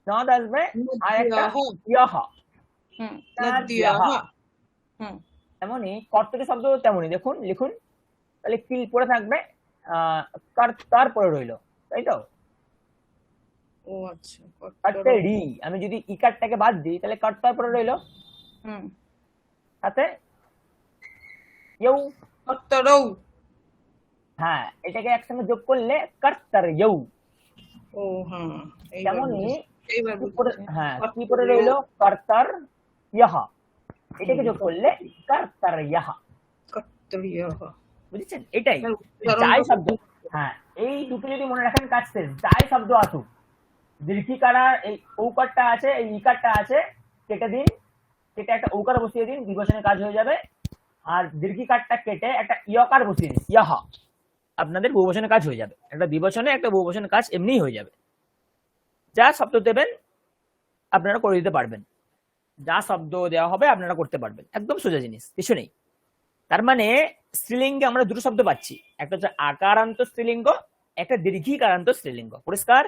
S1: নদ আসবে আর একটা ইয়হ,
S7: নদ্দিয়াহ।
S1: তেমনি কর্তরি শব্দ তেমনি দেখুন লিখুন, তাহলে কি পড়ে থাকবে, কর্তার পরে রইলো, তাই তো।
S7: ও আচ্ছা,
S1: কর্তারি, আমি যদি ইকারটাকে বাদ দিই তাহলে কর্তার পরে রইলো, সাথে ইউ,
S7: কর্তারৌ।
S1: হ্যাঁ এটাকে একসঙ্গে যোগ করলে কর্তার ইউ।
S7: ও হ্যাঁ,
S1: তেমনি
S7: এইবার
S1: হ্যাঁ কি পরে রইলো, কর্তার ইহ, এটাকে যোগ করলে কর্তার ইহ।
S7: কর্তারিয়াহ।
S1: বুঝেছেন, এটাই যাই শব্দ, হ্যাঁ এই দুটো যদি মনে রাখেন কাজ শেষ। যাই শব্দ আসুক, দীর্ঘিকার এই ঔকারটা আছে, এই ইকারটা আছে, কেটে দিন, কেটে একটা ঔকার বসিয়ে দিন, দ্বিবচনের কাজ হয়ে যাবে। আর দীর্ঘিকারটা কেটে একটা ইয়কার বসিয়ে দিন, ইয়হ, আপনাদের বহুবচনের কাজ হয়ে যাবে। একটা দ্বিবচনে একটা বহুবচনের কাজ এমনিই হয়ে যাবে। যা শব্দ দেবেন আপনারা করে দিতে পারবেন, যা শব্দ দেওয়া হবে আপনারা করতে পারবেন, একদম সোজা জিনিস, কিছু নেই। তার মানে স্ত্রীলিঙ্গে আমরা দুটো শব্দ পাচ্ছি, একটা হচ্ছে আকারান্ত স্ত্রীলিঙ্গ, একটা দীর্ঘিকারান্ত স্ত্রীলিঙ্গ। পরিষ্কার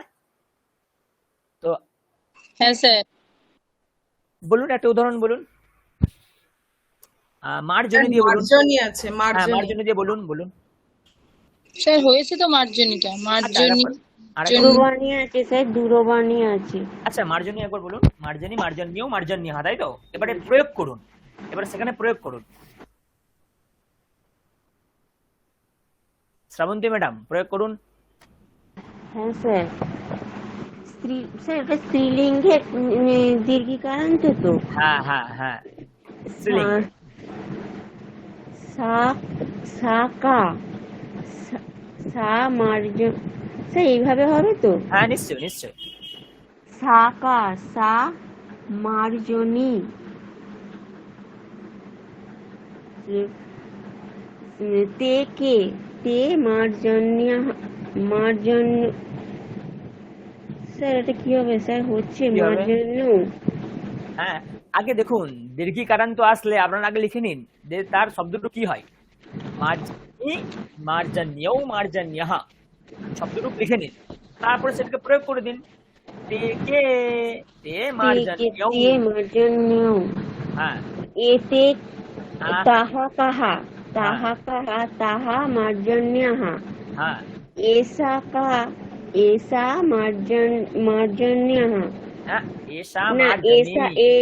S1: তো?
S11: হ্যাঁ স্যার।
S1: বলুন একটা উদাহরণ বলুন, মার্জনী দিয়ে বলুন।
S7: মার্জনী আছে,
S1: হ্যাঁ মার্জনী দিয়ে বলুন, বলুন।
S11: স্যার হয়েছে তো মার্জনীটা, মার্জনী।
S4: দূরবাণী আছে স্যার, দূরবাণী আছে।
S1: আচ্ছা মার্জনী একবার বলুন, মার্জনী, মার্জনীয়, মার্জনীয়, তাই তো। এবারে প্রয়োগ করুন, এবারে সেখানে প্রয়োগ করুন। শ্রাবন্তী ম্যাডাম প্রয়োগ করুন।
S4: হ্যাঁ স্যার, স্যার এটা স্ত্রীলিঙ্গের দীর্ঘিকারান্ত তো।
S1: হ্যাঁ হ্যাঁ হ্যাঁ, স্ত্রীলিঙ্গ। সাকা, সা মার্জন, স্যার এইভাবে হবে তো? হ্যাঁ নিশ্চয় নিশ্চয়।
S4: সাকা, সা মার্জনী, তে কে, তে মার্জন্য, মার্জন্য, স্যার এটা কি হবে স্যার? হচ্ছে মার্জন্য।
S1: হ্যাঁ আগে দেখুন, দীর্ঘিকারান্ত আসলে আপনারা আগে লিখে নিন যে তার শব্দটা কি হয়। মার্জনী, মার্জনীয়, মার্জন্যঃ, শব্দটুকু লিখে নিন, তারপরে সেটাকে প্রয়োগ করে দিন। তে কে, তে মার্জনীয়,
S4: তে মার্জন্য,
S1: হ্যাঁ
S4: এতে তাহা কাহা, তাহা কাহা, তাহা মার্জন্যঃ,
S1: হ্যাঁ
S4: এসা কা, এসা মার্জন্যঃ,
S1: হ্যাঁ এসা
S4: না এসা,
S1: মার্জনী,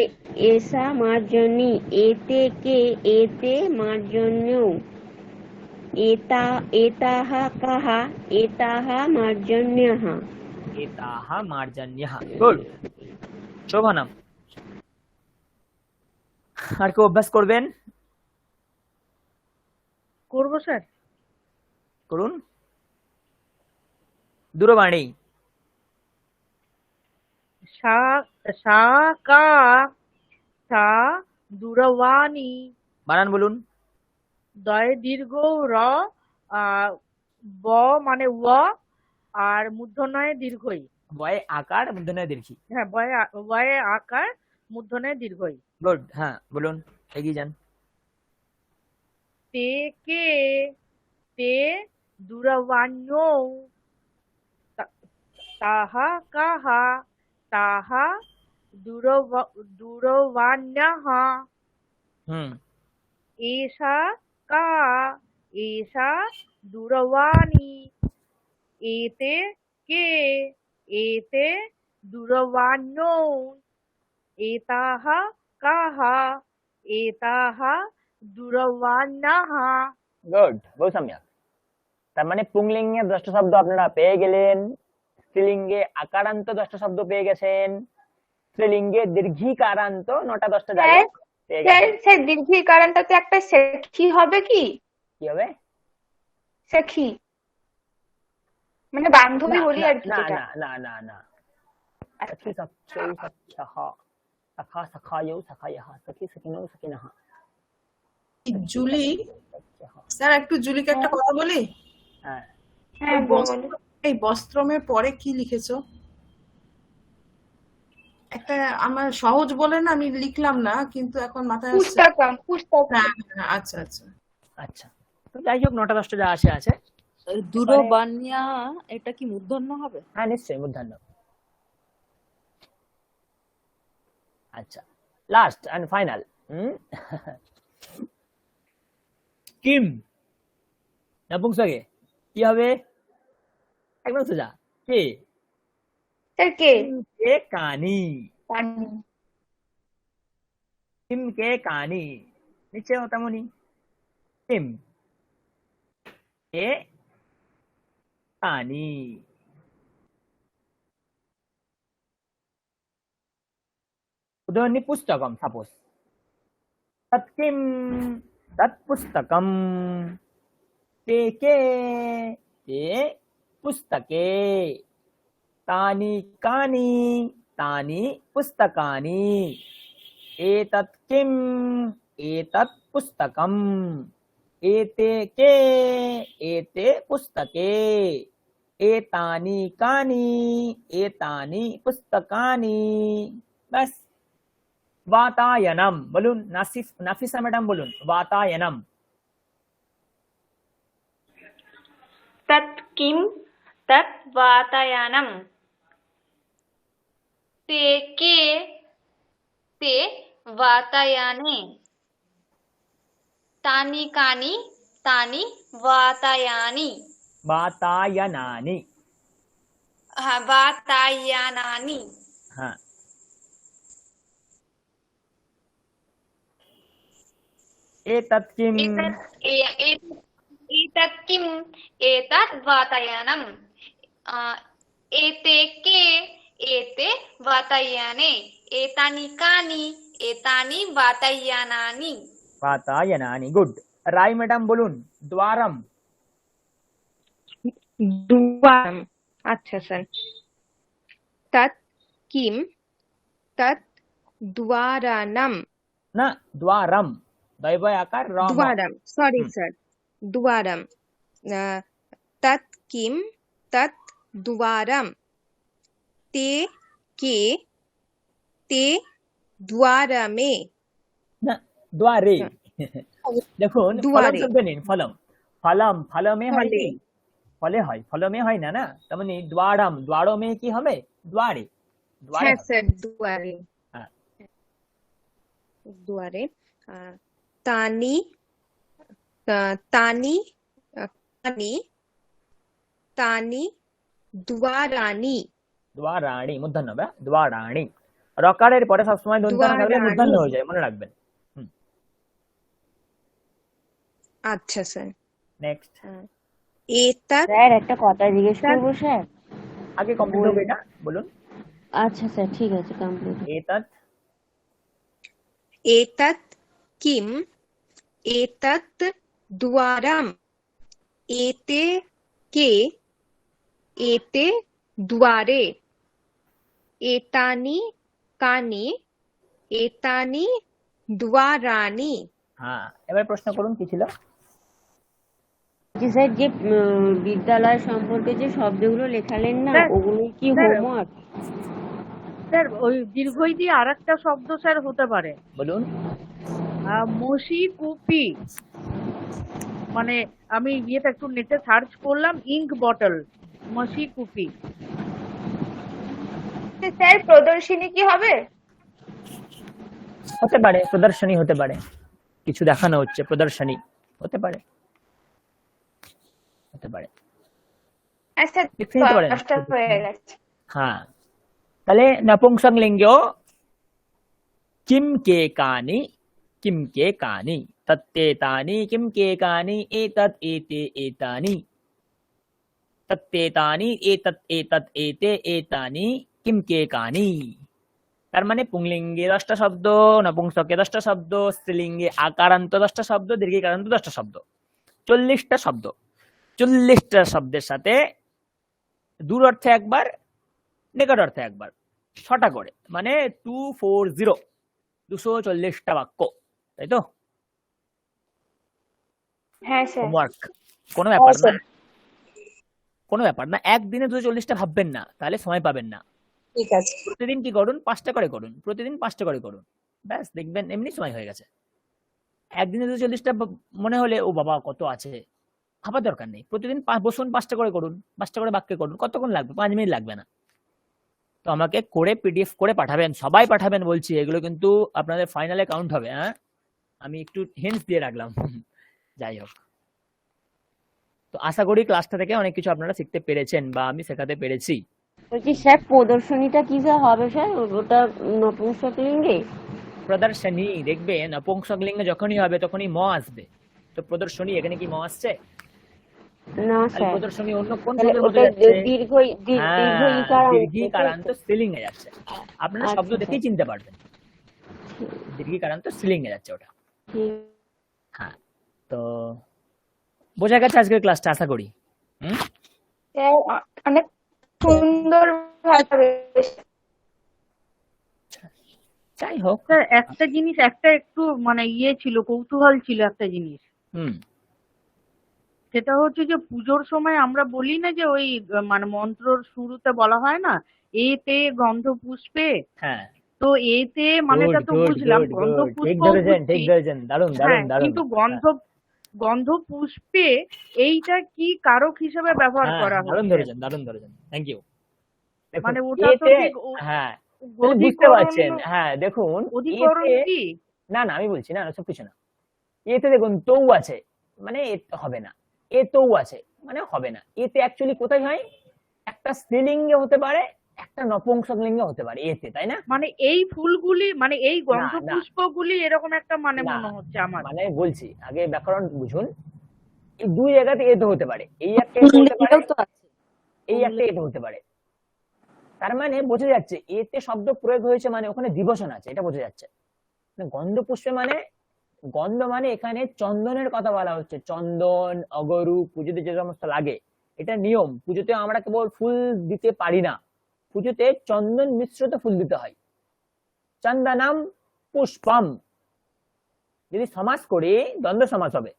S4: এসা মার্জনী, এতে কে, এতে মার্জন্য, এতাহ কাহা, এতাহ মার্জন্যঃ,
S1: এতাহ মার্জন্যঃ। গুড, শোভনম। আর কেউ অভ্যাস করবেন?
S5: করবো স্যার।
S1: করুন। দূরবাণী,
S5: শাকা, সা দূরবাণী,
S1: বানান বলুন।
S5: দয় দীর্ঘ র, ব মানে ও, আর মূর্ধন্যয় দীর্ঘই।
S1: বয়ে আকার, মূর্ধন্যয় দীর্ঘী।
S5: হ্যাঁ বয়ে আকার, মূর্ধন্যয় দীর্ঘই।
S1: গুড, হ্যাঁ বলুন, এগিয়ে যান।
S5: তে কে, তে দূরবাণ্য, তাহা কাহা, তাহা দূরবাণ্যঃ, এষা কা, এষা দূরবাণী, এতে কে, এতে দূরবাণ্যৌ, এতাহ কাহা, এতাহ দূরবাণ্যঃ।
S1: গুড, বহু সম্যক। তার মানে পুংলিঙ্গে 10টা শব্দ আপনারা পেয়ে গেলেন, স্ত্রীলিঙ্গে আকারান্ত 10টা শব্দ পেয়ে গেছেন, স্ত্রীলিঙ্গে দীর্ঘিকারান্ত 9টা 10টা জায়গা পেয়ে গেছেন।
S2: স্যার দীর্ঘিকারান্ততে একটা সেখি হবে কি?
S1: কি হবে?
S2: সেখি মানে বান্ধবী বলি আর কি।
S1: না
S2: যেটা
S1: না না না না, सखी सख्यै सख्यः सखा सखायौ सखायः सखी सखिनौ सखिनः
S7: এই জুলি,
S1: सख्यः।
S7: স্যার একটু জুলিকে একটা কথা বলি।
S1: হ্যাঁ
S2: হ্যাঁ বলো।
S7: এই বস্ত্রমের পরে কি লিখেছো? একটা আমার সহজ বলে না, আমি লিখলাম না, কিন্তু এখন মাথায় আসছে।
S2: পুস্তকম পুস্তকম।
S7: হ্যাঁ হ্যাঁ, আচ্ছা আচ্ছা।
S1: আচ্ছা, তো যাই হোক 9টা 10টা যা আসে আছে।
S12: দূরবাণ্যা এটা কি মূর্ধন্য হবে?
S1: হ্যাঁ নিশ্চয়ই মূর্ধন্য। আচ্ছা, লাস্ট এন্ড ফাইনাল। কিম নপুংসকে কি হবে? একদম সোজা, কে?
S2: স্যার কে?
S1: কিম কে কানি,
S2: কানি।
S1: কিম কে কানি, নিচে তেমনি কিম কে কানি। উদাহরণ পুস্তকম, সাপোজ তৎ কিম তৎ পুস্তকম, ते के ते पुस्तके, तानि कानि तानि पुस्तकानि, एतत् किम् एतत् पुस्तकम्, एते के एते पुस्तके, एतानि कानि एतानि पुस्तकानि। बस। वातायनम बोलून, नाफिसा मैडम बोलून, वातायनम।
S6: तत् किं तत् वातायनं, ते के ते वातायने, तानि कानि तानि वातायानि।
S1: वातायनानि।
S6: हाँ, वातायनानि।
S1: हाँ, एतत् किम्
S6: एतत् किम् एतत् वातायनम्, एते के एते वातायने, एतानि कानि एतानि वातायनानि।
S1: वातायनानि। गुड। राय मैडम बोलून, द्वारम।
S8: द्वारम। अच्छा सर। तत् किम तत् द्वारानम।
S1: ना, द्वारम, दैवय आकार राम।
S8: Dwaram, sorry sir, Dwaram. तत् किम तत् द्वारम, ते के ते द्वारमे।
S1: ना, द्वारे। দেখুন ফলম
S8: দুয়ারে।
S1: শব্দ নিন, ফলম ফলম ফলমে হয়
S8: ফলে।
S1: কি? ফলে হয়, ফলমে হয় না, না তার মানে দ্বারম, দ্বারমে কি হবে? দ্বারে, দ্বারে
S8: হ্যাঁ
S1: হবে।
S8: স্যার, দুয়ারে।
S1: হ্যাঁ।
S8: দুয়ারে। তানি তানি কানি তানি দ্বারানি।
S1: দ্বারাণী মূর্ধন্য হবে, দ্বারাণী। রকারের পরে সবসময় দন্তান্ন থাকলে
S8: দ্বারাণী।
S1: মূর্ধন্য হয়ে যায়, মনে রাখবেন।
S8: আচ্ছা স্যার।
S1: নেক্সট।
S8: এতৎ।
S12: স্যার একটা কথা জিজ্ঞেস করবো স্যার?
S1: আগে কমপ্লিট হবে এটা, বলুন।
S12: আচ্ছা স্যার, ঠিক আছে, কমপ্লিট।
S1: এতৎ
S8: एतत् किम् एतत् द्वारम्, एते के एते द्वारे, एतानि कानि एतानि द्वाराणि।
S1: হ্যাঁ, এবার প্রশ্ন করুন কি ছিল?
S12: জি স্যার, যে বিদ্যালয় সম্পর্কে যে শব্দগুলো লেখালেন না,
S5: স্যার,
S12: ওগুলো কি
S5: স্যার,
S12: হোমওয়ার্ক?
S5: স্যার ওই দীর্ঘই দিয়ে আর একটা শব্দ স্যার হতে পারে,
S1: বলুন।
S5: মসি কুপি। মানে আমি ইয়েটা একটু নেটে সার্চ করলাম, ইঙ্ক বটল, মসি কুপি।
S2: স্যার প্রদর্শনী কি হবে?
S1: হতে পারে, প্রদর্শনী হতে পারে, কিছু দেখানো হচ্ছে, প্রদর্শনী হতে পারে, হতে পারে।
S2: আচ্ছা,
S1: লিখে নিতে পারেন।
S2: 10টা হয়ে গেছে।
S1: হ্যাঁ, তাহলে নপুংসকলিঙ্গেও কিম কে কানি কিম কে কানি, তত্তেতানি কিম কে কানি, এতৎ এতে এতানি, তত্তেতানি এতৎ এতৎ এতে এতানি কিম কে কানি। তার মানে পুংলিঙ্গে 10টা শব্দ, নপুংসকে 10টা শব্দ, স্ত্রীলিঙ্গে আকারান্ত 10টা শব্দ, দীর্ঘিকারান্ত 10টা শব্দ, 40টা শব্দ। 40টা শব্দের সাথে দূর অর্থে একবার, নিকট অর্থে একবার, 6টা করে, মানে 240, 240টা বাক্য, তাই তো?
S2: হ্যাঁ স্যার।
S1: হোমওয়ার্ক, কোনো ব্যাপার না, কোনো ব্যাপার না। একদিনে 240টা ভাববেন না, তাহলে সময় পাবেন না।
S11: ঠিক আছে।
S1: প্রতিদিন কি করুন, 5টা করে করুন, প্রতিদিন 5টা করে করুন, ব্যাস দেখবেন এমনি সময় হয়ে গেছে। একদিনে 240টা মনে হলে ও বাবা কত আছে, ভাবার দরকার নেই। প্রতিদিন বসুন, 5টা করে করুন, 5টা করে বাক্যে করুন, কতক্ষণ লাগবে? 5 মিনিট লাগবে না। তো আমাকে করে পিডিএফ করে পাঠাবেন, সবাই পাঠাবেন বলছি, এগুলো কিন্তু আপনাদের ফাইনালে কাউন্ট হবে। হ্যাঁ, আমি একটু হিন্টস দিয়ে রাখলাম। যাই হোক, তো আশা করি ক্লাসটা থেকে অনেক কিছু আপনারা শিখতে পেরেছেন বা আমি শেখাতে পেরেছি।
S12: বলছি স্যার প্রদর্শনীটা কি স্যার হবে স্যার? ওটা নপুংসকলিঙ্গে?
S1: প্রদর্শনী দেখবে, নপুংসকলিঙ্গে যখনই হবে তখনই ম আসবে। তো প্রদর্শনী, এখানে কি ম আসছে?
S12: না
S1: তাহলে
S12: স্যার,
S1: প্রদর্শনী অন্য কোন
S12: তাহলে
S1: পদে বসে
S12: ওটা
S1: যাচ্ছে?
S12: দীর্ঘ
S1: হ্যাঁ,
S12: ইকার
S1: দীর্ঘিকারান্ত স্ত্রীলিং এ যাচ্ছে। আপনারা শব্দ
S12: আচ্ছা
S1: দেখেই চিনতে পারবেন, দীর্ঘিকারান্ত স্ত্রীলিং এ যাচ্ছে ওটা।
S12: ঠিক।
S1: হ্যাঁ, তো বোঝা গেছে আজকের ক্লাসটা আশা করি।
S2: স্যার অনেক সুন্দর ভাবে।
S1: যাই হোক,
S5: স্যার একটা জিনিস, একটা একটু মানে ছিল, কৌতূহল ছিল একটা জিনিস। সেটা হচ্ছে যে পুজোর সময় আমরা বলি না যে ওই মানে মন্ত্রর শুরুতে বলা হয় না এতে গন্ধ পুষ্পে?
S1: হ্যাঁ,
S5: তো এতে মানেটা তো বুঝলাম, গন্ধ
S1: ঠিক
S5: পুষ্প
S1: ধরেছেন, ঠিক ধরেছেন, দারুণ দারুণ
S5: হ্যাঁ,
S1: দারুণ।
S5: কিন্তু গন্ধ পুষ্পে এইটা কি কারক হিসেবে ব্যবহার করা
S1: দারুণ
S5: হচ্ছে?
S1: ধরেছেন, দারুণ ধরেছেন, থ্যাংক ইউ।
S5: মানে ওটা তো ঠিক
S1: হ্যাঁ, বুঝতে পারছেন। হ্যাঁ দেখুন,
S5: অধিকরণ কি?
S1: না না আমি বলছি না, সব কিছু না। এতে দেখুন তৌ আছে, মানে হবে না। এ তৌ আছে, মানে হবে না। এতে অ্যাকচুয়ালি কোথায় হয়? একটা স্ত্রীলিঙ্গে হতে পারে, একটা নপুংসকলিঙ্গে হতে পারে এতে, তাই না?
S5: মানে এই ফুলগুলি, মানে এই গন্ধ
S1: না, না।
S5: পুষ্পগুলি এরকম একটা মানে
S1: না,
S5: মনে হচ্ছে আমার।
S1: মানে বলছি, আগে ব্যাকরণ বুঝুন। এই দুই জায়গাতে এতে হতে পারে, এই একটা এতে হতে পারে, এই একটা এতে হতে পারে। তার মানে বোঝা যাচ্ছে এতে শব্দ প্রয়োগ হয়েছে, মানে ওখানে দ্বিবচন আছে, এটা বোঝা যাচ্ছে। গন্ধ পুষ্পে মানে, গন্ধ মানে এখানে চন্দনের কথা বলা হচ্ছে। চন্দন, অগরু পুজোতে যে সমস্ত লাগে, এটা নিয়ম। পুজোতে আমরা কেবল ফুল দিতে পারি না, পুজোতে চন্দন মিশ্রিত ফুল দিতে হয়। চন্দনম পুষ্পম, যদি সমাস করি দ্বন্দ্ব সমাস হবে।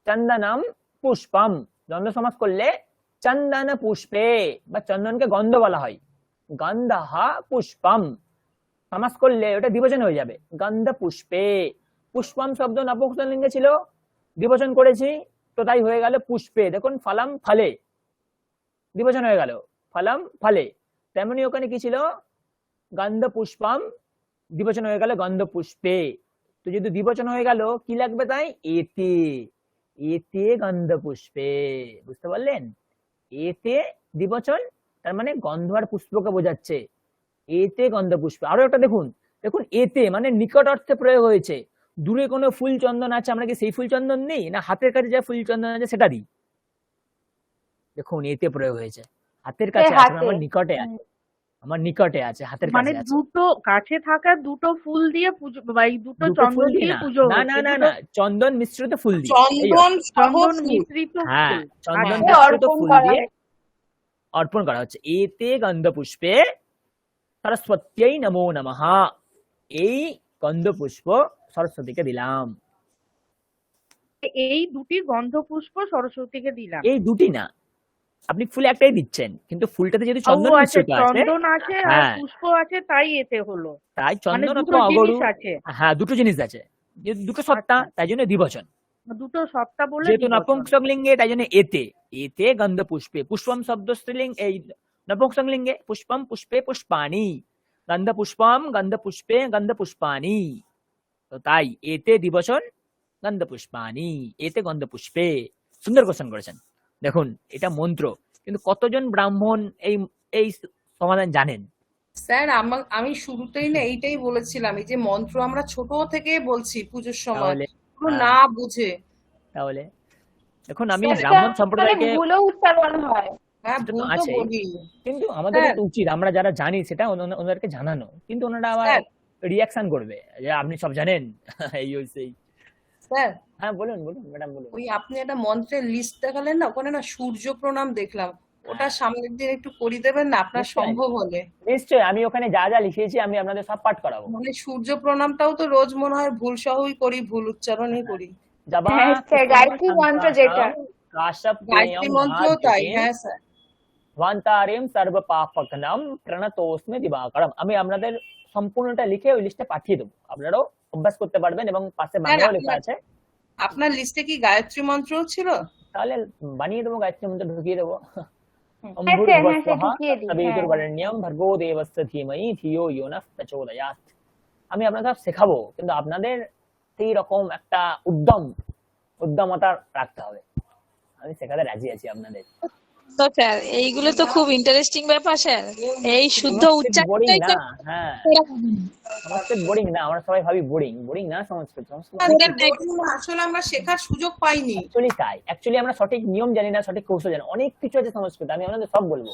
S1: চন্দনম পুষ্পম, দ্বন্দ্ব সমাস করলে চন্দন পুষ্পে, বা চন্দনকে গন্ধ বলা হয়। গন্ধঃ পুষ্পম, সমাস করলে ওটা দ্বিবচন হয়ে যাবে, গন্ধ পুষ্পে। পুষ্পম শব্দ নপুংসকলিঙ্গে ছিল, দ্বিবচন করেছি, তো তাই হয়ে গেল পুষ্পে। দেখুন ফলম ফলে, দ্বিবচন হয়ে গেল, ফলম ফলে। তেমনি ওখানে কি ছিল? গন্ধ পুষ্পম, দ্বিবচন হয়ে গেল গন্ধ পুষ্পে। তো যদি দ্বিবচন হয়ে গেল কি লাগবে? তাই এতে, এতে গন্ধ পুষ্পে। বুঝতে পারলেন? এতে দ্বিবচন, তার মানে গন্ধ আর পুষ্পকে বোঝাচ্ছে। এতে গন্ধ পুষ্প। আরো একটা দেখুন, দেখুন এতে মানে নিকট অর্থে প্রয়োগ হয়েছে। দূরে কোনো ফুল চন্দন আছে, আমরা কি সেই ফুল চন্দন নেই, না হাতের কাছে যা ফুল চন্দন আছে সেটা দিই? দেখুন এতে প্রয়োগ হয়েছে, হাতের কাছে আছে, আমার নিকটে আছে, আমার নিকটে আছে, হাতের
S5: মানে
S1: কাছে আছে।
S5: দুটো কাছে থাকা দুটো ফুল দিয়ে পুজো, বা এই দুটো চন্দন দিয়ে পুজো
S1: না না না না, চন্দন মিশ্রিত ফুল দিয়ে,
S5: চন্দন মিশ্রিত
S1: হ্যাঁ,
S5: ফুল,
S1: চন্দন
S5: আচ্ছা।
S1: মিশ্রিত ফুল দিয়ে অর্পণ করা হচ্ছে। এতে গন্ধ পুষ্পে সরস্বত্যই নমো নমঃ, এই গন্ধ পুষ্প সরস্বতীকে দিলাম।
S5: এই দুটি গন্ধ পুষ্প সরস্বতীকে দিলাম।
S1: এই দুটি না, আপনি ফুল একটাই দিচ্ছেন, কিন্তু ফুলটাতে যদি চন্দন মিশ্রিত আছে,
S5: চন্দন আছে আর পুষ্প আছে, তাই এতে হলো।
S1: তাই চন্দন
S5: দুটো
S1: অথবা অগরু
S5: আছে।
S1: হ্যাঁ, দুটো জিনিস আছে, যেহেতু দুটো সত্তা তাই জন্য দ্বিবচন।
S5: দুটো সত্তা বলে
S1: যেহেতু নপুংসকলিঙ্গে তাই জন্য এতে, এতে গন্ধ পুষ্পে। পুষ্পম শব্দ স্ত্রীলিঙ্গ, এই নপুংসকলিঙ্গে পুষ্পম পুষ্পে পুষ্পাণি, গন্ধ পুষ্পম গন্ধ পুষ্পে গন্ধ পুষ্পাণি। তো তাই এতে দ্বিবচন, গন্ধ পুষ্পাণি, এতে গন্ধ পুষ্পে। সুন্দর কোশ্চেন করেছেন। দেখুন এটা মন্ত্র, কিন্তু কতজন ব্রাহ্মণ এই এই সমাধান জানেন?
S7: স্যার আমি শুরুতেই না এইটাই বলেছিলাম, এই যে মন্ত্র আমরা ছোট থেকে বলছি পুজোর সময়, না বুঝে।
S1: তাহলে দেখুন, আমি ব্রাহ্মণ সম্প্রদায়কে
S2: ভুলও উচ্চারণ হয়,
S7: হ্যাঁ ভুল তো বলি,
S1: কিন্তু আমাদের উচিত আমরা যারা জানি সেটা ওনাদেরকে জানানো, কিন্তু ওনারা আবার রিয়াকশন করবে যে আপনি সব জানেন। এই সেই
S7: স্যার
S1: হ্যাঁ বলুন বলুন ম্যাডাম বলুন।
S7: ওই আপনি একটা মন্ত্রের লিস্ট দেখালেন না, ওখানে না সূর্য প্রণাম দেখলাম, ওটা সামনের দিন একটু করিয়ে দেবেন না আপনার
S1: নিশ্চয়ই
S7: সম্ভব হলে।
S1: নিশ্চয়ই আমি ওখানে যা যা লিখেছি আমি আপনাদের সব পাঠ করাবো।
S7: মানে সূর্য প্রণামটাও তো রোজ মনে হয় ভুল সহই করি, ভুল উচ্চারণই করি।
S1: জবা
S2: হ্যাঁ স্যার, গায়ত্রী মন্ত্র যেটা।
S1: কাশ্যপ
S7: গায়ত্রী মন্ত্রও তাই, হ্যাঁ স্যার।
S1: ভান্তারিম সর্ব পাপকনম প্রণতোস্মি দিবাকরম। আমি আপনাদের সম্পূর্ণটা লিখে ওই লিস্টে পাঠিয়ে দেবো, আপনারাও অভ্যাস করতে পারবেন এবং পাশে বাংলাও লেখা আছে।
S7: আপনার লিস্টে কি গায়ত্রী মন্ত্রও ছিল?
S1: তাহলে বানিয়ে দেবো, গায়ত্রী মন্ত্র ঢুকিয়ে দেবো।
S2: হ্যাঁ স্যার, হ্যাঁ স্যার, ঢুকিয়ে দিই। হ্যাঁ
S1: তবিতুর্বরেণ্যম ভর্গো দেবস্য ধীমহি ধিয়ো ইয়ো নঃ প্রচোদয়াৎ। আমি আপনাদের সব শেখাবো, কিন্তু আপনাদের সেই রকম একটা উদ্যমতা রাখতে হবে। আমি শেখাতে রাজি আছি আপনাদের।
S11: তো স্যার এইগুলো তো খুব ইন্টারেস্টিং ব্যাপার স্যার, এই শুদ্ধ
S1: বোরিং
S11: উচ্চারণটাই
S1: না? হ্যাঁ, সংস্কৃত বোরিং না, আমরা সবাই ভাবি বোরিং না সংস্কৃত।
S7: আসলে আমরা শেখার সুযোগ পাইনি।
S1: অ্যাকচুয়ালি আমরা সঠিক নিয়ম জানি না, সঠিক কৌশল জানি। অনেক কিছু আছে সংস্কৃতে, আমি আপনাদের সব বলবো।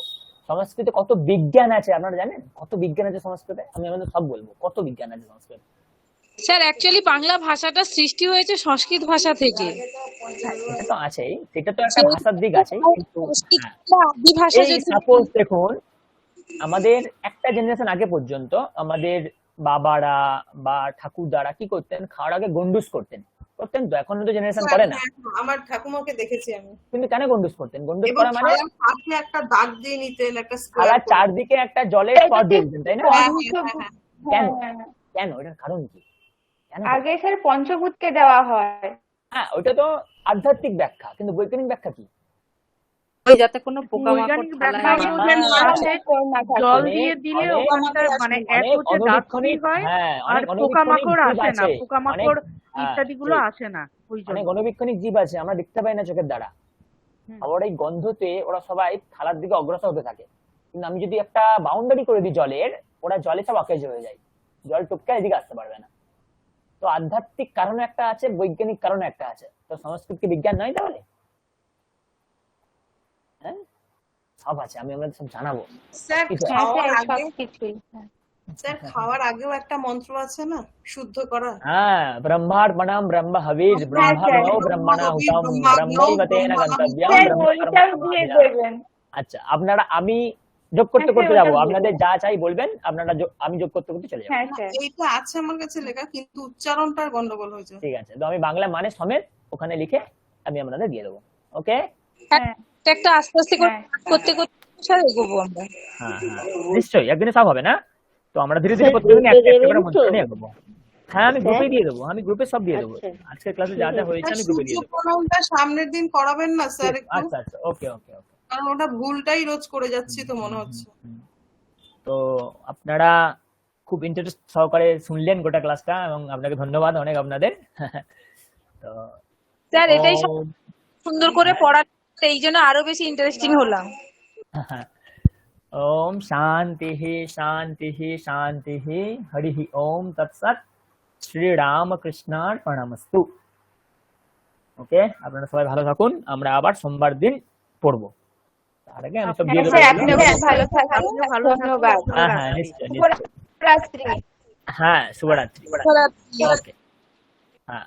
S1: সংস্কৃতে কত বিজ্ঞান আছে আপনারা জানেন? কত বিজ্ঞান আছে সংস্কৃতে, আমি আপনাদের সব বলবো কত বিজ্ঞান আছে সংস্কৃতে।
S11: স্যার অ্যাকচুয়ালি বাংলা ভাষাটা সৃষ্টি হয়েছে সংস্কৃত ভাষা থেকে।
S1: সেটা তো আছেই, সেটা তো একটা ভাষার দিক আছে, কিন্তু
S11: আদি ভাষা
S1: এই
S11: যদি
S1: সাপোজ দেখুন, আমাদের একটা জেনারেশন আগে পর্যন্ত আমাদের বাবারা বা ঠাকুরদারা কি করতেন, খাওয়ার আগে গন্ডুস করতেন তো। এখন তো জেনারেশন করে না।
S7: আমার ঠাকুমাকে দেখেছি আমি।
S1: কিন্তু কেন গন্ডুস করতেন? গন্ডুস
S7: এবং
S1: করা মানে
S7: থালার পাশে একটা দাগ দিয়ে নিতেন, একটা
S1: থালার
S7: স্কোয়ার করে।
S1: চারদিকে একটা জলের স্তর দিয়ে দিতেন, তাই না? কেন
S2: হ্যাঁ,
S1: কেন এটার কারণ কি? কেন?
S2: আগে স্যার পঞ্চভূতকে দেওয়া হয়।
S1: হ্যাঁ, ওইটা তো আধ্যাত্মিক ব্যাখ্যা, কিন্তু বৈজ্ঞানিক ব্যাখ্যা কি?
S9: ওই যাতে কোনো পোকামাকড়
S5: বৈজ্ঞানিক
S9: থালায়
S5: ব্যাখ্যা
S9: না
S5: বলতে
S9: আসে।
S5: জল দিয়ে দিলে ওখানটার মানে এক হচ্ছে দাঁত ফ্রি হয়, আর পোকামাকড় আসে না, পোকামাকড় ইত্যাদি গুলো আসে না। ওই জন্য
S1: অনেক অনবীক্ষণিক জীব আছে, আমরা দেখতে পাই না চোখের দ্বারা। আবার এই গন্ধতে ওরা সবাই থালার দিকে অগ্রসর হতে থাকে। কিন্তু আমি যদি একটা বাউন্ডারি করে দিই জলের, ওরা জলে সব অকেজ হয়ে যায়, জল টুপকে এদিকে আসতে পারবে না। তো আধ্যাত্মিক কারণে একটা আছে, বৈজ্ঞানিক কারণে একটা আছে। তো সংস্কৃত কি বিজ্ঞান নয় তাহলে? হ্যাঁ, সব আছে, আমি আপনাদের সব জানাবো।
S7: স্যার
S1: কিছু
S7: খাওয়ার আগে,
S2: সবকিছুই।
S7: স্যার খাওয়ার আগেও একটা মন্ত্র আছে না শুদ্ধ করা?
S1: হ্যাঁ, ব্রহ্মার্পণম ব্রহ্ম হবিজ ব্রহ্মণো ব্রহ্মণা হুতম ব্রহ্মৈবতেন গন্তব্যম
S2: স্যার
S1: ব্রহ্ম
S2: ওইটাও দিয়ে দেবেন।
S1: আচ্ছা, আপনারা আমি যোগ করতে করতে যাবো, আপনাদের যা চাই বলবেন, আপনারা আমি যোগ করতে করতে চলে যাবো।
S2: হ্যাঁ স্যার।
S7: এইটা আছে আমার কাছে লেখা, কিন্তু উচ্চারণটার গন্ডগোল হয়েছে।
S1: ঠিক আছে, তো আমি বাংলা মানে সমেত ওখানে লিখে আমি আপনাদের দিয়ে দেবো। ওকে,
S11: একটা আস্তে আস্তে করতে করতে স্যার এগোবো আমরা।
S1: হ্যাঁ হ্যাঁ, নিশ্চয়ই একদিনে সব হবে না, তো আমরা ধীরে ধীরে প্রত্যেকদিন একটা একটা করে মন্ত্র নিয়ে এগোবো। হ্যাঁ, আমি গ্রুপে দিয়ে দেবো, আমি গ্রুপে সব দিয়ে দেবো। আজকের ক্লাসে যা যা হয়েছে আমি গ্রুপে দিয়ে
S7: সূর্য
S1: দেবো।
S7: প্রণামটা সামনের দিন করাবেন না স্যার একটু?
S1: আচ্ছা আচ্ছা, ওকে ওকে ওকে।
S7: কারণ ওটা ভুলটাই রোজ করে যাচ্ছি তো মনে হচ্ছে।
S1: তো আপনারা খুব ইন্টারেস্ট সহকারে শুনলেন গোটা ক্লাসটা, এবং আপনাকে ধন্যবাদ অনেক আপনাদের। তো
S11: স্যার এটাই সুন্দর করে পড়া, এই জন্য আরো বেশি ইন্টারেস্টিং হলাম।
S1: ওম শান্তি শান্তি শান্তি, হরি ওম তৎসৎ, শ্রী রামকৃষ্ণার্পণমস্তু। ওকে, আপনারা সবাই ভালো থাকুন, আমরা আবার সোমবার দিন পড়বো। তার আগে আমি সব দিয়ে দেবো।
S2: স্যার আপনিও খুব ভালো থাকুন, ধন্যবাদ।
S1: হ্যাঁ হ্যাঁ, নিশ্চয়ই নিশ্চয়ই।
S2: শুভরাত্রি।
S1: হ্যাঁ, শুভরাত্রি। ওকে, হ্যাঁ।